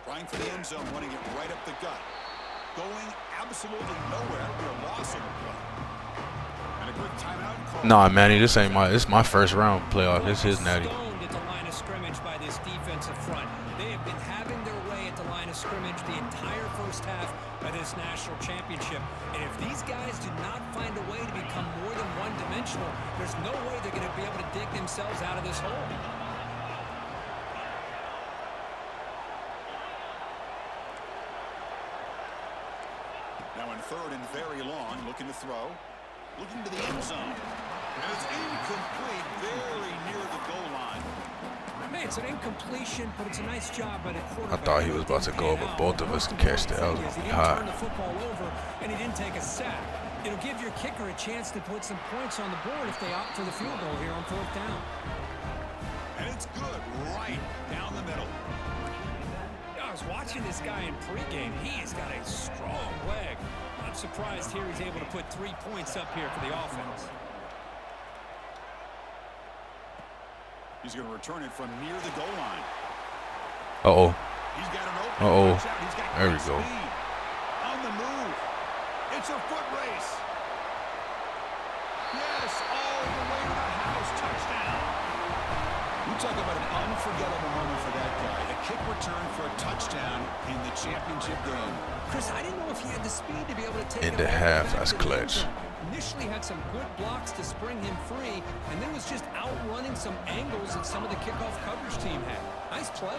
Trying for the end zone, running it right up the gut. Going absolutely nowhere. We're lost on the play. And a quick timeout call. Nah, Manny, this ain't this is my 1st round playoff. This is natty. Stoned at the line of scrimmage by this defensive front. They have been having their way at the line of scrimmage the entire 1st half of this national championship. And if these guys do not find a way to become more than intentional, there's no way they're going to be able to dig themselves out of this hole. Now in third and very long, looking to throw. Looking to the end zone. And it's incomplete, very near the goal line. Man, it's an incompletion, but it's a nice job by the I quarterback. thought he was about to go over both of us and catch that. I was He gonna be didn't turn hot. the football over, and he didn't take a sack. It'll give your kicker a chance to put some points on the board if they opt for the field goal here on fourth down. And it's good, right down the middle. I was watching this guy in pregame. He's got a strong leg. Not surprised here he's able to put 3 points up here for the offense. He's going to return it from near the goal line. Uh-oh. He's got an open. Uh-oh. Watch out, he's got There we great go. speed. On the move. It's a foot race. Yes, all the way to the house. Touchdown. You talk about an unforgettable moment for that guy. A kick return for a touchdown in the championship game. Chris, I didn't know if he had the speed to be able to take In it the all half, back that's to the end clutch. zone. Initially had some good blocks to spring him free, and then was just outrunning some angles that some of the kickoff coverage team had. Nice play.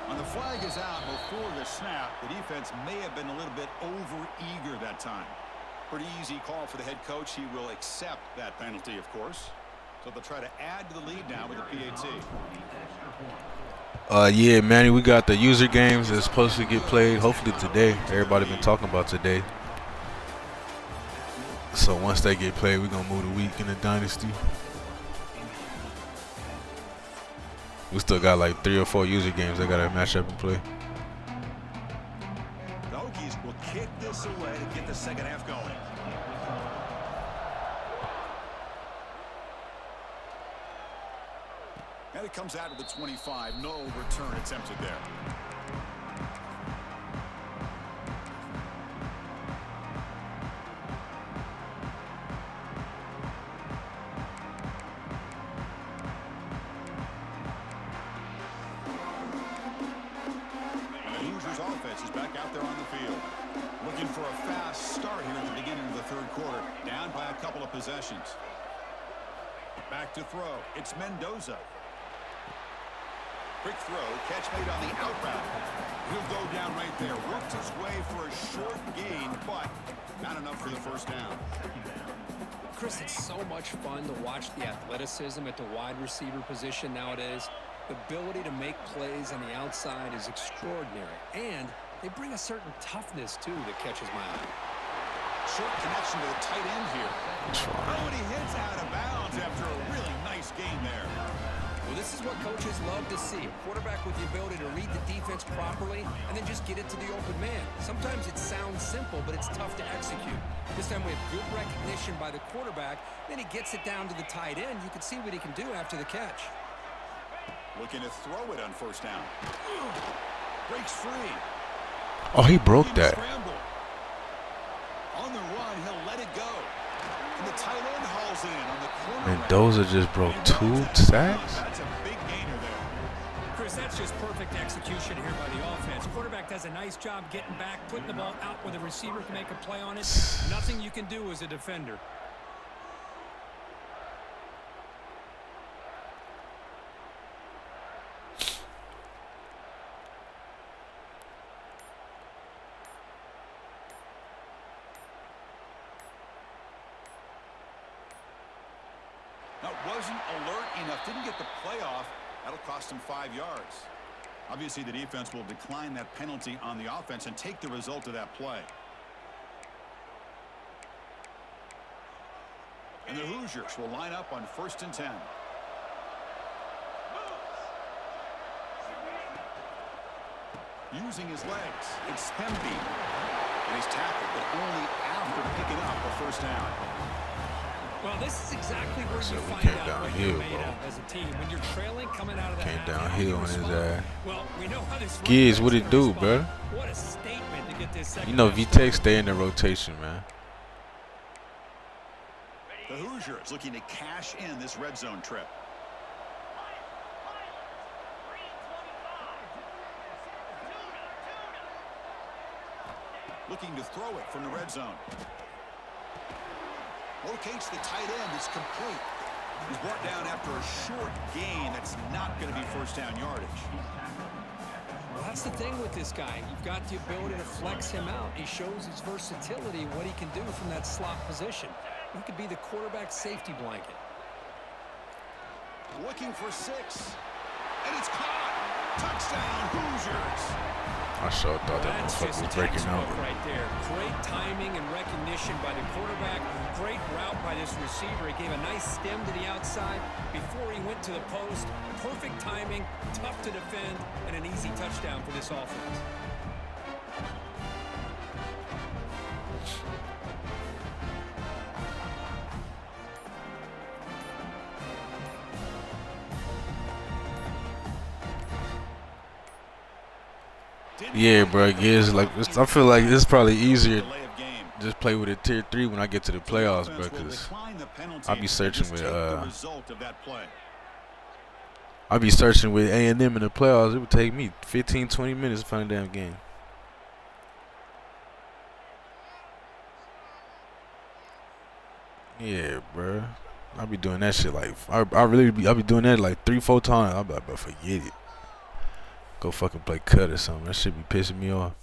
When the flag is out before the snap, the defense may have been a little bit over-eager that time. Pretty easy call for the head coach. He will accept that penalty, of course. So they'll try to add to the lead now with the PAT. Yeah, Manny, we got the user games that's supposed to get played hopefully today. Everybody been talking about today. So once they get played, we're gonna move the week in the dynasty. We still got like 3 or 4 user games they gotta match up and play. The Hokies will kick this away to get the second half going. And it comes out of the 25. No return attempted there. And the Hoosiers offense is back out there on the field. Looking for a fast start here at the beginning of the third quarter. Down by a couple of possessions. Back to throw. It's Mendoza. Quick throw, catch made on the out route. He'll go down right there. Worked his way for a short gain, but not enough for the first down. Chris, it's so much fun to watch the athleticism at the wide receiver position nowadays. The ability to make plays on the outside is extraordinary. And they bring a certain toughness, too, that catches my eye. Short connection to the tight end here. Oh, and he hits out of bounds after a really nice gain there. Well, this is what coaches love to see. A quarterback with the ability to read the defense properly and then just get it to the open man. Sometimes it sounds simple, but it's tough to execute. This time we have good recognition by the quarterback. Then he gets it down to the tight end. You can see what he can do after the catch. Looking to throw it on first down. Breaks free. Oh, he broke that. Scramble. On the run, he'll let it go. And the tight end hauls in on the corner. Mendoza just broke 2 sacks. That's a big gainer there. Chris, that's just perfect execution here by the offense. Quarterback does a nice job getting back, putting the ball out where the receiver can make a play on it. Nothing you can do as a defender. Now, wasn't alert enough, didn't get the play off. That'll cost him 5 yards. Obviously, the defense will decline that penalty on the offense and take the result of that play. And the Hoosiers will line up on 1st and 10. Using his legs, it's Hemby. And he's tackled, but only after picking up a first down. Well, this is exactly where So you we find came out what downhill, you're made bro. of as a team. When you're trailing, coming out of the Came half, downhill how do you on his respond? ass. Well, we know how this Giz, what running it back's do, gonna respond. bro? What a statement to get this second. You know, half VTech stay in the rotation, man. The Hoosiers looking to cash in this red zone trip. Looking to throw it from the red zone. Locates the tight end. It's complete. He's brought down after a short gain. That's not going to be first down yardage. Well, that's the thing with this guy. You've got the ability to flex him out. He shows his versatility, what he can do from that slot position. He could be the quarterback safety blanket. Looking for 6. And it's caught. Touchdown, Hoosiers. I sure thought that That's motherfucker just was breaking out. textbook right there. Great timing and recognition by the quarterback. Great route by this receiver. He gave a nice stem to the outside before he went to the post. Perfect timing, tough to defend, and an easy touchdown for this offense. Yeah, bro. It's like I feel like it's probably easier just play with a tier 3 when I get to the playoffs, bro. Cause I'll be searching with A&M in the playoffs. It would take me 15, 20 minutes to find a damn game. Yeah, bro. I'll be doing that shit like I'll be doing that like 3-4 times. I'll be like, bro, forget it. Go fucking play cut or something. That shit be pissing me off.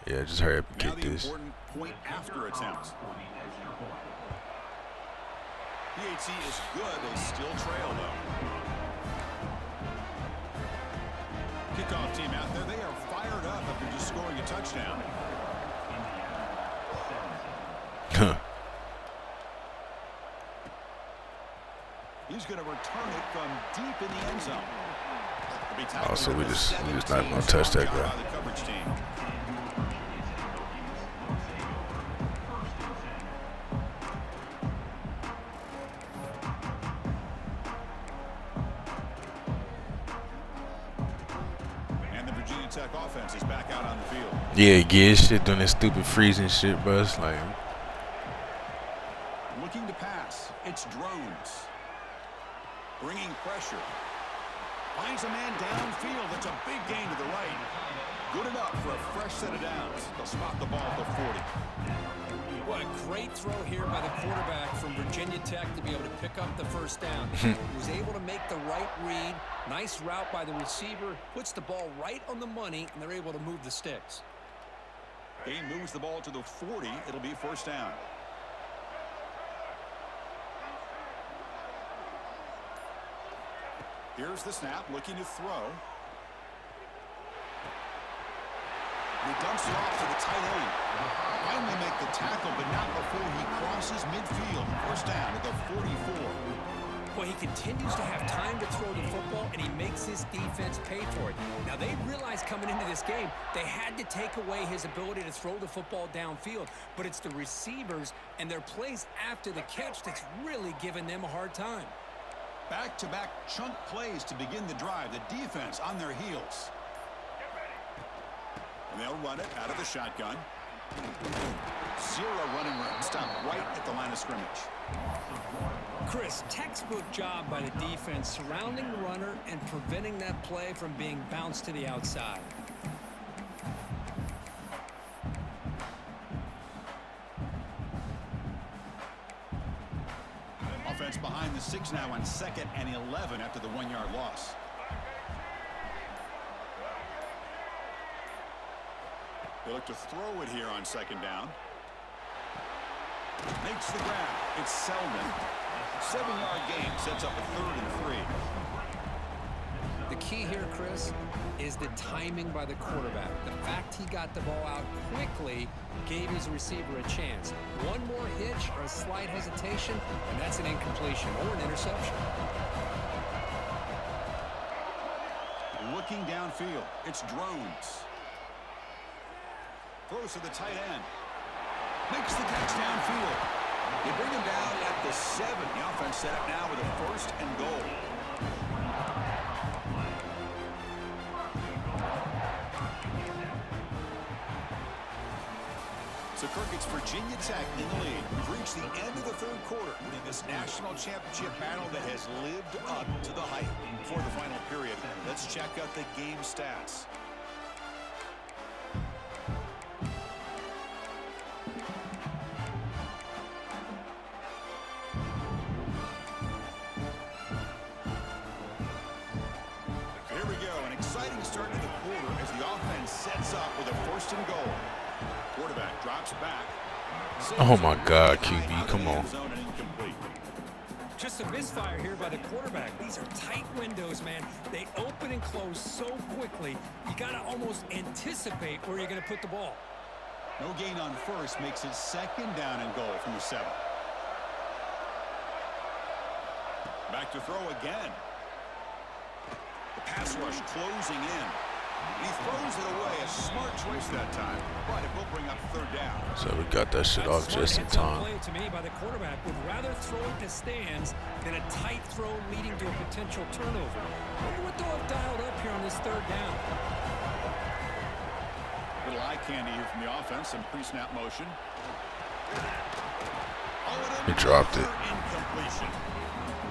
Yeah, just hurry up and Now get the this. important point after attempt. PAT is good. They still trail, though. Kickoff team out there. They are fired up after just scoring a touchdown. He's going to return it from deep in the end zone. Oh, so we just not gonna touch that guy. And the Virginia Tech offense is back out on the field. Yeah, get shit doing that stupid freezing shit, bro. It's like Looking to pass. It's drones. Bringing pressure. Finds a man downfield. That's a big gain to the right. Good enough for a fresh set of downs. They'll spot the ball at the 40. What a great throw here by the quarterback from Virginia Tech to be able to pick up the first down. He was able to make the right read. Nice route by the receiver. Puts the ball right on the money, and they're able to move the sticks. He moves the ball to the 40. It'll be first down. Here's the snap, looking to throw. He dumps it off to the tight end. Finally make the tackle, but not before he crosses midfield. First down at the 44. Well, he continues to have time to throw the football, and he makes his defense pay for it. Now, they realized coming into this game, they had to take away his ability to throw the football downfield. But it's the receivers and their plays after the catch that's really giving them a hard time. Back-to-back chunk plays to begin the drive. The defense on their heels. And they'll run it out of the shotgun. Zero running room. Stop right at the line of scrimmage. Chris, textbook job by the defense surrounding the runner and preventing that play from being bounced to the outside. Offense behind the 6 now on 2nd and 11 after the 1-yard loss. They look to throw it here on 2nd down. Makes the grab. It's Selden. 7-yard gain sets up a 3rd and 3. The key here, Chris, is the timing by the quarterback. The fact he got the ball out quickly gave his receiver a chance. One more hitch or a slight hesitation, and that's an incompletion or an interception. Looking downfield. It's drones. Throws to the tight end. Makes the catch downfield. They bring him down at the 7. The offense set up now with a 1st and goal. So, Kirk, it's Virginia Tech in the lead. We've reached the end of the 3rd quarter in this national championship battle that has lived up to the hype. Before the final period, let's check out the game stats. start to the quarter as the offense sets up with a 1st and goal. Quarterback drops back. Oh my God, QB, come on. Just a misfire here by the quarterback. These are tight windows, man. They open and close so quickly. You got to almost anticipate where you're going to put the ball. No gain on 1st makes it 2nd down and goal from the 7. Back to throw again. The pass rush closing in. He throws it away. A smart choice that time, but it will bring up 3rd down. So we got that shit off just in Smart time. play to me by the quarterback. Would rather throw it to stands than a tight throw leading to a potential turnover. Wonder what they'll have dialed up here on this 3rd down. Little eye candy here from the offense. Some pre-snap motion. He dropped it. Incompletion.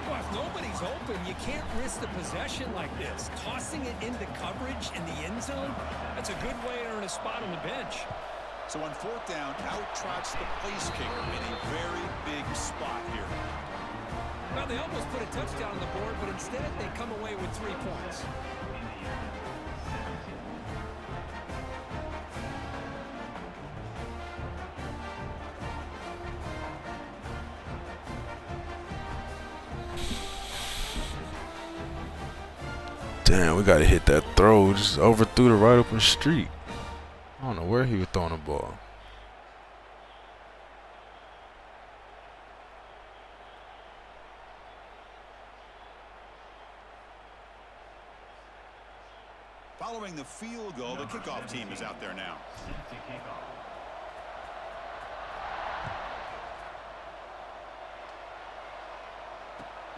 Well, if nobody's open, you can't risk the possession like this. Tossing it into coverage in the end zone, that's a good way to earn a spot on the bench. So on 4th down, out trots the place kicker in a very big spot here. Well, they almost put a touchdown on the board, but instead they come away with 3 points. Damn, we gotta hit that throw. Just overthrew the right open street. I don't know where he was throwing the ball. Following the field goal, the kickoff team is out there now.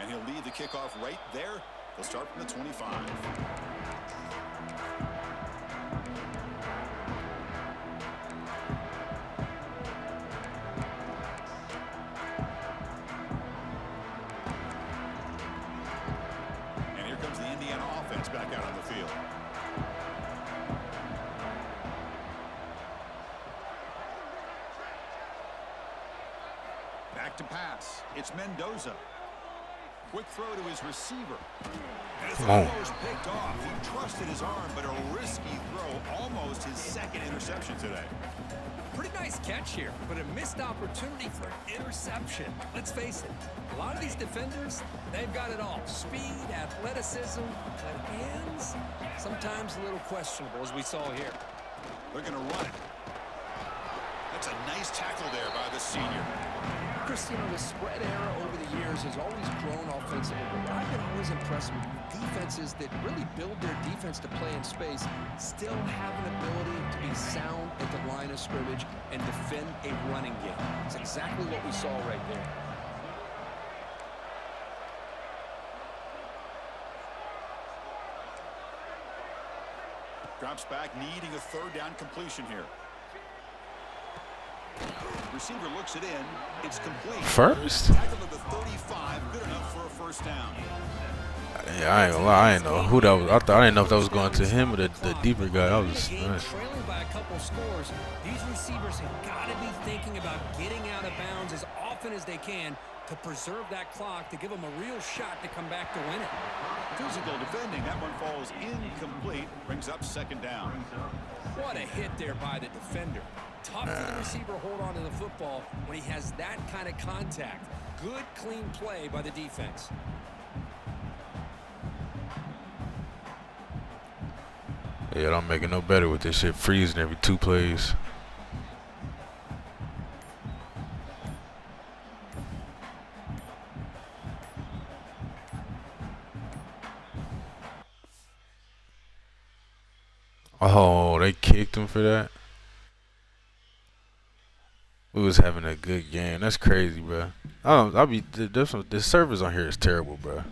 And he'll lead the kickoff right there. He'll start from the 25. And here comes the Indiana offense back out on the field. Back to pass. It's Mendoza. Quick throw to his receiver. And it's almost picked off. He trusted his arm, but a risky throw. Almost his 2nd interception today. Pretty nice catch here, but a missed opportunity for an interception. Let's face it, a lot of these defenders, they've got it all. Speed, athleticism, but hands, sometimes a little questionable, as we saw here. They're going to run it. That's a nice tackle there by the senior. Chris, you know, the spread era over the years has always grown offensively, but I've been always impressed with defenses that really build their defense to play in space, still have an ability to be sound at the line of scrimmage and defend a running game. It's exactly what we saw right there. Drops back, needing a 3rd down completion here. Receiver looks it in. It's complete. First? Tackle to the 35. Good enough for a 1st down. Yeah, I ain't gonna lie. I didn't know who that was. I didn't know if that was going to him or the deeper guy. I was trailing by a couple scores. These receivers have got to be thinking about getting out of bounds as often as they can to preserve that clock, to give them a real shot to come back to win it. Physical defending. That one falls incomplete. Brings up 2nd down. What a hit there by the defender. Tough for the receiver to hold on to the football when he has that kind of contact. Good, clean play by the defense. Yeah, don't make it no better with this shit freezing every 2 plays. Oh, they kicked him for that. We was having a good game. That's crazy, bro. The service on here is terrible, bro.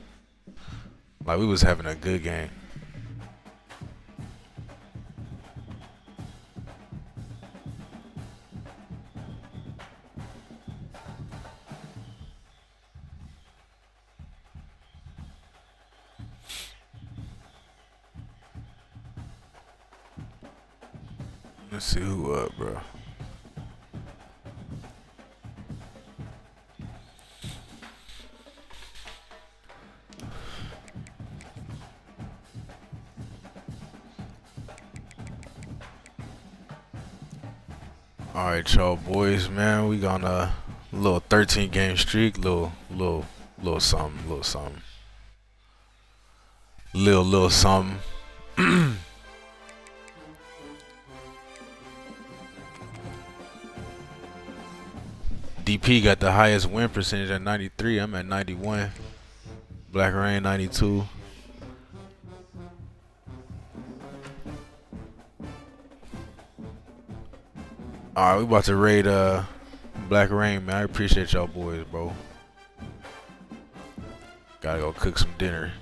Like, we was having a good game. Let's see who up, bro. All right, y'all boys, man. We got a little 13 game streak, little something, little something. DP got the highest win percentage at 93. I'm at 91. Black Rain 92. Alright, we about to raid Black Rain, man. I appreciate y'all boys, bro. Gotta go cook some dinner.